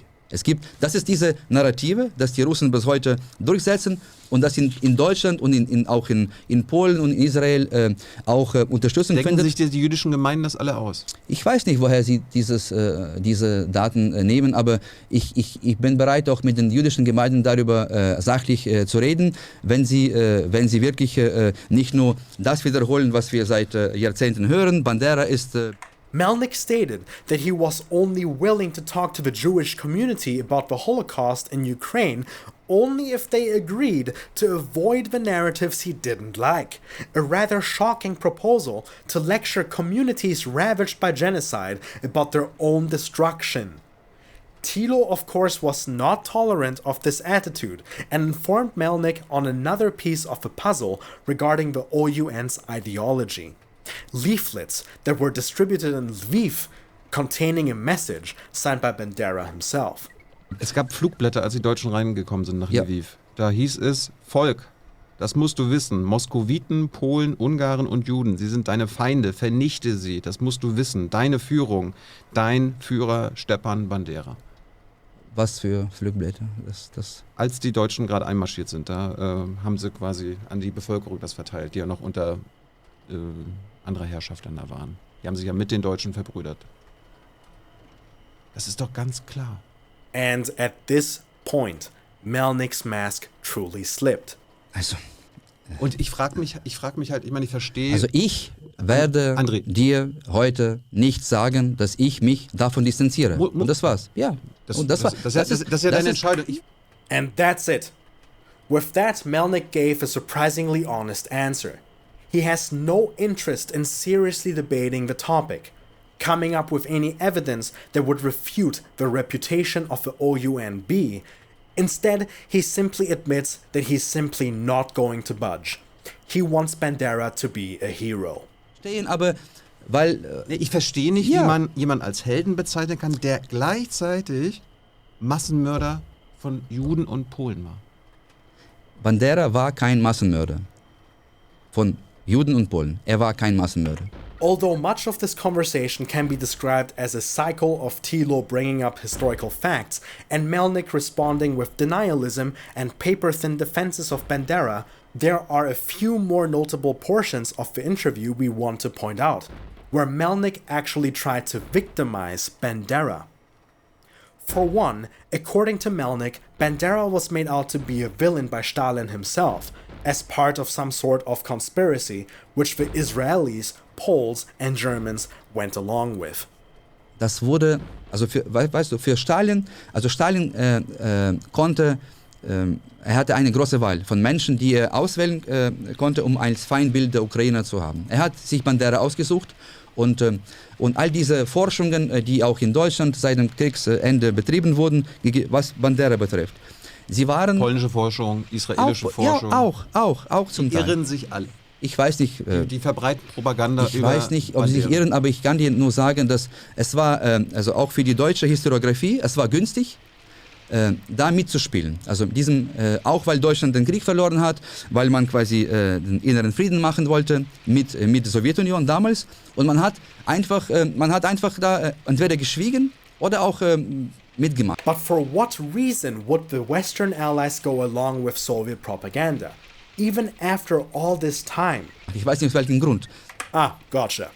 Das ist diese Narrative, dass die Russen bis heute durchsetzen und das in Deutschland und auch in Polen und in Israel auch Unterstützung Denken findet. sich die jüdischen Gemeinden das alle aus? Ich weiß nicht, woher sie diese Daten nehmen, aber ich bin bereit, auch mit den jüdischen Gemeinden darüber sachlich zu reden, wenn sie wirklich nicht nur das wiederholen, was wir seit Jahrzehnten hören. Bandera ist... Melnik stated that he was only willing to talk to the Jewish community about the Holocaust in Ukraine only if they agreed to avoid the narratives he didn't like, a rather shocking proposal to lecture communities ravaged by genocide about their own destruction. Thilo, of course, was not tolerant of this attitude and informed Melnik on another piece of the puzzle regarding the OUN's ideology. Leaflets that were distributed in Lviv containing a message signed by Bandera himself. Es gab Flugblätter, als die Deutschen reingekommen sind nach Lviv. Da hieß es, Volk, das musst du wissen, Moskowiten, Polen, Ungarn und Juden, sie sind deine Feinde, vernichte sie, das musst du wissen, deine Führung, dein Führer Stepan Bandera. Was für Flugblätter? Als die Deutschen gerade einmarschiert sind, da haben sie quasi an die Bevölkerung das verteilt, die ja noch unter anderer Herrschaft dann da waren. Die haben sich ja mit den Deutschen verbrüdert. Das ist doch ganz klar. And at this point, Melnik's mask truly slipped. Also. Und ich frage mich halt, ich meine, ich verstehe... Also ich werde dir heute nicht sagen, dass ich mich davon distanziere. Und das war's. Ja. Das ist ja deine Entscheidung. And that's it. With that, Melnik gave a surprisingly honest answer. He has no interest in seriously debating the topic, coming up with any evidence that would refute the reputation of the OUNB. Instead, he simply admits that he's simply not going to budge. He wants Bandera to be a hero. Aber weil ich verstehe nicht, wie man jemanden als Helden bezeichnen kann, der gleichzeitig Massenmörder von Juden und Polen war. Bandera war kein Massenmörder von Juden und Polen. Er war kein Massenmörder. Although much of this conversation can be described as a cycle of Thilo bringing up historical facts and Melnik responding with denialism and paper-thin defenses of Bandera, there are a few more notable portions of the interview we want to point out, where Melnik actually tried to victimize Bandera. For one, according to Melnik, Bandera was made out to be a villain by Stalin himself, as part of some sort of conspiracy which the Israelis, Poles and Germans went along with. Das wurde, also weißt du, für Stalin, also Stalin konnte, er hatte eine große Wahl von Menschen, die er auswählen konnte, um als Feindbild der Ukrainer zu haben. Er hat sich Bandera ausgesucht und all diese Forschungen, die auch in Deutschland seit dem Kriegsende betrieben wurden, was Bandera betrifft. Sie waren polnische Forschung, israelische Forschung. Ja, auch zum Teil. Die irren sich alle. Ich weiß nicht. Die verbreiten Propaganda. Ich weiß nicht, ob sie sich irren, aber ich kann dir nur sagen, dass es war, also auch für die deutsche Historiographie, es war günstig, da mitzuspielen. Also auch weil Deutschland den Krieg verloren hat, weil man quasi den inneren Frieden machen wollte mit der Sowjetunion damals. Und man hat einfach da entweder geschwiegen oder auch mitgemacht. But for what reason would the Western Allies go along with Soviet propaganda, even after all this time? Ich weiß nicht aus welchem Grund. Gotcha.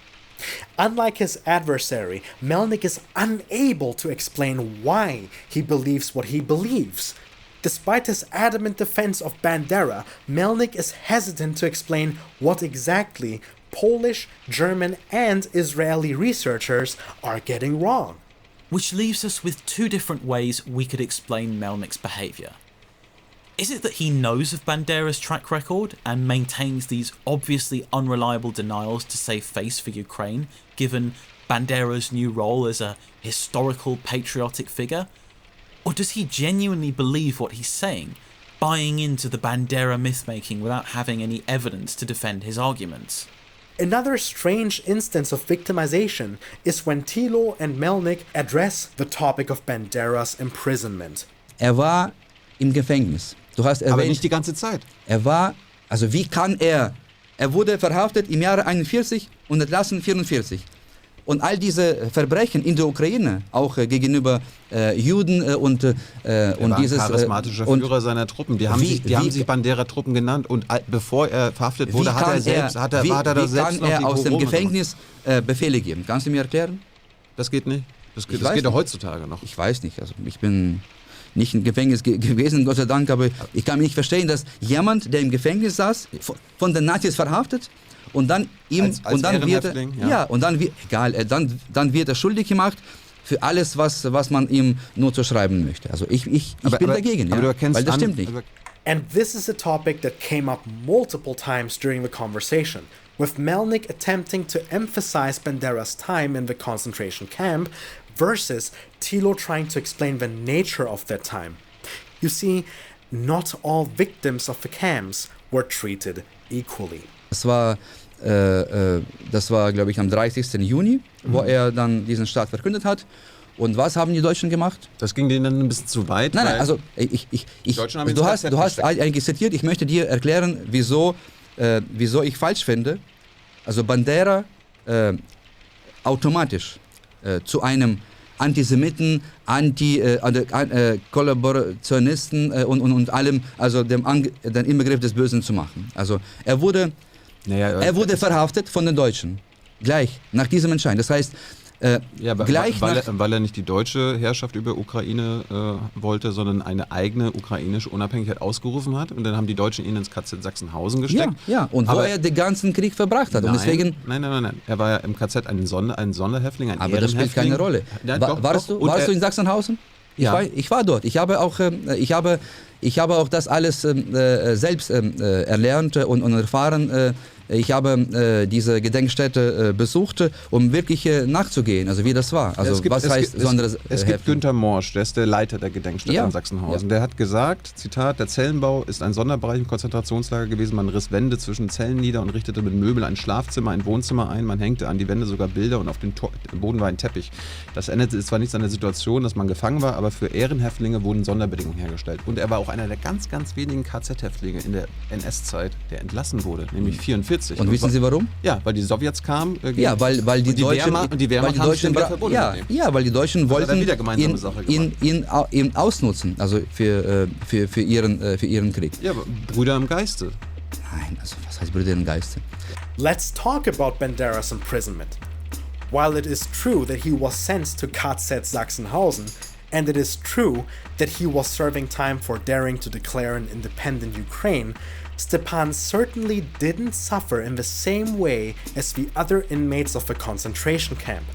Unlike his adversary, Melnik is unable to explain why he believes what he believes. Despite his adamant defense of Bandera, Melnik is hesitant to explain what exactly Polish, German, and Israeli researchers are getting wrong. Which leaves us with two different ways we could explain Melnik's behaviour. Is it that he knows of Bandera's track record and maintains these obviously unreliable denials to save face for Ukraine, given Bandera's new role as a historical patriotic figure? Or does he genuinely believe what he's saying, buying into the Bandera myth-making without having any evidence to defend his arguments? Another strange instance of victimization is when Thilo and Melnik address the topic of Bandera's imprisonment. Er war im Gefängnis. Du hast erwähnt, aber nicht die ganze Zeit. Er war, also wie kann er? Er wurde verhaftet im Jahre 41 und entlassen 44. Und all diese Verbrechen in der Ukraine, auch gegenüber Juden und dieses charismatischer Führer seiner Truppen. Die haben sich Bandera-Truppen genannt und bevor er verhaftet wurde, hat er selbst noch die er aus dem Gefängnis Befehle geben? Kannst du mir erklären? Das geht nicht. Das geht ja heutzutage noch. Ich weiß nicht. Also ich bin nicht im Gefängnis gewesen, Gott sei Dank, aber ich kann nicht verstehen, dass jemand, der im Gefängnis saß, von den Nazis verhaftet und dann dann wird er schuldig gemacht für alles, was man ihm nur zuschreiben möchte. Also ich bin dagegen, weil das stimmt nicht. And this is a topic that came up multiple times during the conversation, with Melnik attempting to emphasize Bandera's time in the concentration camp versus Thilo trying to explain the nature of that time. You see, not all victims of the camps were treated equally. Das war, glaube ich, am 30. Juni, wo er dann diesen Staat verkündet hat. Und was haben die Deutschen gemacht? Das ging denen dann ein bisschen zu weit. Nein, also du hast eigentlich zitiert, ich möchte dir erklären, wieso ich falsch finde. Also Bandera automatisch zu einem Antisemiten, Kollaborationisten und allem, also den Inbegriff des Bösen zu machen. Also er wurde verhaftet von den Deutschen, gleich nach diesem Entscheid. Das heißt, weil er nicht die deutsche Herrschaft über Ukraine wollte, sondern eine eigene ukrainische Unabhängigkeit ausgerufen hat. Und dann haben die Deutschen ihn ins KZ Sachsenhausen gesteckt. Ja, und wo er den ganzen Krieg verbracht hat. Nein, und deswegen, nein. Er war ja im KZ ein Sonderhäftling, ein aber das spielt keine Rolle. Ja, warst du in Sachsenhausen? Ja. Ich war dort. Ich habe auch das alles selbst erlernt und erfahren. Ich habe diese Gedenkstätte besucht, um wirklich nachzugehen, also wie das war. Also es gibt Günter Morsch, der ist der Leiter der Gedenkstätte in Sachsenhausen. Der hat gesagt, Zitat, der Zellenbau ist ein Sonderbereich im Konzentrationslager gewesen. Man riss Wände zwischen Zellen nieder und richtete mit Möbeln ein Schlafzimmer, ein Wohnzimmer ein. Man hängte an die Wände sogar Bilder und auf dem Boden war ein Teppich. Das änderte zwar nichts an der Situation, dass man gefangen war, aber für Ehrenhäftlinge wurden Sonderbedingungen hergestellt. Und er war auch einer der ganz, ganz wenigen KZ-Häftlinge in der NS-Zeit, der entlassen wurde, nämlich 1944. Und wissen Sie warum? Ja, weil die Sowjets kamen. Ja, weil die Deutschen, und die Wehrmacht haben sich wieder verbunden. Ja, weil die Deutschen wollten ihn ausnutzen, also für ihren Krieg. Ja, aber Brüder im Geiste. Nein, also was heißt Brüder im Geiste? Let's talk about Bandera's imprisonment. While it is true that he was sent to KZ Sachsenhausen, and it is true that he was serving time for daring to declare an independent Ukraine, Stepan certainly didn't suffer in the same way as the other inmates of the concentration camp.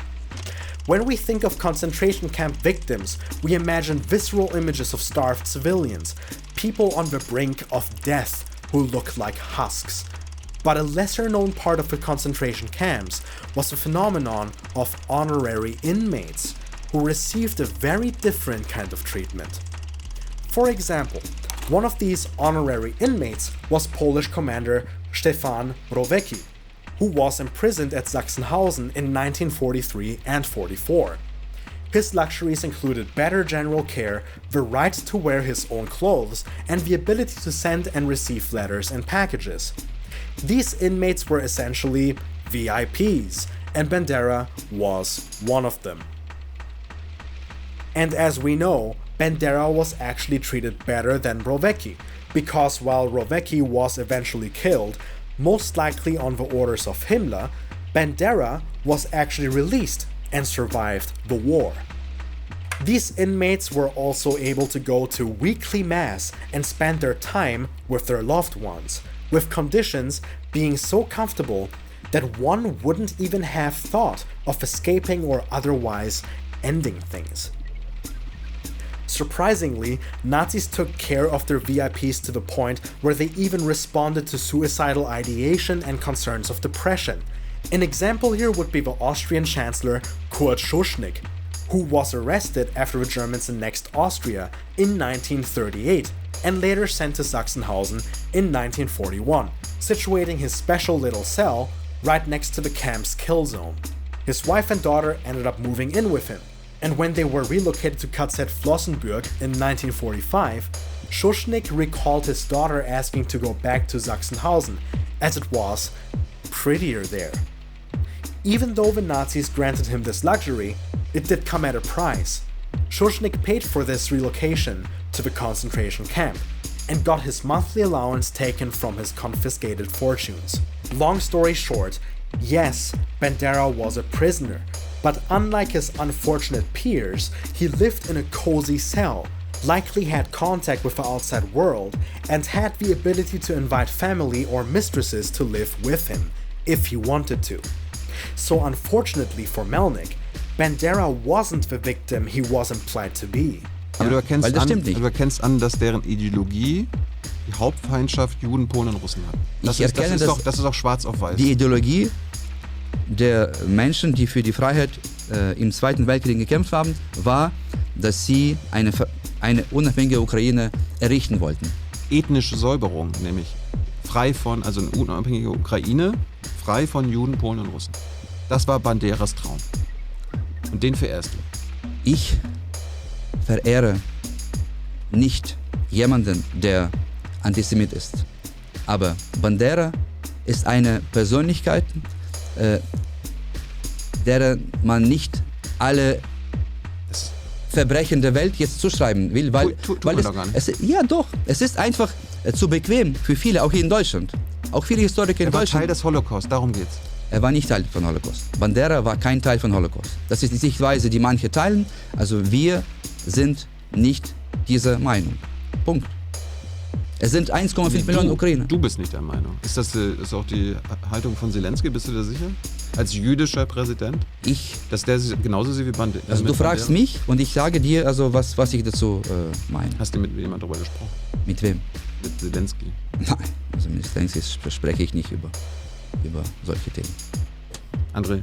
When we think of concentration camp victims, we imagine visceral images of starved civilians, people on the brink of death who look like husks. But a lesser-known part of the concentration camps was the phenomenon of honorary inmates, who received a very different kind of treatment. For example, one of these honorary inmates was Polish commander Stefan Rowecki, who was imprisoned at Sachsenhausen in 1943 and 44. His luxuries included better general care, the right to wear his own clothes, and the ability to send and receive letters and packages. These inmates were essentially VIPs, and Bandera was one of them. And as we know, Bandera was actually treated better than Rowecki, because while Rowecki was eventually killed, most likely on the orders of Himmler, Bandera was actually released and survived the war. These inmates were also able to go to weekly mass and spend their time with their loved ones, with conditions being so comfortable that one wouldn't even have thought of escaping or otherwise ending things. Surprisingly, Nazis took care of their VIPs to the point where they even responded to suicidal ideation and concerns of depression. An example here would be the Austrian Chancellor Kurt Schuschnigg, who was arrested after the Germans annexed Austria in 1938 and later sent to Sachsenhausen in 1941, situating his special little cell right next to the camp's kill zone. His wife and daughter ended up moving in with him, and when they were relocated to KZ Flossenbürg in 1945, Schuschnigg recalled his daughter asking to go back to Sachsenhausen, as it was prettier there. Even though the Nazis granted him this luxury, it did come at a price. Schuschnigg paid for this relocation to the concentration camp, and got his monthly allowance taken from his confiscated fortunes. Long story short, yes, Bandera was a prisoner, but unlike his unfortunate peers, he lived in a cozy cell, likely had contact with the outside world, and had the ability to invite family or mistresses to live with him, if he wanted to. So unfortunately for Melnik, Bandera wasn't the victim he was implied to be. Aber du erkennst an, dass deren Ideologie die Hauptfeindschaft Juden, Polen und Russen hat. Das ist auch schwarz auf weiß. Die Ideologie der Menschen, die für die Freiheit im Zweiten Weltkrieg gekämpft haben, war, dass sie eine unabhängige Ukraine errichten wollten. Ethnische Säuberung, nämlich also eine unabhängige Ukraine, frei von Juden, Polen und Russen. Das war Banderas Traum. Und den verehrst du. Ich verehre nicht jemanden, der Antisemit ist. Aber Bandera ist eine Persönlichkeit, der man nicht alle Verbrechen der Welt jetzt zuschreiben will, weil ja doch, es ist einfach zu bequem für viele, auch hier in Deutschland. Auch viele Historiker in Deutschland. Er war Teil des Holocaust, darum geht's. Er war nicht Teil von Holocaust. Bandera war kein Teil von Holocaust. Das ist die Sichtweise, die manche teilen. Also wir sind nicht dieser Meinung. Punkt. Es sind 1,5 Millionen Ukrainer. Du bist nicht der Meinung. Ist das auch die Haltung von Zelensky? Bist du da sicher? Als jüdischer Präsident? Dass der genauso sieht wie Bandera? Also du fragst mich und ich sage dir, also was ich dazu meine. Hast du mit jemandem darüber gesprochen? Mit wem? Mit Zelensky. Nein, also mit Zelensky spreche ich nicht über solche Themen. André,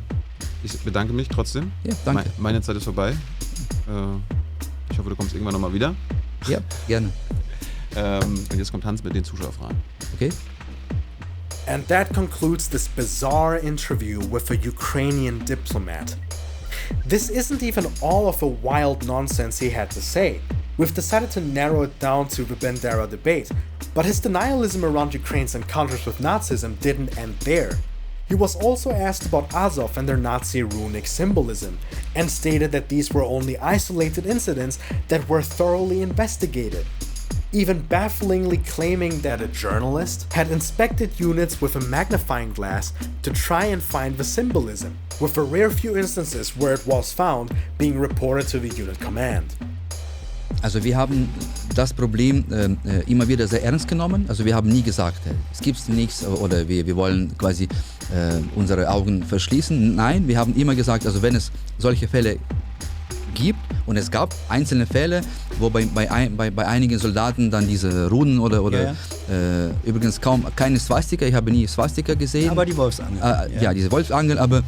ich bedanke mich trotzdem. Ja, danke. Meine Zeit ist vorbei. Ich hoffe, du kommst irgendwann nochmal wieder. Ja, gerne. Und jetzt kommt Hans mit den Zuschauerfragen. Okay. And that concludes this bizarre interview with a Ukrainian diplomat. This isn't even all of the wild nonsense he had to say. We've decided to narrow it down to the Bandera debate, but his denialism around Ukraine's encounters with Nazism didn't end there. He was also asked about Azov and their Nazi runic symbolism, and stated that these were only isolated incidents that were thoroughly investigated, even bafflingly claiming that a journalist had inspected units with a magnifying glass to try and find the symbolism, with a rare few instances where it was found being reported to the unit command. Also wir haben das Problem immer wieder sehr ernst genommen. Also wir haben nie gesagt, es gibt nichts oder wir wollen quasi unsere Augen verschließen. Nein, wir haben immer gesagt, also wenn es solche Fälle gibt, und es gab einzelne Fälle, wo bei einigen Soldaten dann diese Runen oder übrigens keine Swastika, ich habe nie Swastika gesehen. Aber die Wolfsangel. Ja, diese Wolfsangel, aber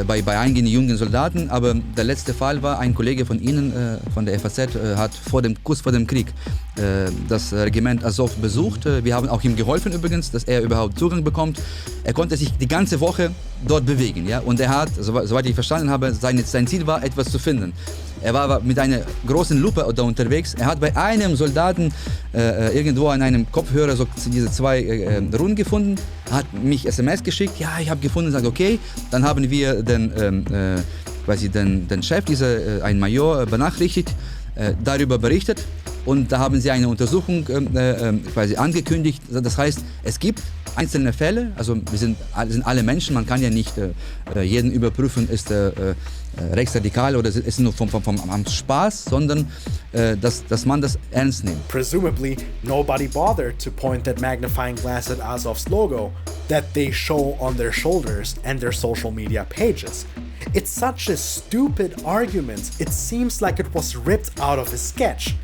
bei einigen jungen Soldaten, aber der letzte Fall war, ein Kollege von Ihnen, von der FAZ, hat kurz vor dem Krieg das Regiment Azov besucht. Wir haben auch ihm geholfen übrigens, dass er überhaupt Zugang bekommt. Er konnte sich die ganze Woche dort bewegen, ja, und er hat, soweit ich verstanden habe, sein Ziel war, etwas zu finden. Er war mit einer großen Lupe da unterwegs. Er hat bei einem Soldaten irgendwo an einem Kopfhörer so diese zwei Runen gefunden, hat mich SMS geschickt, ja, ich habe gefunden, sagt okay, dann haben wir den Chef, ein Major, benachrichtigt, darüber berichtet, und da haben sie eine Untersuchung quasi angekündigt. Das heißt, es gibt einzelne Fälle, also wir sind alle Menschen, man kann ja nicht jeden überprüfen, ist rechtsradikal oder ist nur vom Spaß, sondern dass man das ernst nimmt. Presumably, nobody bothered to point that magnifying glass at Azov's logo that they show on their shoulders and their social media pages. It's such a stupid argument, it seems like it was ripped out of a sketch.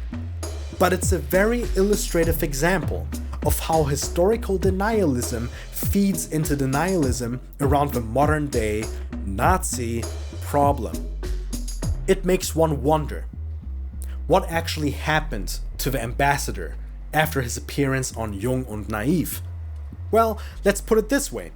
But it's a very illustrative example of how historical denialism feeds into denialism around the modern day Nazi problem. It makes one wonder, what actually happened to the ambassador after his appearance on Jung und Naiv? Well, let's put it this way.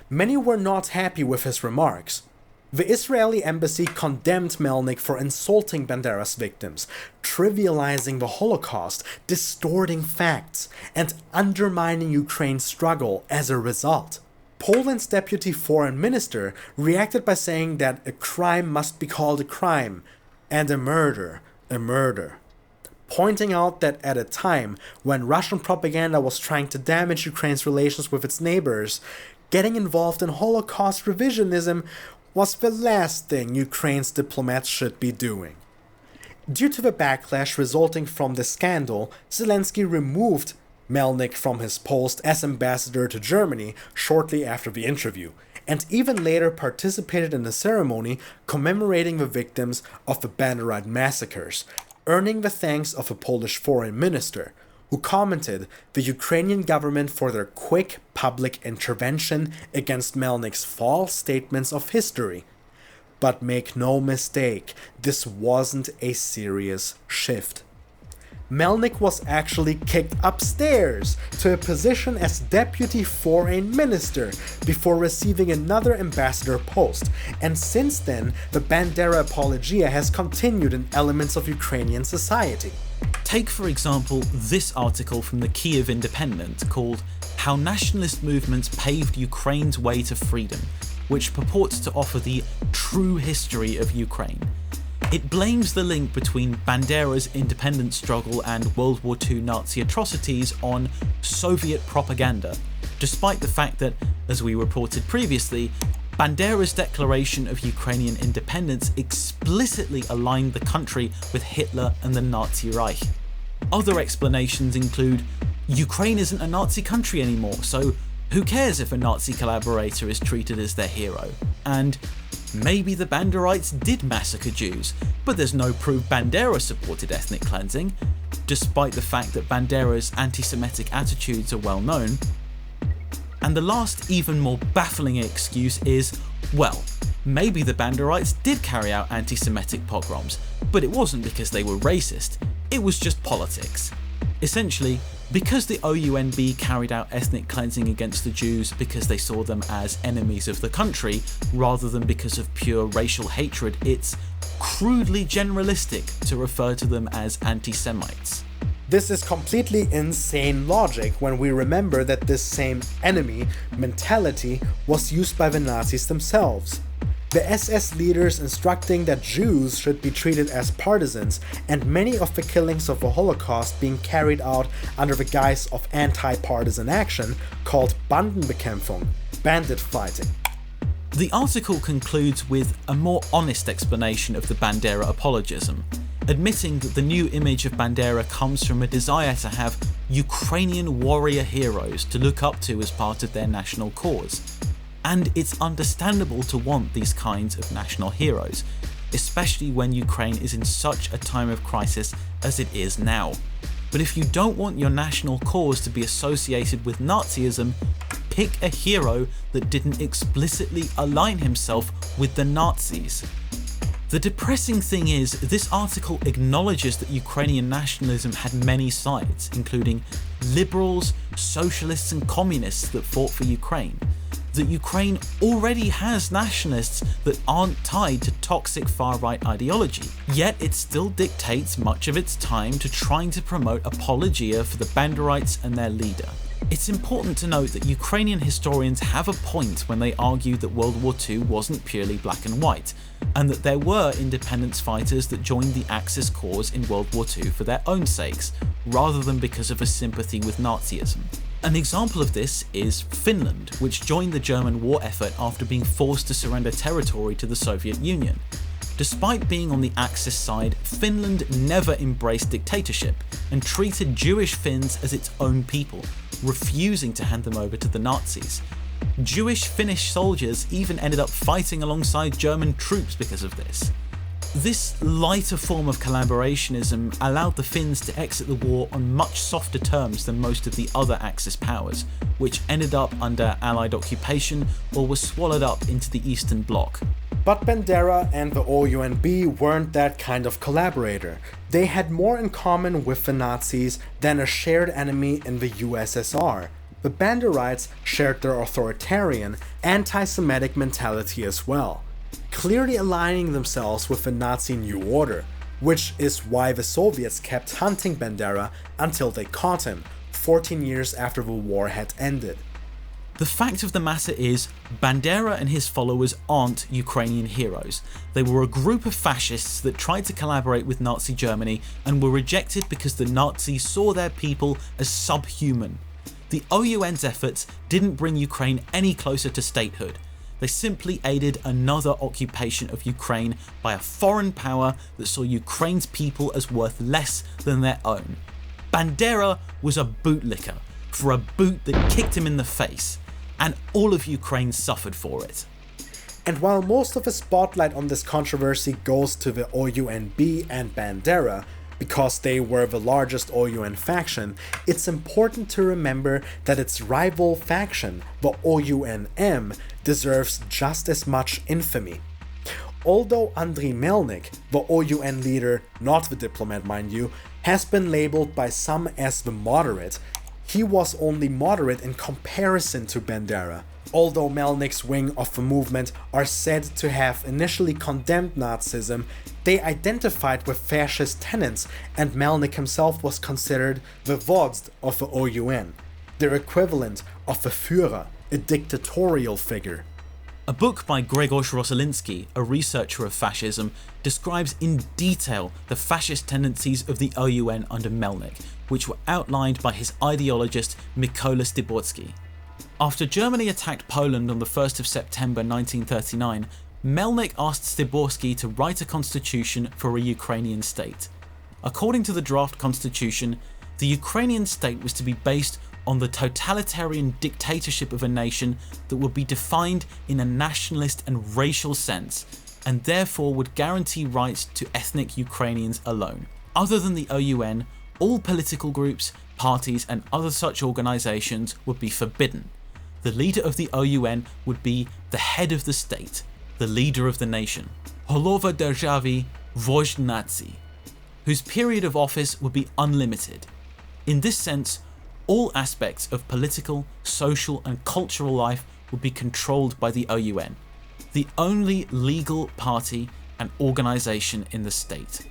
Many were not happy with his remarks. The Israeli embassy condemned Melnik for insulting Bandera's victims, trivializing the Holocaust, distorting facts, and undermining Ukraine's struggle as a result. Poland's deputy foreign minister reacted by saying that a crime must be called a crime, and a murder, pointing out that at a time when Russian propaganda was trying to damage Ukraine's relations with its neighbors, getting involved in Holocaust revisionism was the last thing Ukraine's diplomats should be doing. Due to the backlash resulting from the scandal, Zelensky removed Melnik from his post as ambassador to Germany shortly after the interview, and even later participated in a ceremony commemorating the victims of the Bandera massacres, earning the thanks of a Polish foreign minister, who commented the Ukrainian government for their quick public intervention against Melnik's false statements of history. But make no mistake, this wasn't a serious shift. Melnik was actually kicked upstairs to a position as deputy foreign minister before receiving another ambassador post, and since then the Bandera apologia has continued in elements of Ukrainian society. Take for example this article from the Kyiv Independent called How Nationalist Movements Paved Ukraine's Way to Freedom, which purports to offer the true history of Ukraine. It blames the link between Bandera's independence struggle and World War II Nazi atrocities on Soviet propaganda, despite the fact that, as we reported previously, Bandera's declaration of Ukrainian independence explicitly aligned the country with Hitler and the Nazi Reich. Other explanations include, Ukraine isn't a Nazi country anymore, so who cares if a Nazi collaborator is treated as their hero? And maybe the Banderites did massacre Jews, but there's no proof Bandera supported ethnic cleansing, despite the fact that Bandera's anti-Semitic attitudes are well known. And the last, even more baffling excuse is, well, maybe the Banderites did carry out anti-Semitic pogroms, but it wasn't because they were racist, it was just politics. Essentially, because the OUNB carried out ethnic cleansing against the Jews because they saw them as enemies of the country, rather than because of pure racial hatred, it's crudely generalistic to refer to them as anti-Semites. This is completely insane logic when we remember that this same enemy mentality was used by the Nazis themselves. The SS leaders instructing that Jews should be treated as partisans, and many of the killings of the Holocaust being carried out under the guise of anti-partisan action called Bandenbekämpfung, bandit fighting. The article concludes with a more honest explanation of the Bandera apologism, admitting that the new image of Bandera comes from a desire to have Ukrainian warrior heroes to look up to as part of their national cause. And it's understandable to want these kinds of national heroes, especially when Ukraine is in such a time of crisis as it is now. But if you don't want your national cause to be associated with Nazism, pick a hero that didn't explicitly align himself with the Nazis. The depressing thing is, this article acknowledges that Ukrainian nationalism had many sides, including liberals, socialists and communists that fought for Ukraine. That Ukraine already has nationalists that aren't tied to toxic far-right ideology, yet it still dictates much of its time to trying to promote apologia for the Banderites and their leader. It's important to note that Ukrainian historians have a point when they argue that World War II wasn't purely black and white, and that there were independence fighters that joined the Axis cause in World War II for their own sakes, rather than because of a sympathy with Nazism. An example of this is Finland, which joined the German war effort after being forced to surrender territory to the Soviet Union. Despite being on the Axis side, Finland never embraced dictatorship and treated Jewish Finns as its own people, refusing to hand them over to the Nazis. Jewish Finnish soldiers even ended up fighting alongside German troops because of this. This lighter form of collaborationism allowed the Finns to exit the war on much softer terms than most of the other Axis powers, which ended up under Allied occupation or were swallowed up into the Eastern Bloc. But Bandera and the OUNB weren't that kind of collaborator. They had more in common with the Nazis than a shared enemy in the USSR. The Banderites shared their authoritarian, anti-Semitic mentality as well, clearly aligning themselves with the Nazi New Order, which is why the Soviets kept hunting Bandera until they caught him, 14 years after the war had ended. The fact of the matter is, Bandera and his followers aren't Ukrainian heroes. They were a group of fascists that tried to collaborate with Nazi Germany and were rejected because the Nazis saw their people as subhuman. The OUN's efforts didn't bring Ukraine any closer to statehood. They simply aided another occupation of Ukraine by a foreign power that saw Ukraine's people as worth less than their own. Bandera was a bootlicker for a boot that kicked him in the face, and all of Ukraine suffered for it. And while most of the spotlight on this controversy goes to the OUNB and Bandera, because they were the largest OUN faction, it's important to remember that its rival faction, the OUNM, deserves just as much infamy. Although Andriy Melnik, the OUN leader, not the diplomat mind you, has been labeled by some as the moderate, he was only moderate in comparison to Bandera. Although Melnik's wing of the movement are said to have initially condemned Nazism, they identified with fascist tenets, and Melnik himself was considered the Vozd of the OUN, their equivalent of the Führer, a dictatorial figure. A book by Grzegorz Rosaliński, a researcher of fascism, describes in detail the fascist tendencies of the OUN under Melnik, which were outlined by his ideologist Mykola Styborski. After Germany attacked Poland on the 1st of September 1939, Melnik asked Styborski to write a constitution for a Ukrainian state. According to the draft constitution, the Ukrainian state was to be based on the totalitarian dictatorship of a nation that would be defined in a nationalist and racial sense, and therefore would guarantee rights to ethnic Ukrainians alone. Other than the OUN, all political groups, parties and other such organizations would be forbidden. The leader of the OUN would be the head of the state, the leader of the nation, Holova Держavi Vozhd Nazi, whose period of office would be unlimited. In this sense, all aspects of political, social and cultural life would be controlled by the OUN, the only legal party and organisation in the state.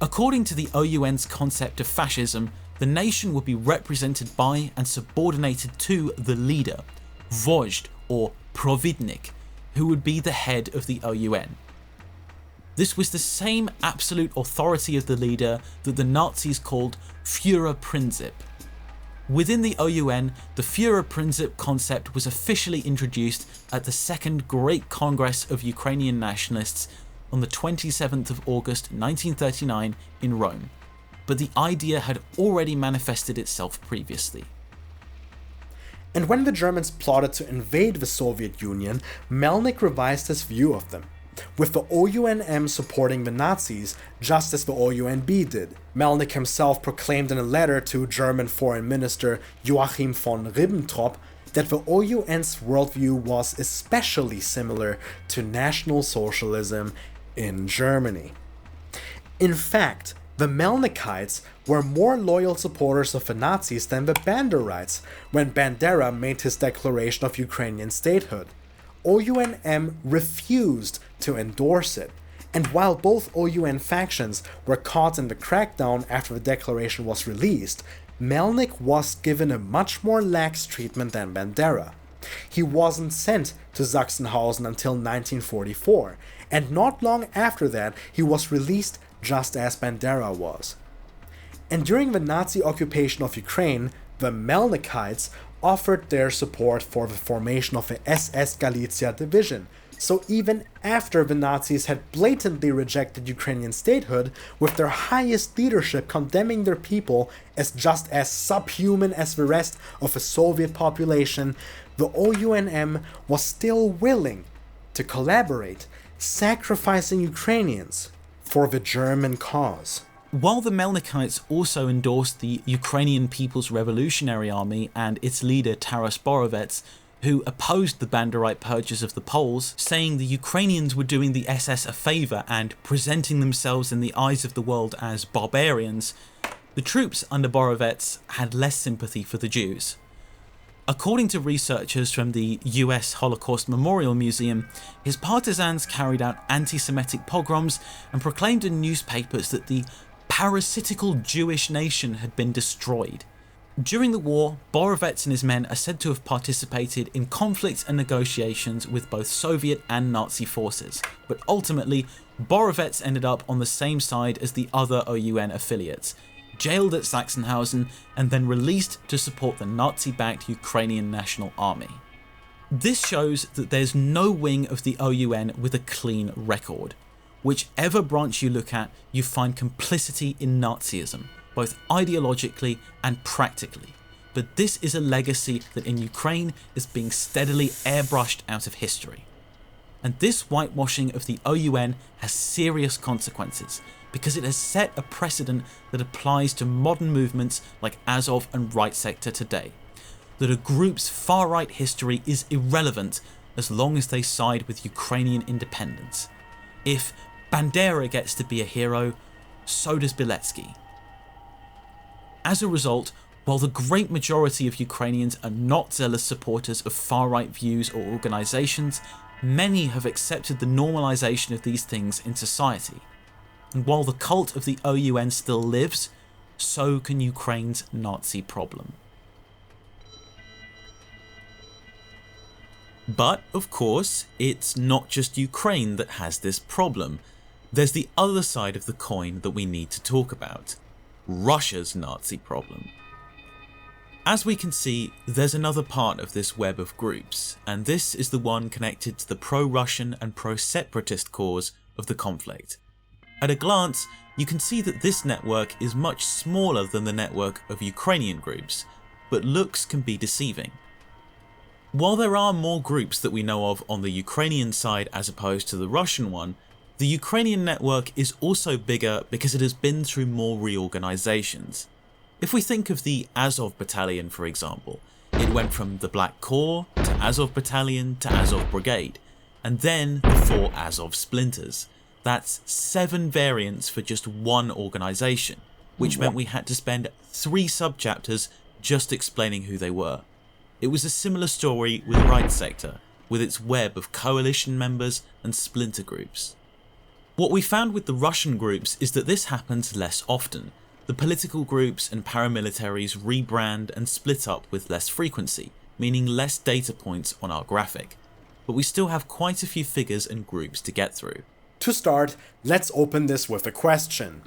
According to the OUN's concept of fascism, the nation would be represented by and subordinated to the leader, vozhd or providnik, who would be the head of the OUN. This was the same absolute authority of the leader that the Nazis called Führerprinzip. Within the OUN, the Führerprinzip concept was officially introduced at the Second Great Congress of Ukrainian Nationalists on the 27th of August 1939 in Rome, but the idea had already manifested itself previously. And when the Germans plotted to invade the Soviet Union, Melnik revised his view of them, with the OUN-M supporting the Nazis just as the OUN-B did. Melnik himself proclaimed in a letter to German Foreign Minister Joachim von Ribbentrop that the OUN's worldview was especially similar to National Socialism in Germany. In fact, the Melnikites were more loyal supporters of the Nazis than the Banderites when Bandera made his declaration of Ukrainian statehood. OUN-M refused to endorse it, and while both OUN factions were caught in the crackdown after the declaration was released, Melnik was given a much more lax treatment than Bandera. He wasn't sent to Sachsenhausen until 1944, and not long after that he was released just as Bandera was. And during the Nazi occupation of Ukraine, the Melnikites offered their support for the formation of the SS Galicia division, so even after the Nazis had blatantly rejected Ukrainian statehood, with their highest leadership condemning their people as just as subhuman as the rest of the Soviet population, the OUN-M was still willing to collaborate, sacrificing Ukrainians for the German cause. While the Melnikites also endorsed the Ukrainian People's Revolutionary Army and its leader Taras Borovets, who opposed the Banderite purges of the Poles, saying the Ukrainians were doing the SS a favour and presenting themselves in the eyes of the world as barbarians, the troops under Borovets had less sympathy for the Jews. According to researchers from the US Holocaust Memorial Museum, his partisans carried out anti-Semitic pogroms and proclaimed in newspapers that the parasitical Jewish nation had been destroyed. During the war, Borovets and his men are said to have participated in conflicts and negotiations with both Soviet and Nazi forces, but ultimately Borovets ended up on the same side as the other OUN affiliates, jailed at Sachsenhausen and then released to support the Nazi-backed Ukrainian National Army. This shows that there's no wing of the OUN with a clean record. Whichever branch you look at, you find complicity in Nazism, both ideologically and practically. But this is a legacy that in Ukraine is being steadily airbrushed out of history. And this whitewashing of the OUN has serious consequences, because it has set a precedent that applies to modern movements like Azov and Right Sector today, that a group's far-right history is irrelevant as long as they side with Ukrainian independence. If Bandera gets to be a hero, so does Biletsky. As a result, while the great majority of Ukrainians are not zealous supporters of far-right views or organisations, many have accepted the normalisation of these things in society. And while the cult of the OUN still lives, so can Ukraine's Nazi problem. But, of course, it's not just Ukraine that has this problem. There's the other side of the coin that we need to talk about. Russia's Nazi problem. As we can see, there's another part of this web of groups, and this is the one connected to the pro-Russian and pro-separatist cause of the conflict. At a glance, you can see that this network is much smaller than the network of Ukrainian groups, but looks can be deceiving. While there are more groups that we know of on the Ukrainian side as opposed to the Russian one, the Ukrainian network is also bigger because it has been through more reorganizations. If we think of the Azov Battalion, for example, it went from the Black Corps to Azov Battalion to Azov Brigade, and then the 4 Azov splinters. That's 7 variants for just one organisation. which meant we had to spend 3 subchapters just explaining who they were. It was a similar story with Right Sector, with its web of coalition members and splinter groups. What we found with the Russian groups is that this happens less often. The political groups and paramilitaries rebrand and split up with less frequency, meaning less data points on our graphic. But we still have quite a few figures and groups to get through. To start, let's open this with a question.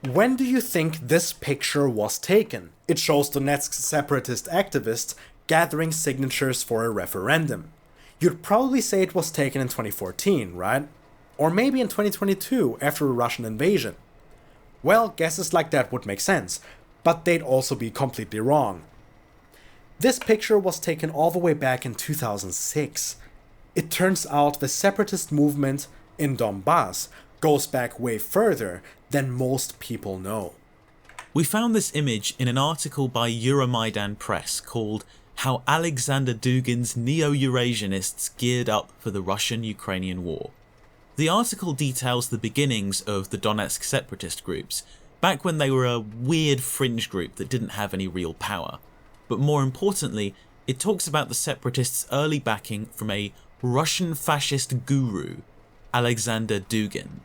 When do you think this picture was taken? It shows Donetsk separatist activists gathering signatures for a referendum. You'd probably say it was taken in 2014, right? Or maybe in 2022 after a Russian invasion. Well, guesses like that would make sense, but they'd also be completely wrong. This picture was taken all the way back in 2006. It turns out the separatist movement in Donbass goes back way further than most people know. We found this image in an article by Euromaidan Press called How Alexander Dugin's Neo-Eurasianists Geared Up for the Russian-Ukrainian War. The article details the beginnings of the Donetsk separatist groups, back when they were a weird fringe group that didn't have any real power. But more importantly, it talks about the separatists' early backing from a Russian fascist guru, Alexander Dugin.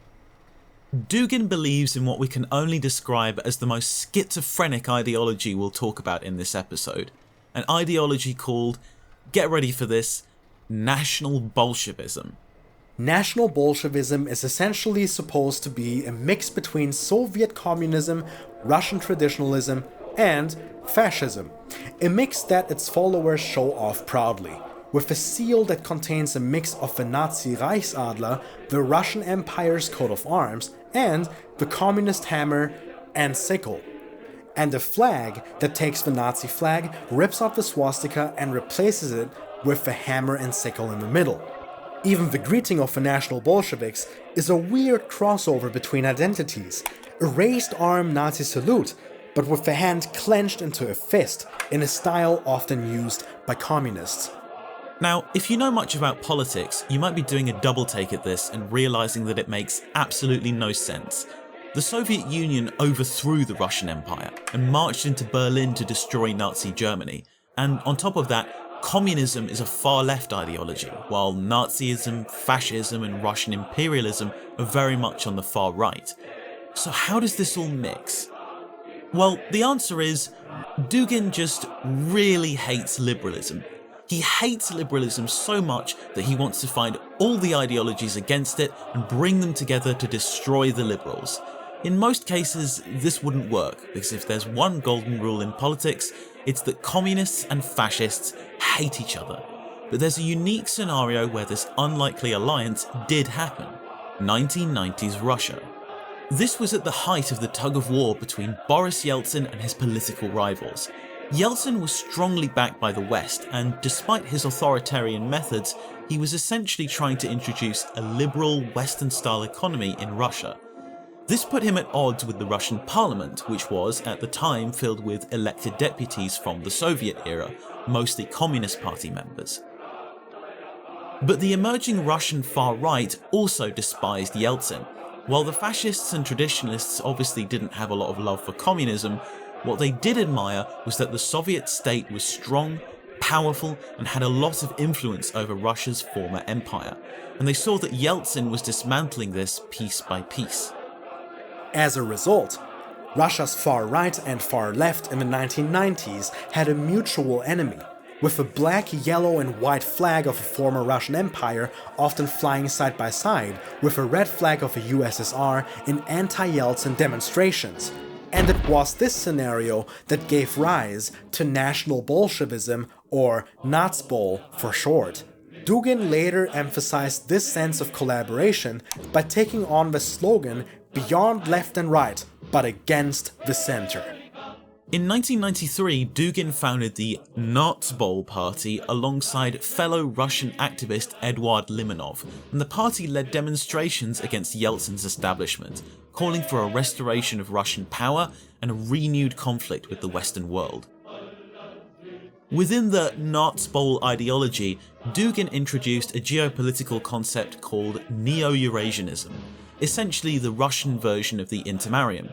Dugin believes in what we can only describe as the most schizophrenic ideology we'll talk about in this episode, an ideology called, get ready for this, National Bolshevism. National Bolshevism is essentially supposed to be a mix between Soviet communism, Russian traditionalism, and fascism, a mix that its followers show off proudly, with a seal that contains a mix of the Nazi Reichsadler, the Russian Empire's coat of arms, and the communist hammer and sickle, and a flag that takes the Nazi flag, rips out the swastika, and replaces it with the hammer and sickle in the middle. Even the greeting of the National Bolsheviks is a weird crossover between identities, a raised arm Nazi salute, but with the hand clenched into a fist, in a style often used by communists. Now, if you know much about politics, you might be doing a double take at this and realizing that it makes absolutely no sense. The Soviet Union overthrew the Russian Empire and marched into Berlin to destroy Nazi Germany, and on top of that, communism is a far-left ideology, while Nazism, fascism and Russian imperialism are very much on the far right. So how does this all mix? Well, the answer is, Dugin just really hates liberalism. He hates liberalism so much that he wants to find all the ideologies against it and bring them together to destroy the liberals. In most cases, this wouldn't work, because if there's one golden rule in politics, it's that communists and fascists hate each other. But there's a unique scenario where this unlikely alliance did happen: 1990s Russia. This was at the height of the tug-of-war between Boris Yeltsin and his political rivals. Yeltsin was strongly backed by the West, and despite his authoritarian methods, he was essentially trying to introduce a liberal Western-style economy in Russia. This put him at odds with the Russian parliament, which was, at the time, filled with elected deputies from the Soviet era, mostly Communist Party members. But the emerging Russian far right also despised Yeltsin. While the fascists and traditionalists obviously didn't have a lot of love for communism, what they did admire was that the Soviet state was strong, powerful, and had a lot of influence over Russia's former empire, and they saw that Yeltsin was dismantling this piece by piece. As a result, Russia's far right and far left in the 1990s had a mutual enemy, with a black, yellow and white flag of a former Russian empire often flying side by side with a red flag of the USSR in anti-Yeltsin demonstrations. And it was this scenario that gave rise to National Bolshevism, or Nazbol for short. Dugin later emphasized this sense of collaboration by taking on the slogan "Beyond left and right, but against the center." In 1993, Dugin founded the Nazbol party alongside fellow Russian activist Eduard Limonov, and the party led demonstrations against Yeltsin's establishment, calling for a restoration of Russian power and a renewed conflict with the Western world. Within the Nazbol ideology, Dugin introduced a geopolitical concept called Neo-Eurasianism, essentially the Russian version of the Intermarium.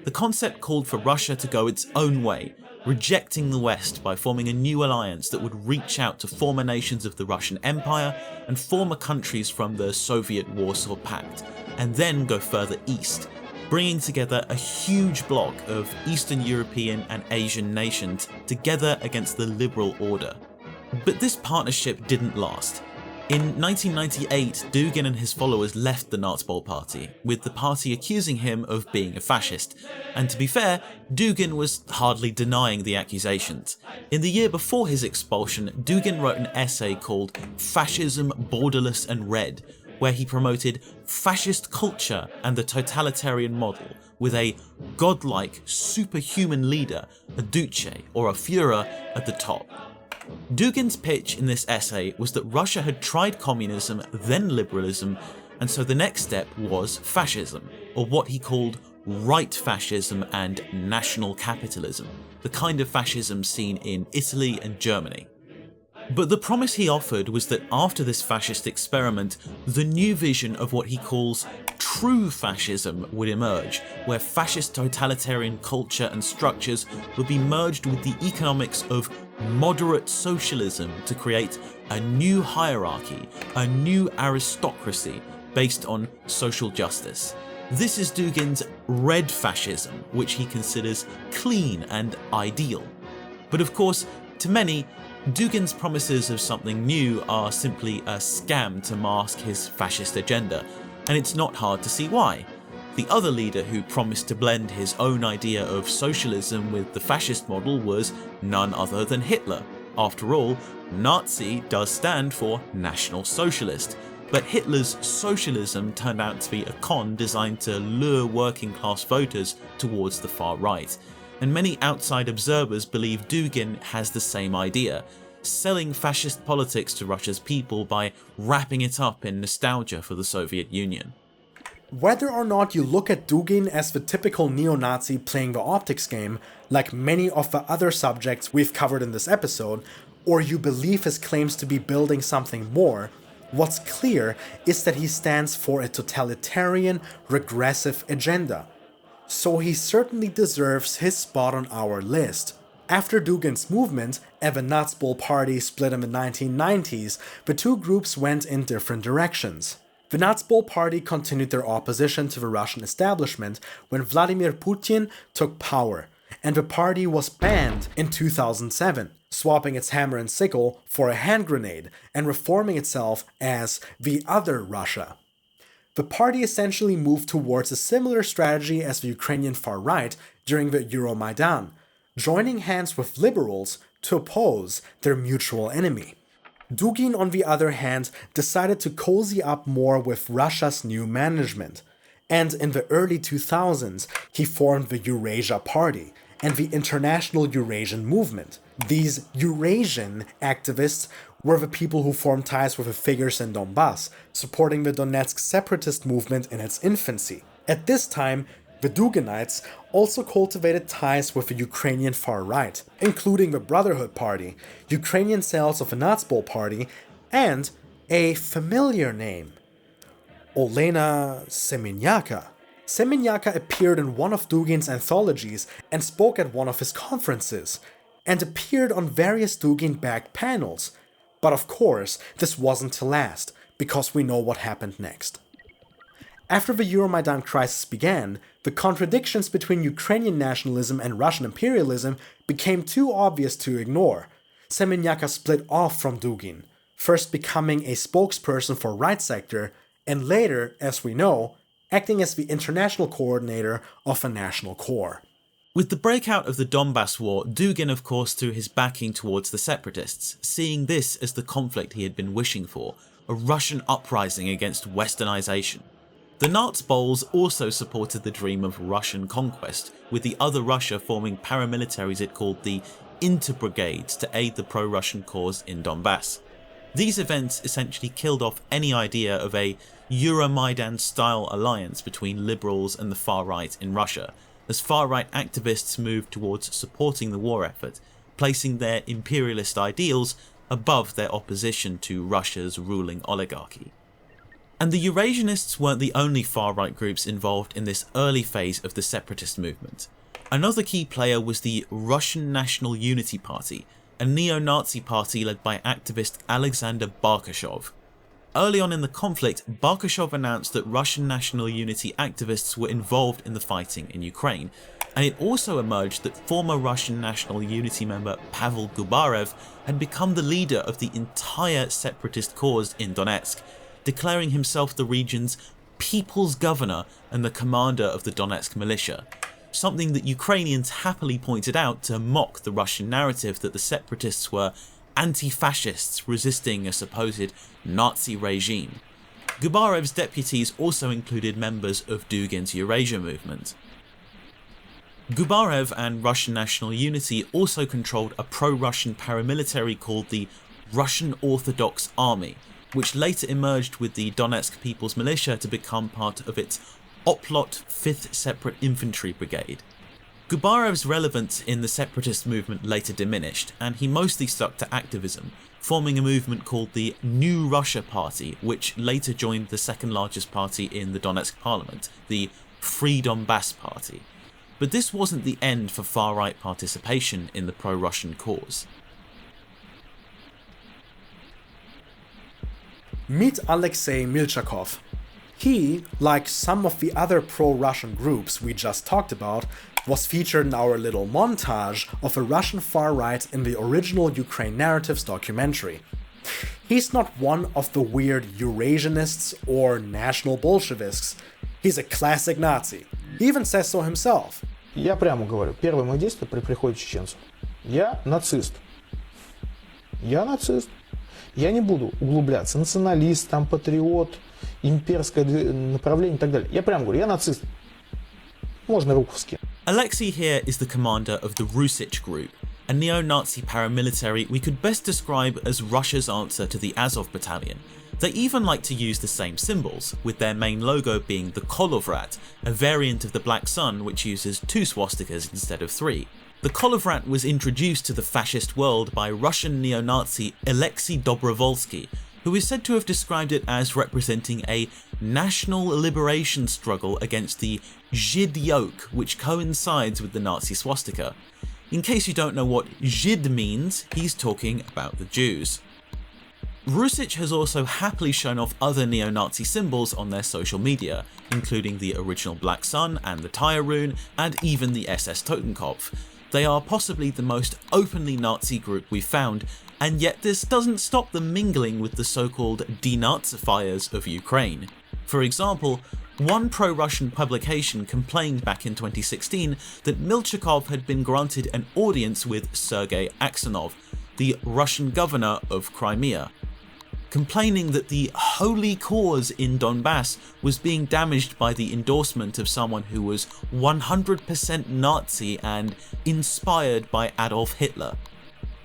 The concept called for Russia to go its own way, rejecting the West by forming a new alliance that would reach out to former nations of the Russian Empire and former countries from the Soviet Warsaw Pact, and then go further east, bringing together a huge bloc of Eastern European and Asian nations together against the liberal order. But this partnership didn't last. In 1998, Dugin and his followers left the Nazbol party, with the party accusing him of being a fascist. And to be fair, Dugin was hardly denying the accusations. In the year before his expulsion, Dugin wrote an essay called Fascism, Borderless and Red, where he promoted fascist culture and the totalitarian model, with a godlike, superhuman leader, a Duce or a Führer, at the top. Dugin's pitch in this essay was that Russia had tried communism, then liberalism, and so the next step was fascism, or what he called right fascism and national capitalism, the kind of fascism seen in Italy and Germany. But the promise he offered was that after this fascist experiment, the new vision of what he calls true fascism would emerge, where fascist totalitarian culture and structures would be merged with the economics of moderate socialism to create a new hierarchy, a new aristocracy based on social justice. This is Dugin's red fascism, which he considers clean and ideal. But of course, to many, Dugin's promises of something new are simply a scam to mask his fascist agenda, and it's not hard to see why. The other leader who promised to blend his own idea of socialism with the fascist model was none other than Hitler. After all, Nazi does stand for National Socialist, but Hitler's socialism turned out to be a con designed to lure working class voters towards the far right. And many outside observers believe Dugin has the same idea, selling fascist politics to Russia's people by wrapping it up in nostalgia for the Soviet Union. Whether or not you look at Dugin as the typical neo-Nazi playing the optics game, like many of the other subjects we've covered in this episode, or you believe his claims to be building something more, what's clear is that he stands for a totalitarian, regressive agenda. So he certainly deserves his spot on our list. After Dugin's movement and the Nazbol party split in the 1990s, the two groups went in different directions. The Nazbol party continued their opposition to the Russian establishment when Vladimir Putin took power, and the party was banned in 2007, swapping its hammer and sickle for a hand grenade and reforming itself as the Other Russia. The party essentially moved towards a similar strategy as the Ukrainian far right during the Euromaidan, joining hands with liberals to oppose their mutual enemy. Dugin, on the other hand, decided to cozy up more with Russia's new management, and in the early 2000s he formed the Eurasia Party and the International Eurasian Movement. These Eurasian activists were the people who formed ties with the figures in Donbass, supporting the Donetsk separatist movement in its infancy. At this time, the Duginites also cultivated ties with the Ukrainian far right, including the Brotherhood Party, Ukrainian cells of the Nazbol Party, and a familiar name, Olena Semeniaka. Semeniaka appeared in one of Dugin's anthologies and spoke at one of his conferences, and appeared on various Dugin-backed panels. But of course, this wasn't to last, because we know what happened next. After the Euromaidan crisis began, the contradictions between Ukrainian nationalism and Russian imperialism became too obvious to ignore. Semeniaka split off from Dugin, first becoming a spokesperson for right sector, and later, as we know, acting as the international coordinator of a national corps. With the breakout of the Donbass war, Dugin of course threw his backing towards the separatists, seeing this as the conflict he had been wishing for, a Russian uprising against westernization. The Nazbols also supported the dream of Russian conquest, with the Other Russia forming paramilitaries it called the Interbrigades to aid the pro-Russian cause in Donbass. These events essentially killed off any idea of a Euromaidan-style alliance between liberals and the far right in Russia, as far-right activists moved towards supporting the war effort, placing their imperialist ideals above their opposition to Russia's ruling oligarchy. And the Eurasianists weren't the only far-right groups involved in this early phase of the separatist movement. Another key player was the Russian National Unity Party, a neo-Nazi party led by activist Alexander Barkashov. Early on in the conflict, Barkashov announced that Russian National Unity activists were involved in the fighting in Ukraine, and it also emerged that former Russian National Unity member Pavel Gubarev had become the leader of the entire separatist cause in Donetsk, declaring himself the region's people's governor and the commander of the Donetsk militia, something that Ukrainians happily pointed out to mock the Russian narrative that the separatists were anti-fascists resisting a supposed Nazi regime. Gubarev's deputies also included members of Dugin's Eurasia movement. Gubarev and Russian National Unity also controlled a pro-Russian paramilitary called the Russian Orthodox Army, which later emerged with the Donetsk People's Militia to become part of its Oplot 5th Separate Infantry Brigade. Gubarev's relevance in the separatist movement later diminished, and he mostly stuck to activism, forming a movement called the New Russia Party, which later joined the second largest party in the Donetsk parliament, the Free Donbass Party. But this wasn't the end for far-right participation in the pro-Russian cause. Meet Alexei Milchakov. He, like some of the other pro-Russian groups we just talked about, was featured in our little montage of a Russian far-right in the original Ukraine Narratives documentary. He's not one of the weird Eurasianists or national Bolsheviks. He's a classic Nazi. He even says so himself. Я прямо говорю, первое мое действие при приходе чеченцев. Я нацист. Я нацист. Я не буду углубляться. Националист, там, патриот, имперское направление и так далее. Я прямо говорю, я нацист. Можно руку скинуть. Alexei here is the commander of the Rusich group, a neo-Nazi paramilitary we could best describe as Russia's answer to the Azov battalion. They even like to use the same symbols, with their main logo being the Kolovrat, a variant of the Black Sun which uses 2 swastikas instead of 3. The Kolovrat was introduced to the fascist world by Russian neo-Nazi Alexei Dobrovolsky, who is said to have described it as representing a national liberation struggle against the Žid yoke, which coincides with the Nazi swastika. In case you don't know what Žid means, he's talking about the Jews. Rusich has also happily shown off other neo-Nazi symbols on their social media, including the original Black Sun and the Tyre rune, and even the SS Totenkopf. They are possibly the most openly Nazi group we've found, and yet this doesn't stop them mingling with the so-called denazifiers of Ukraine. For example, one pro-Russian publication complained back in 2016 that Milchakov had been granted an audience with Sergei Aksionov, the Russian governor of Crimea, complaining that the holy cause in Donbass was being damaged by the endorsement of someone who was 100% Nazi and inspired by Adolf Hitler.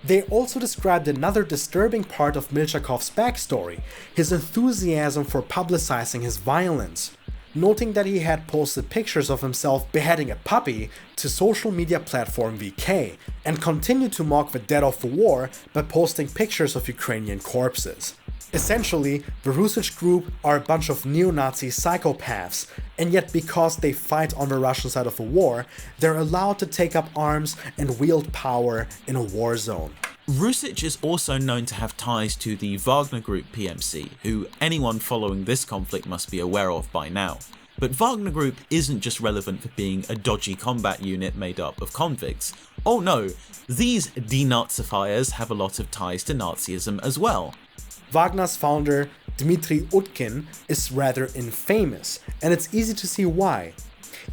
They also described another disturbing part of Milchakov's backstory, his enthusiasm for publicizing his violence, noting that he had posted pictures of himself beheading a puppy to social media platform VK, and continued to mock the dead of the war by posting pictures of Ukrainian corpses. Essentially, the Rusich group are a bunch of neo-Nazi psychopaths, and yet because they fight on the Russian side of the war, they're allowed to take up arms and wield power in a war zone. Rusich is also known to have ties to the Wagner Group PMC, who anyone following this conflict must be aware of by now. But Wagner Group isn't just relevant for being a dodgy combat unit made up of convicts. Oh no, these denazifiers have a lot of ties to Nazism as well. Wagner's founder, Dmitry Utkin, is rather infamous, and it's easy to see why.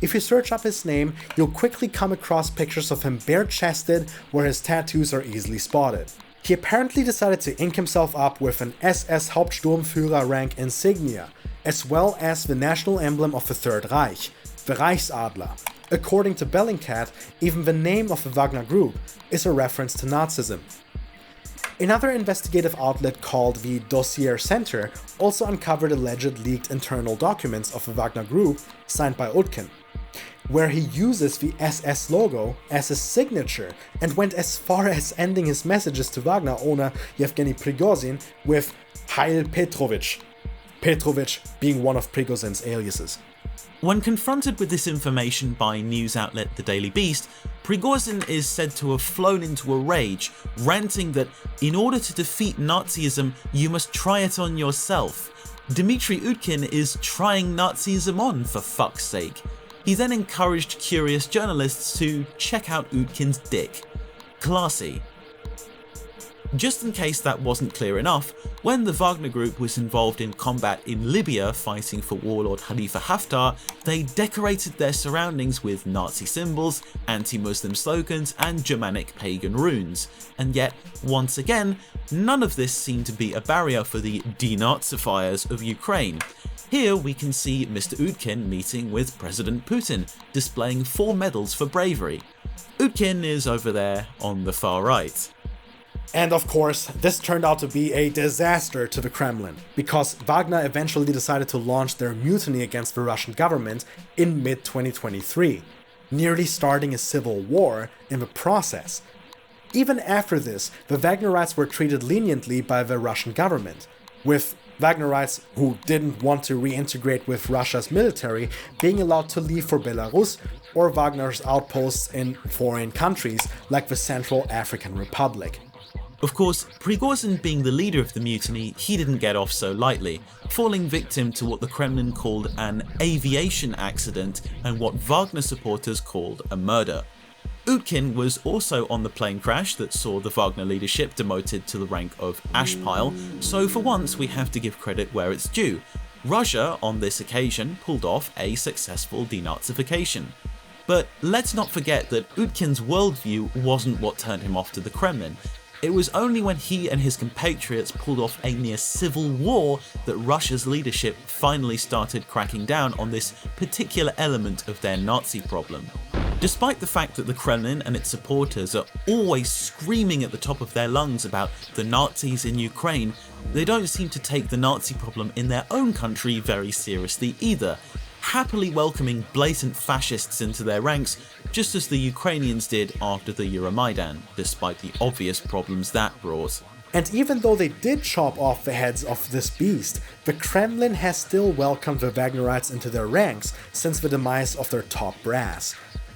If you search up his name, you'll quickly come across pictures of him bare-chested where his tattoos are easily spotted. He apparently decided to ink himself up with an SS Hauptsturmführer rank insignia, as well as the national emblem of the Third Reich, the Reichsadler. According to Bellingcat, even the name of the Wagner group is a reference to Nazism. Another investigative outlet called the Dossier Center also uncovered alleged leaked internal documents of the Wagner group signed by Utkin, where he uses the SS logo as his signature and went as far as ending his messages to Wagner owner Yevgeny Prigozhin with Heil Petrovich. Petrovich being one of Prigozhin's aliases. When confronted with this information by news outlet The Daily Beast, Prigozhin is said to have flown into a rage, ranting that in order to defeat Nazism, you must try it on yourself. Dmitry Utkin is trying Nazism on, for fuck's sake. He then encouraged curious journalists to check out Utkin's dick. Classy. Just in case that wasn't clear enough, when the Wagner group was involved in combat in Libya fighting for warlord Khalifa Haftar, they decorated their surroundings with Nazi symbols, anti-Muslim slogans and Germanic pagan runes. And yet, once again, none of this seemed to be a barrier for the denazifiers of Ukraine. Here we can see Mr. Utkin meeting with President Putin, displaying 4 medals for bravery. Utkin is over there on the far right. And of course, this turned out to be a disaster to the Kremlin, because Wagner eventually decided to launch their mutiny against the Russian government in mid-2023, nearly starting a civil war in the process. Even after this, the Wagnerites were treated leniently by the Russian government, with Wagnerites who didn't want to reintegrate with Russia's military being allowed to leave for Belarus or Wagner's outposts in foreign countries like the Central African Republic. Of course, Prigozhin being the leader of the mutiny, he didn't get off so lightly, falling victim to what the Kremlin called an aviation accident and what Wagner supporters called a murder. Utkin was also on the plane crash that saw the Wagner leadership demoted to the rank of ash pile, so for once we have to give credit where it's due. Russia, on this occasion, pulled off a successful denazification. But let's not forget that Utkin's worldview wasn't what turned him off to the Kremlin. It was only when he and his compatriots pulled off a near civil war that Russia's leadership finally started cracking down on this particular element of their Nazi problem. Despite the fact that the Kremlin and its supporters are always screaming at the top of their lungs about the Nazis in Ukraine, they don't seem to take the Nazi problem in their own country very seriously either, happily welcoming blatant fascists into their ranks, just as the Ukrainians did after the Euromaidan, despite the obvious problems that brought. And even though they did chop off the heads of this beast, the Kremlin has still welcomed the Wagnerites into their ranks since the demise of their top brass.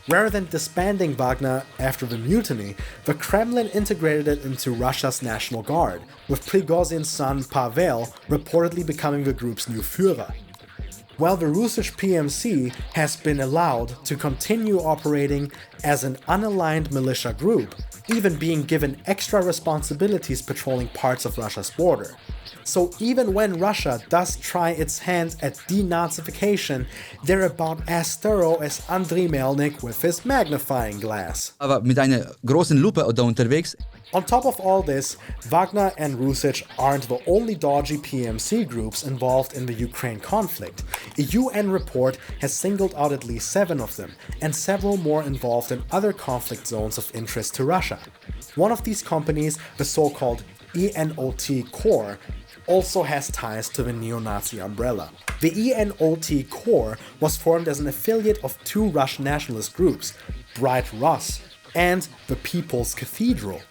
Rather than disbanding Wagner after the mutiny, the Kremlin integrated it into Russia's National Guard, with Prigozhin's son Pavel reportedly becoming the group's new Führer. While the Rusich PMC has been allowed to continue operating as an unaligned militia group, even being given extra responsibilities patrolling parts of Russia's border. So even when Russia does try its hand at denazification, they're about as thorough as Andriy Melnik with his magnifying glass. Aber mit einer großen Lupe da unterwegs. On top of all this, Wagner and Rusich aren't the only dodgy PMC groups involved in the Ukraine conflict. A UN report has singled out at least 7 of them, and several more involved in other conflict zones of interest to Russia. One of these companies, the so-called ENOT Corps, also has ties to the neo-Nazi umbrella. The ENOT Corps was formed as an affiliate of 2 Russian nationalist groups, Bright Rus and the People's Cathedral,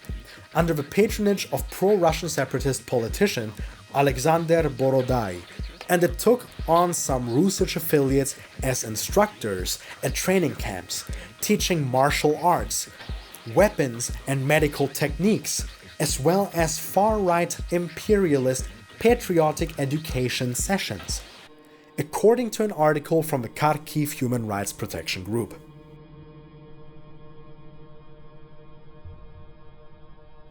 under the patronage of pro-Russian separatist politician Alexander Borodai, and it took on some Rusich affiliates as instructors at training camps, teaching martial arts, weapons and medical techniques, as well as far-right imperialist patriotic education sessions, according to an article from the Kharkiv Human Rights Protection Group.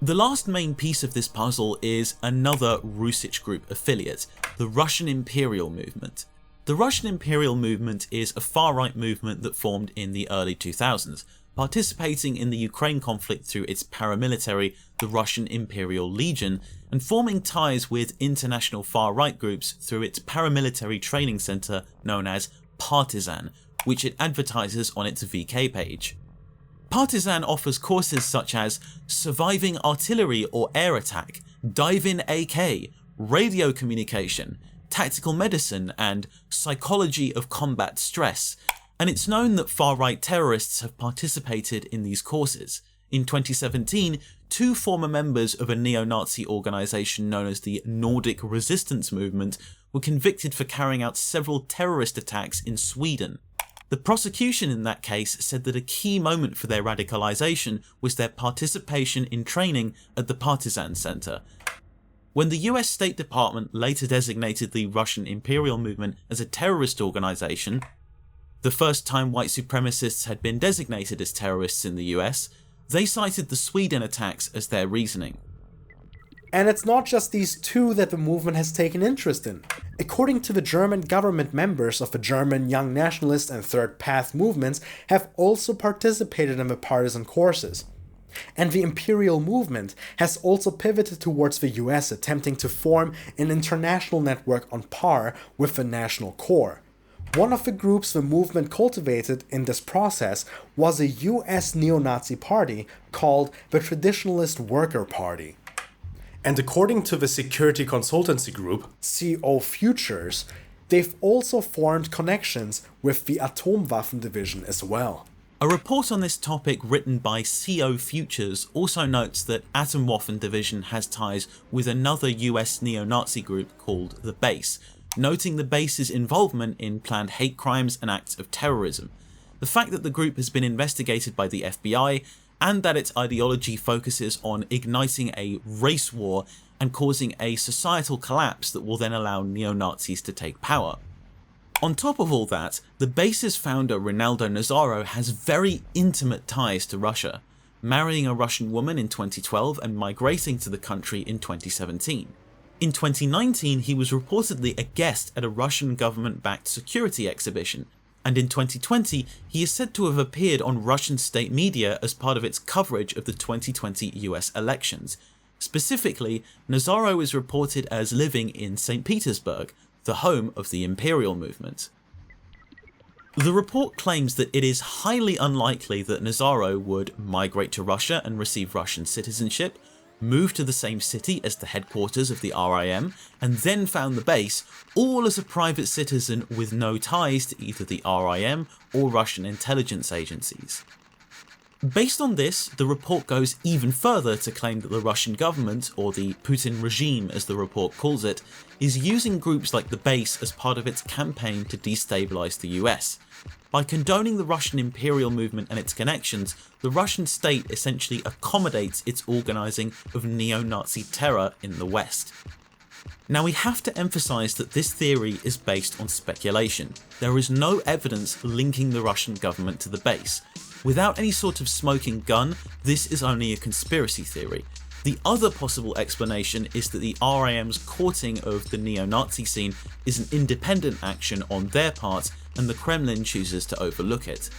The last main piece of this puzzle is another Rusich group affiliate, the Russian Imperial Movement. The Russian Imperial Movement is a far-right movement that formed in the early 2000s, participating in the Ukraine conflict through its paramilitary, the Russian Imperial Legion, and forming ties with international far-right groups through its paramilitary training center known as Partisan, which it advertises on its VK page. Partisan offers courses such as Surviving Artillery or Air Attack, Dive-In AK, Radio Communication, Tactical Medicine, and Psychology of Combat Stress, and it's known that far-right terrorists have participated in these courses. In 2017, 2 former members of a neo-Nazi organisation known as the Nordic Resistance Movement were convicted for carrying out several terrorist attacks in Sweden. The prosecution in that case said that a key moment for their radicalization was their participation in training at the Partisan Center. When the US State Department later designated the Russian Imperial Movement as a terrorist organization, the first time white supremacists had been designated as terrorists in the US, they cited the Sweden attacks as their reasoning. And it's not just these two that the movement has taken interest in. According to the German government, members of the German Young Nationalist and Third Path movements have also participated in the partisan courses. And the Imperial movement has also pivoted towards the US, attempting to form an international network on par with the National Core. One of the groups the movement cultivated in this process was a US neo-Nazi party called the Traditionalist Worker Party. And according to the security consultancy group CO Futures, they've also formed connections with the Atomwaffen division as well. A report on this topic written by CO Futures also notes that Atomwaffen division has ties with another US neo-Nazi group called the Base, noting the base's involvement in planned hate crimes and acts of terrorism. The fact that the group has been investigated by the FBI and that its ideology focuses on igniting a race war and causing a societal collapse that will then allow neo-Nazis to take power. On top of all that, the base's founder Rinaldo Nazaro has very intimate ties to Russia, marrying a Russian woman in 2012 and migrating to the country in 2017. In 2019, he was reportedly a guest at a Russian government-backed security exhibition, and in 2020 he is said to have appeared on Russian state media as part of its coverage of the 2020 US elections. Specifically, Nazaro is reported as living in St. Petersburg, the home of the Imperial movement. The report claims that it is highly unlikely that Nazaro would migrate to Russia and receive Russian citizenship, move to the same city as the headquarters of the RIM, and then found the base, all as a private citizen with no ties to either the RIM or Russian intelligence agencies. Based on this, the report goes even further to claim that the Russian government, or the Putin regime as the report calls it, is using groups like the base as part of its campaign to destabilize the US. By condoning the Russian Imperial movement and its connections, the Russian state essentially accommodates its organizing of neo-Nazi terror in the West. Now we have to emphasize that this theory is based on speculation. There is no evidence linking the Russian government to the base. Without any sort of smoking gun, this is only a conspiracy theory. The other possible explanation is that the RIM's courting of the neo-Nazi scene is an independent action on their part and the Kremlin chooses to overlook it.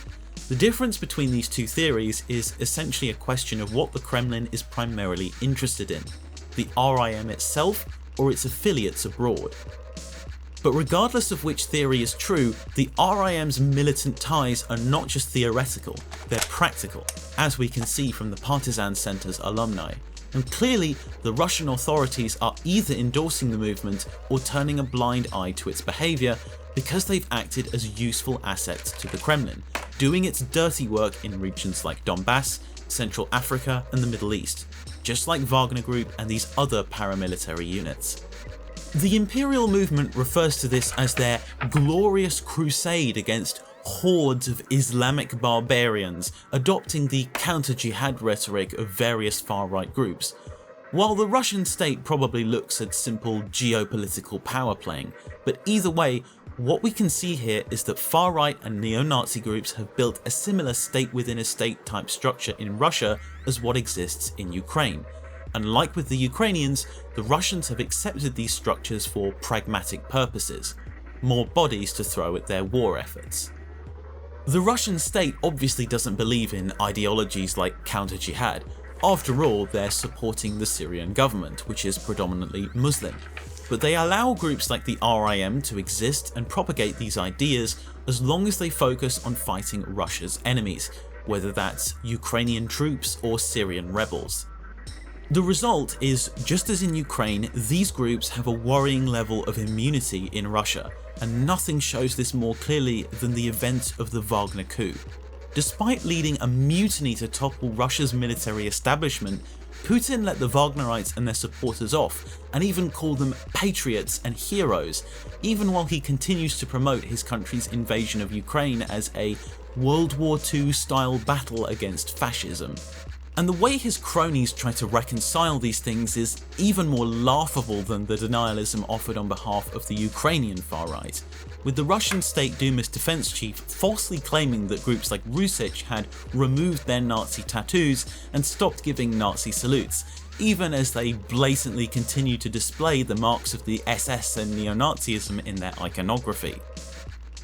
The difference between these two theories is essentially a question of what the Kremlin is primarily interested in, the RIM itself or its affiliates abroad. But regardless of which theory is true, the RIM's militant ties are not just theoretical, they're practical, as we can see from the Partisan Center's alumni. And clearly, the Russian authorities are either endorsing the movement or turning a blind eye to its behaviour because they've acted as useful assets to the Kremlin, doing its dirty work in regions like Donbass, Central Africa and the Middle East, just like Wagner Group and these other paramilitary units. The Imperial movement refers to this as their glorious crusade against hordes of Islamic barbarians, adopting the counter-jihad rhetoric of various far-right groups. While the Russian state probably looks at simple geopolitical power playing, but either way, what we can see here is that far-right and neo-Nazi groups have built a similar state-within-a-state type structure in Russia as what exists in Ukraine. And like with the Ukrainians, the Russians have accepted these structures for pragmatic purposes, more bodies to throw at their war efforts. The Russian state obviously doesn't believe in ideologies like counter-jihad. After all, they're supporting the Syrian government, which is predominantly Muslim. But they allow groups like the RIM to exist and propagate these ideas as long as they focus on fighting Russia's enemies, whether that's Ukrainian troops or Syrian rebels. The result is, just as in Ukraine, these groups have a worrying level of immunity in Russia, and nothing shows this more clearly than the event of the Wagner coup. Despite leading a mutiny to topple Russia's military establishment, Putin let the Wagnerites and their supporters off, and even called them patriots and heroes, even while he continues to promote his country's invasion of Ukraine as a World War II style battle against fascism. And the way his cronies try to reconcile these things is even more laughable than the denialism offered on behalf of the Ukrainian far right, with the Russian State Duma's defense chief falsely claiming that groups like Rusich had removed their Nazi tattoos and stopped giving Nazi salutes, even as they blatantly continue to display the marks of the SS and neo-Nazism in their iconography.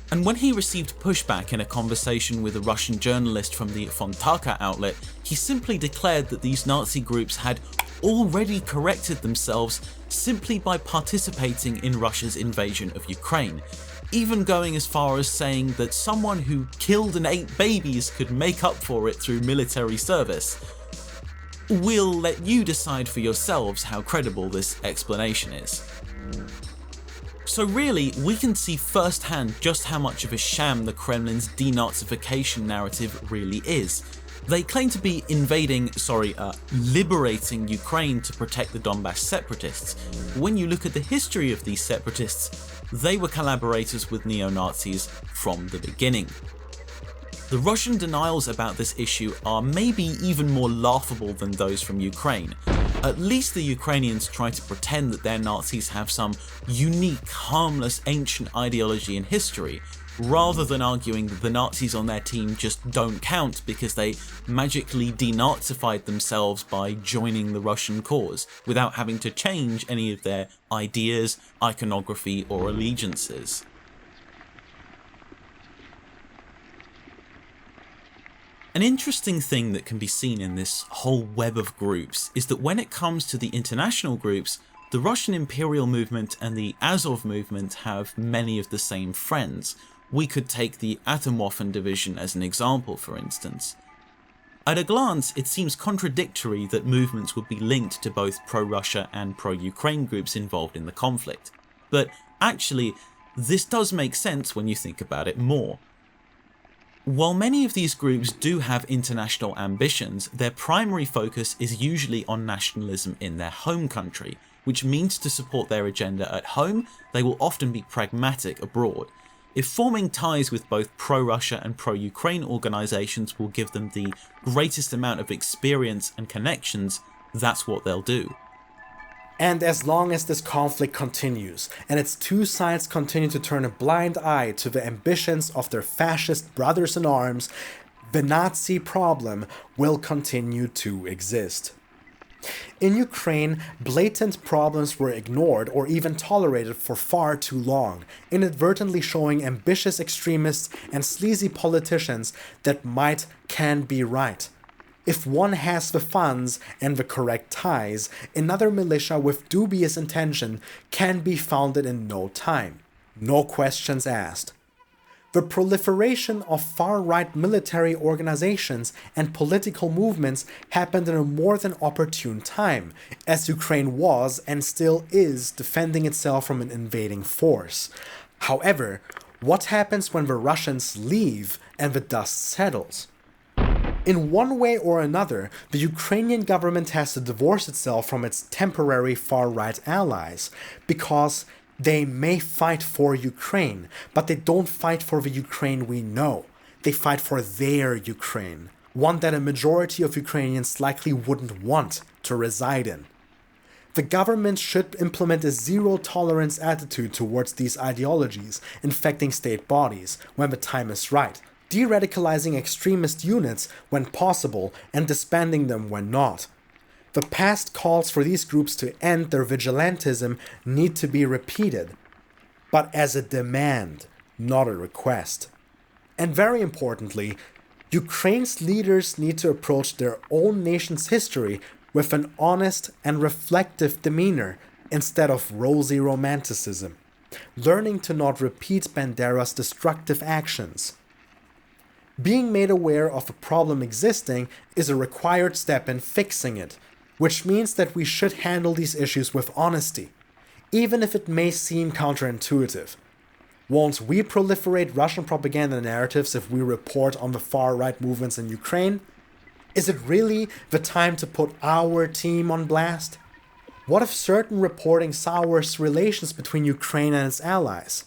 And when he received pushback in a conversation with a Russian journalist from the Fontaka outlet, he simply declared that these Nazi groups had already corrected themselves simply by participating in Russia's invasion of Ukraine, even going as far as saying that someone who killed and ate babies could make up for it through military service. We'll let you decide for yourselves how credible this explanation is. So really, we can see firsthand just how much of a sham the Kremlin's denazification narrative really is. They claim to be liberating Ukraine to protect the Donbass separatists. When you look at the history of these separatists, they were collaborators with neo-Nazis from the beginning. The Russian denials about this issue are maybe even more laughable than those from Ukraine. At least the Ukrainians try to pretend that their Nazis have some unique, harmless, ancient ideology and history, rather than arguing that the Nazis on their team just don't count because they magically denazified themselves by joining the Russian cause, without having to change any of their ideas, iconography, or allegiances. An interesting thing that can be seen in this whole web of groups is that when it comes to the international groups, the Russian Imperial movement and the Azov movement have many of the same friends. We could take the Atomwaffen division as an example, for instance. At a glance, it seems contradictory that movements would be linked to both pro-Russia and pro-Ukraine groups involved in the conflict. But actually, this does make sense when you think about it more. While many of these groups do have international ambitions, their primary focus is usually on nationalism in their home country, which means to support their agenda at home, they will often be pragmatic abroad. If forming ties with both pro-Russia and pro-Ukraine organisations will give them the greatest amount of experience and connections, that's what they'll do. And as long as this conflict continues, and its two sides continue to turn a blind eye to the ambitions of their fascist brothers in arms, the Nazi problem will continue to exist. In Ukraine, blatant problems were ignored or even tolerated for far too long, inadvertently showing ambitious extremists and sleazy politicians that might can be right. If one has the funds and the correct ties, another militia with dubious intention can be founded in no time. No questions asked. The proliferation of far-right military organizations and political movements happened in a more than opportune time, as Ukraine was and still is defending itself from an invading force. However, what happens when the Russians leave and the dust settles? In one way or another, the Ukrainian government has to divorce itself from its temporary far-right allies, because they may fight for Ukraine, but they don't fight for the Ukraine we know. They fight for their Ukraine, one that a majority of Ukrainians likely wouldn't want to reside in. The government should implement a zero-tolerance attitude towards these ideologies infecting state bodies when the time is right, de-radicalizing extremist units when possible and disbanding them when not. The past calls for these groups to end their vigilantism need to be repeated, but as a demand, not a request. And very importantly, Ukraine's leaders need to approach their own nation's history with an honest and reflective demeanor instead of rosy romanticism, learning to not repeat Bandera's destructive actions. Being made aware of a problem existing is a required step in fixing it, which means that we should handle these issues with honesty, even if it may seem counterintuitive. Won't we proliferate Russian propaganda narratives if we report on the far-right movements in Ukraine? Is it really the time to put our team on blast? What if certain reporting sours relations between Ukraine and its allies?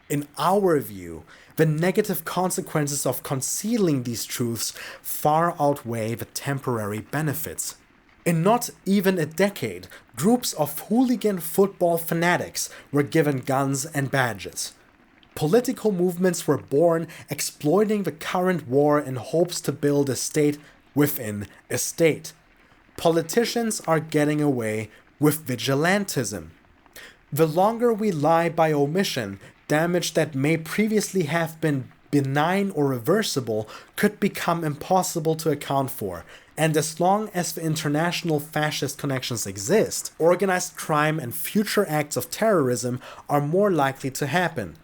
In our view, the negative consequences of concealing these truths far outweigh the temporary benefits. In not even a decade, groups of hooligan football fanatics were given guns and badges. Political movements were born exploiting the current war in hopes to build a state within a state. Politicians are getting away with vigilantism. The longer we lie by omission, damage that may previously have been benign or reversible could become impossible to account for, and as long as the international fascist connections exist, organized crime and future acts of terrorism are more likely to happen.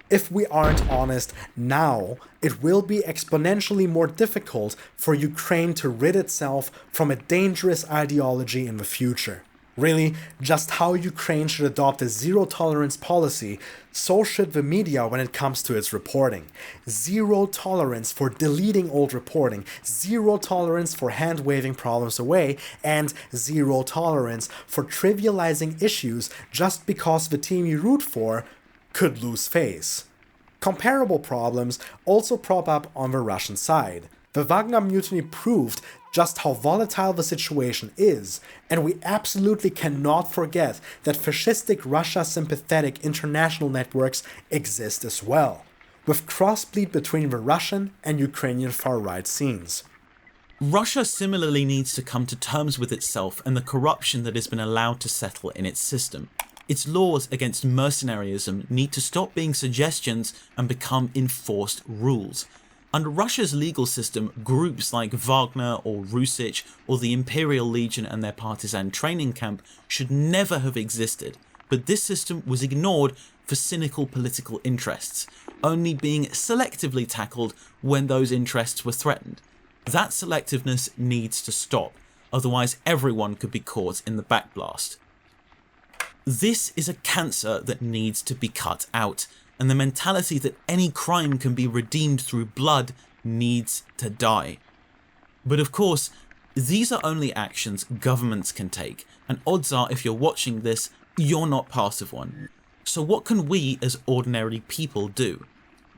If we aren't honest now, it will be exponentially more difficult for Ukraine to rid itself from a dangerous ideology in the future. Really, just how Ukraine should adopt a zero-tolerance policy, so should the media when it comes to its reporting. Zero tolerance for deleting old reporting, zero tolerance for hand-waving problems away, and zero tolerance for trivializing issues just because the team you root for could lose face. Comparable problems also prop up on the Russian side. The Wagner mutiny proved just how volatile the situation is, and we absolutely cannot forget that fascistic Russia-sympathetic international networks exist as well, with crossbleed between the Russian and Ukrainian far-right scenes. Russia similarly needs to come to terms with itself and the corruption that has been allowed to settle in its system. Its laws against mercenaryism need to stop being suggestions and become enforced rules. Under Russia's legal system, groups like Wagner or Rusich or the Imperial Legion and their partisan training camp should never have existed, but this system was ignored for cynical political interests, only being selectively tackled when those interests were threatened. That selectiveness needs to stop, otherwise everyone could be caught in the backblast. This is a cancer that needs to be cut out, and the mentality that any crime can be redeemed through blood needs to die. But of course, these are only actions governments can take, and odds are if you're watching this, you're not part of one. So what can we as ordinary people do?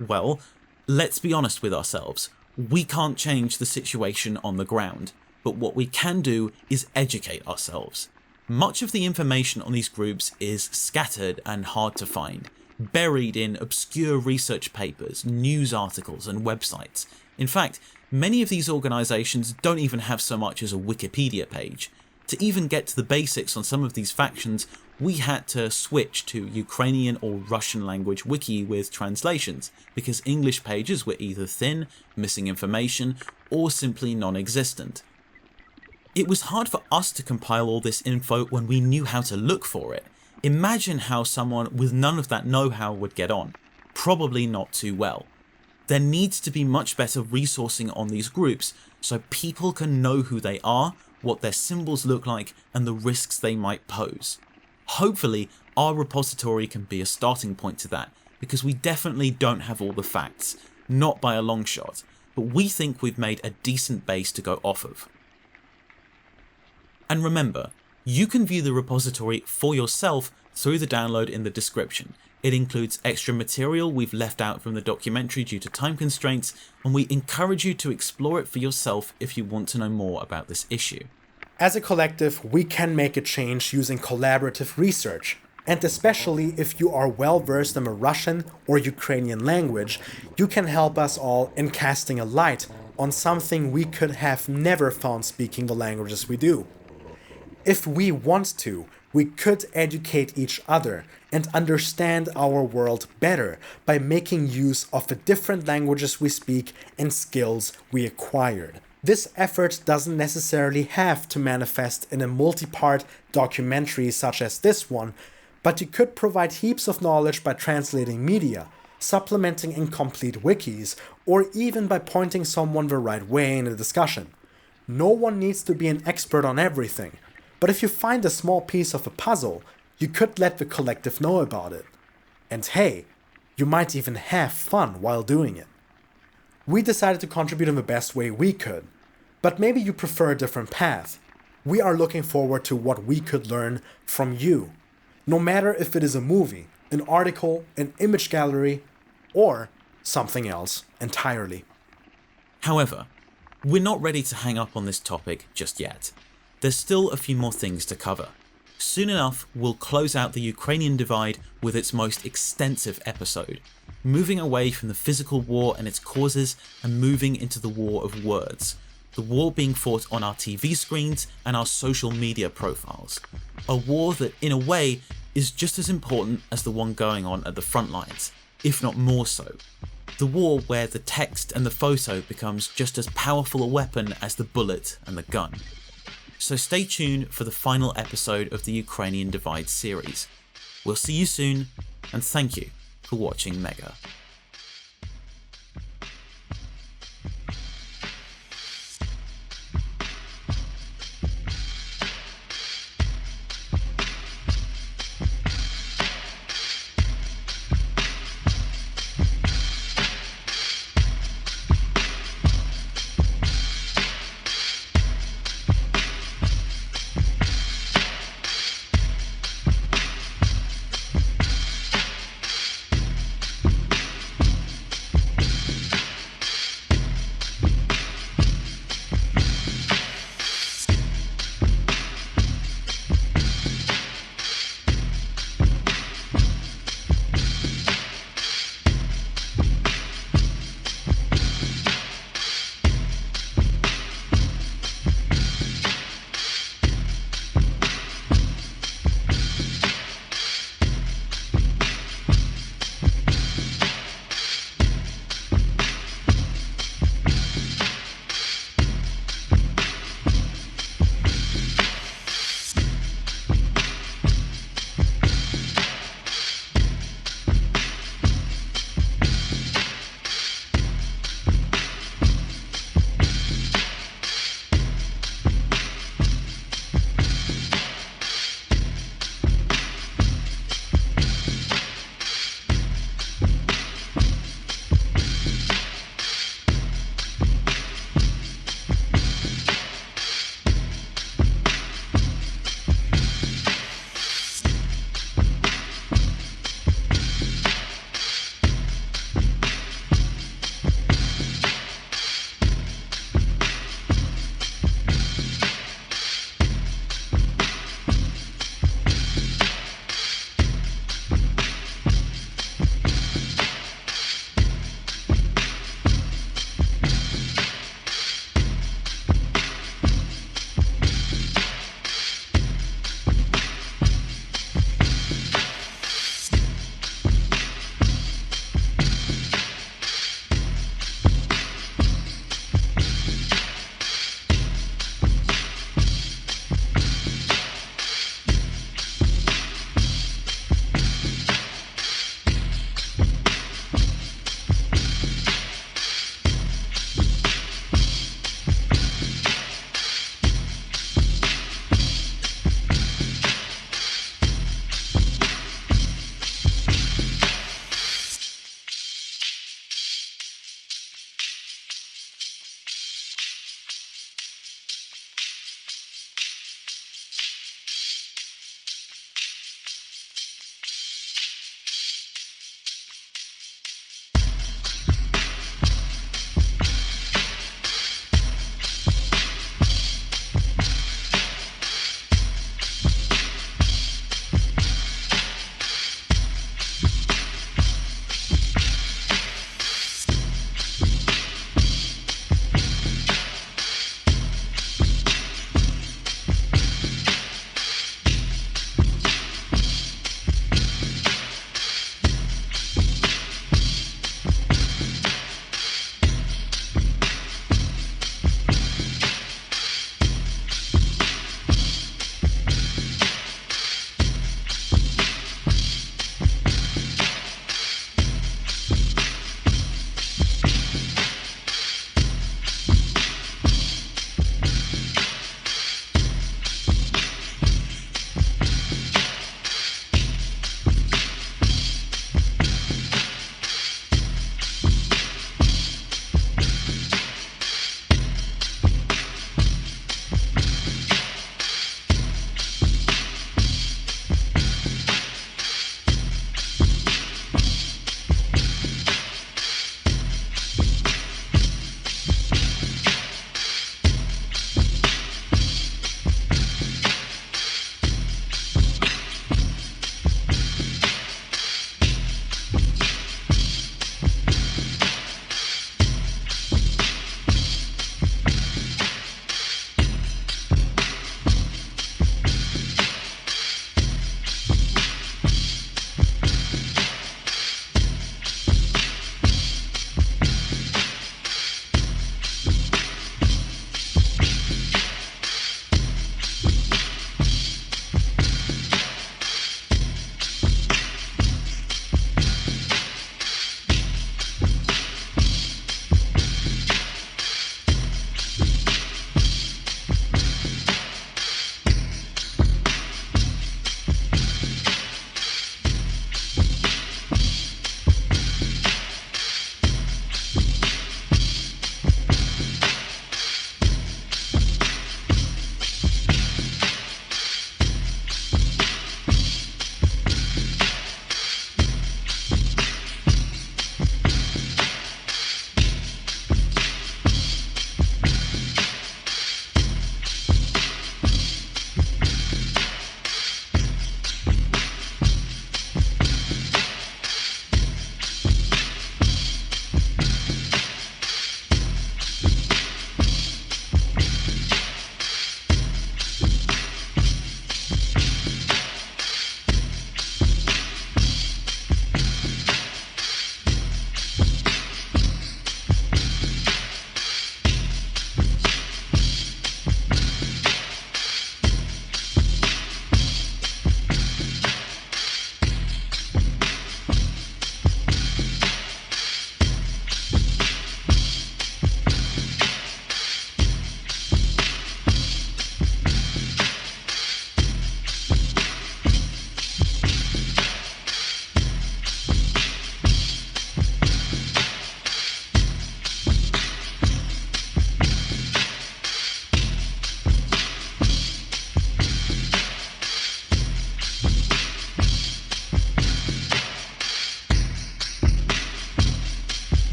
Well, let's be honest with ourselves. We can't change the situation on the ground, but what we can do is educate ourselves. Much of the information on these groups is scattered and hard to find, buried in obscure research papers, news articles and websites. In fact, many of these organisations don't even have so much as a Wikipedia page. To even get to the basics on some of these factions, we had to switch to Ukrainian or Russian language wiki with translations, because English pages were either thin, missing information, or simply non-existent. It was hard for us to compile all this info when we knew how to look for it. Imagine how someone with none of that know-how would get on. Probably not too well. There needs to be much better resourcing on these groups so people can know who they are, what their symbols look like, and the risks they might pose. Hopefully, our repository can be a starting point to that, because we definitely don't have all the facts, not by a long shot, but we think we've made a decent base to go off of. And remember, you can view the repository for yourself through the download in the description. It includes extra material we've left out from the documentary due to time constraints, and we encourage you to explore it for yourself if you want to know more about this issue. As a collective, we can make a change using collaborative research, and especially if you are well versed in the Russian or Ukrainian language, you can help us all in casting a light on something we could have never found speaking the languages we do. If we want to, we could educate each other and understand our world better by making use of the different languages we speak and skills we acquired. This effort doesn't necessarily have to manifest in a multi-part documentary such as this one, but you could provide heaps of knowledge by translating media, supplementing incomplete wikis, or even by pointing someone the right way in a discussion. No one needs to be an expert on everything. But if you find a small piece of a puzzle, you could let the collective know about it. And hey, you might even have fun while doing it. We decided to contribute in the best way we could. But maybe you prefer a different path. We are looking forward to what we could learn from you, no matter if it is a movie, an article, an image gallery, or something else entirely. However, we're not ready to hang up on this topic just yet. There's still a few more things to cover. Soon enough, we'll close out the Ukrainian Divide with its most extensive episode, moving away from the physical war and its causes and moving into the war of words, the war being fought on our TV screens and our social media profiles. A war that, in a way, is just as important as the one going on at the front lines, if not more so. The war where the text and the photo becomes just as powerful a weapon as the bullet and the gun. So stay tuned for the final episode of the Ukrainian Divide series. We'll see you soon, and thank you for watching Mega.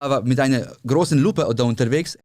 Aber mit einer großen Lupe da unterwegs.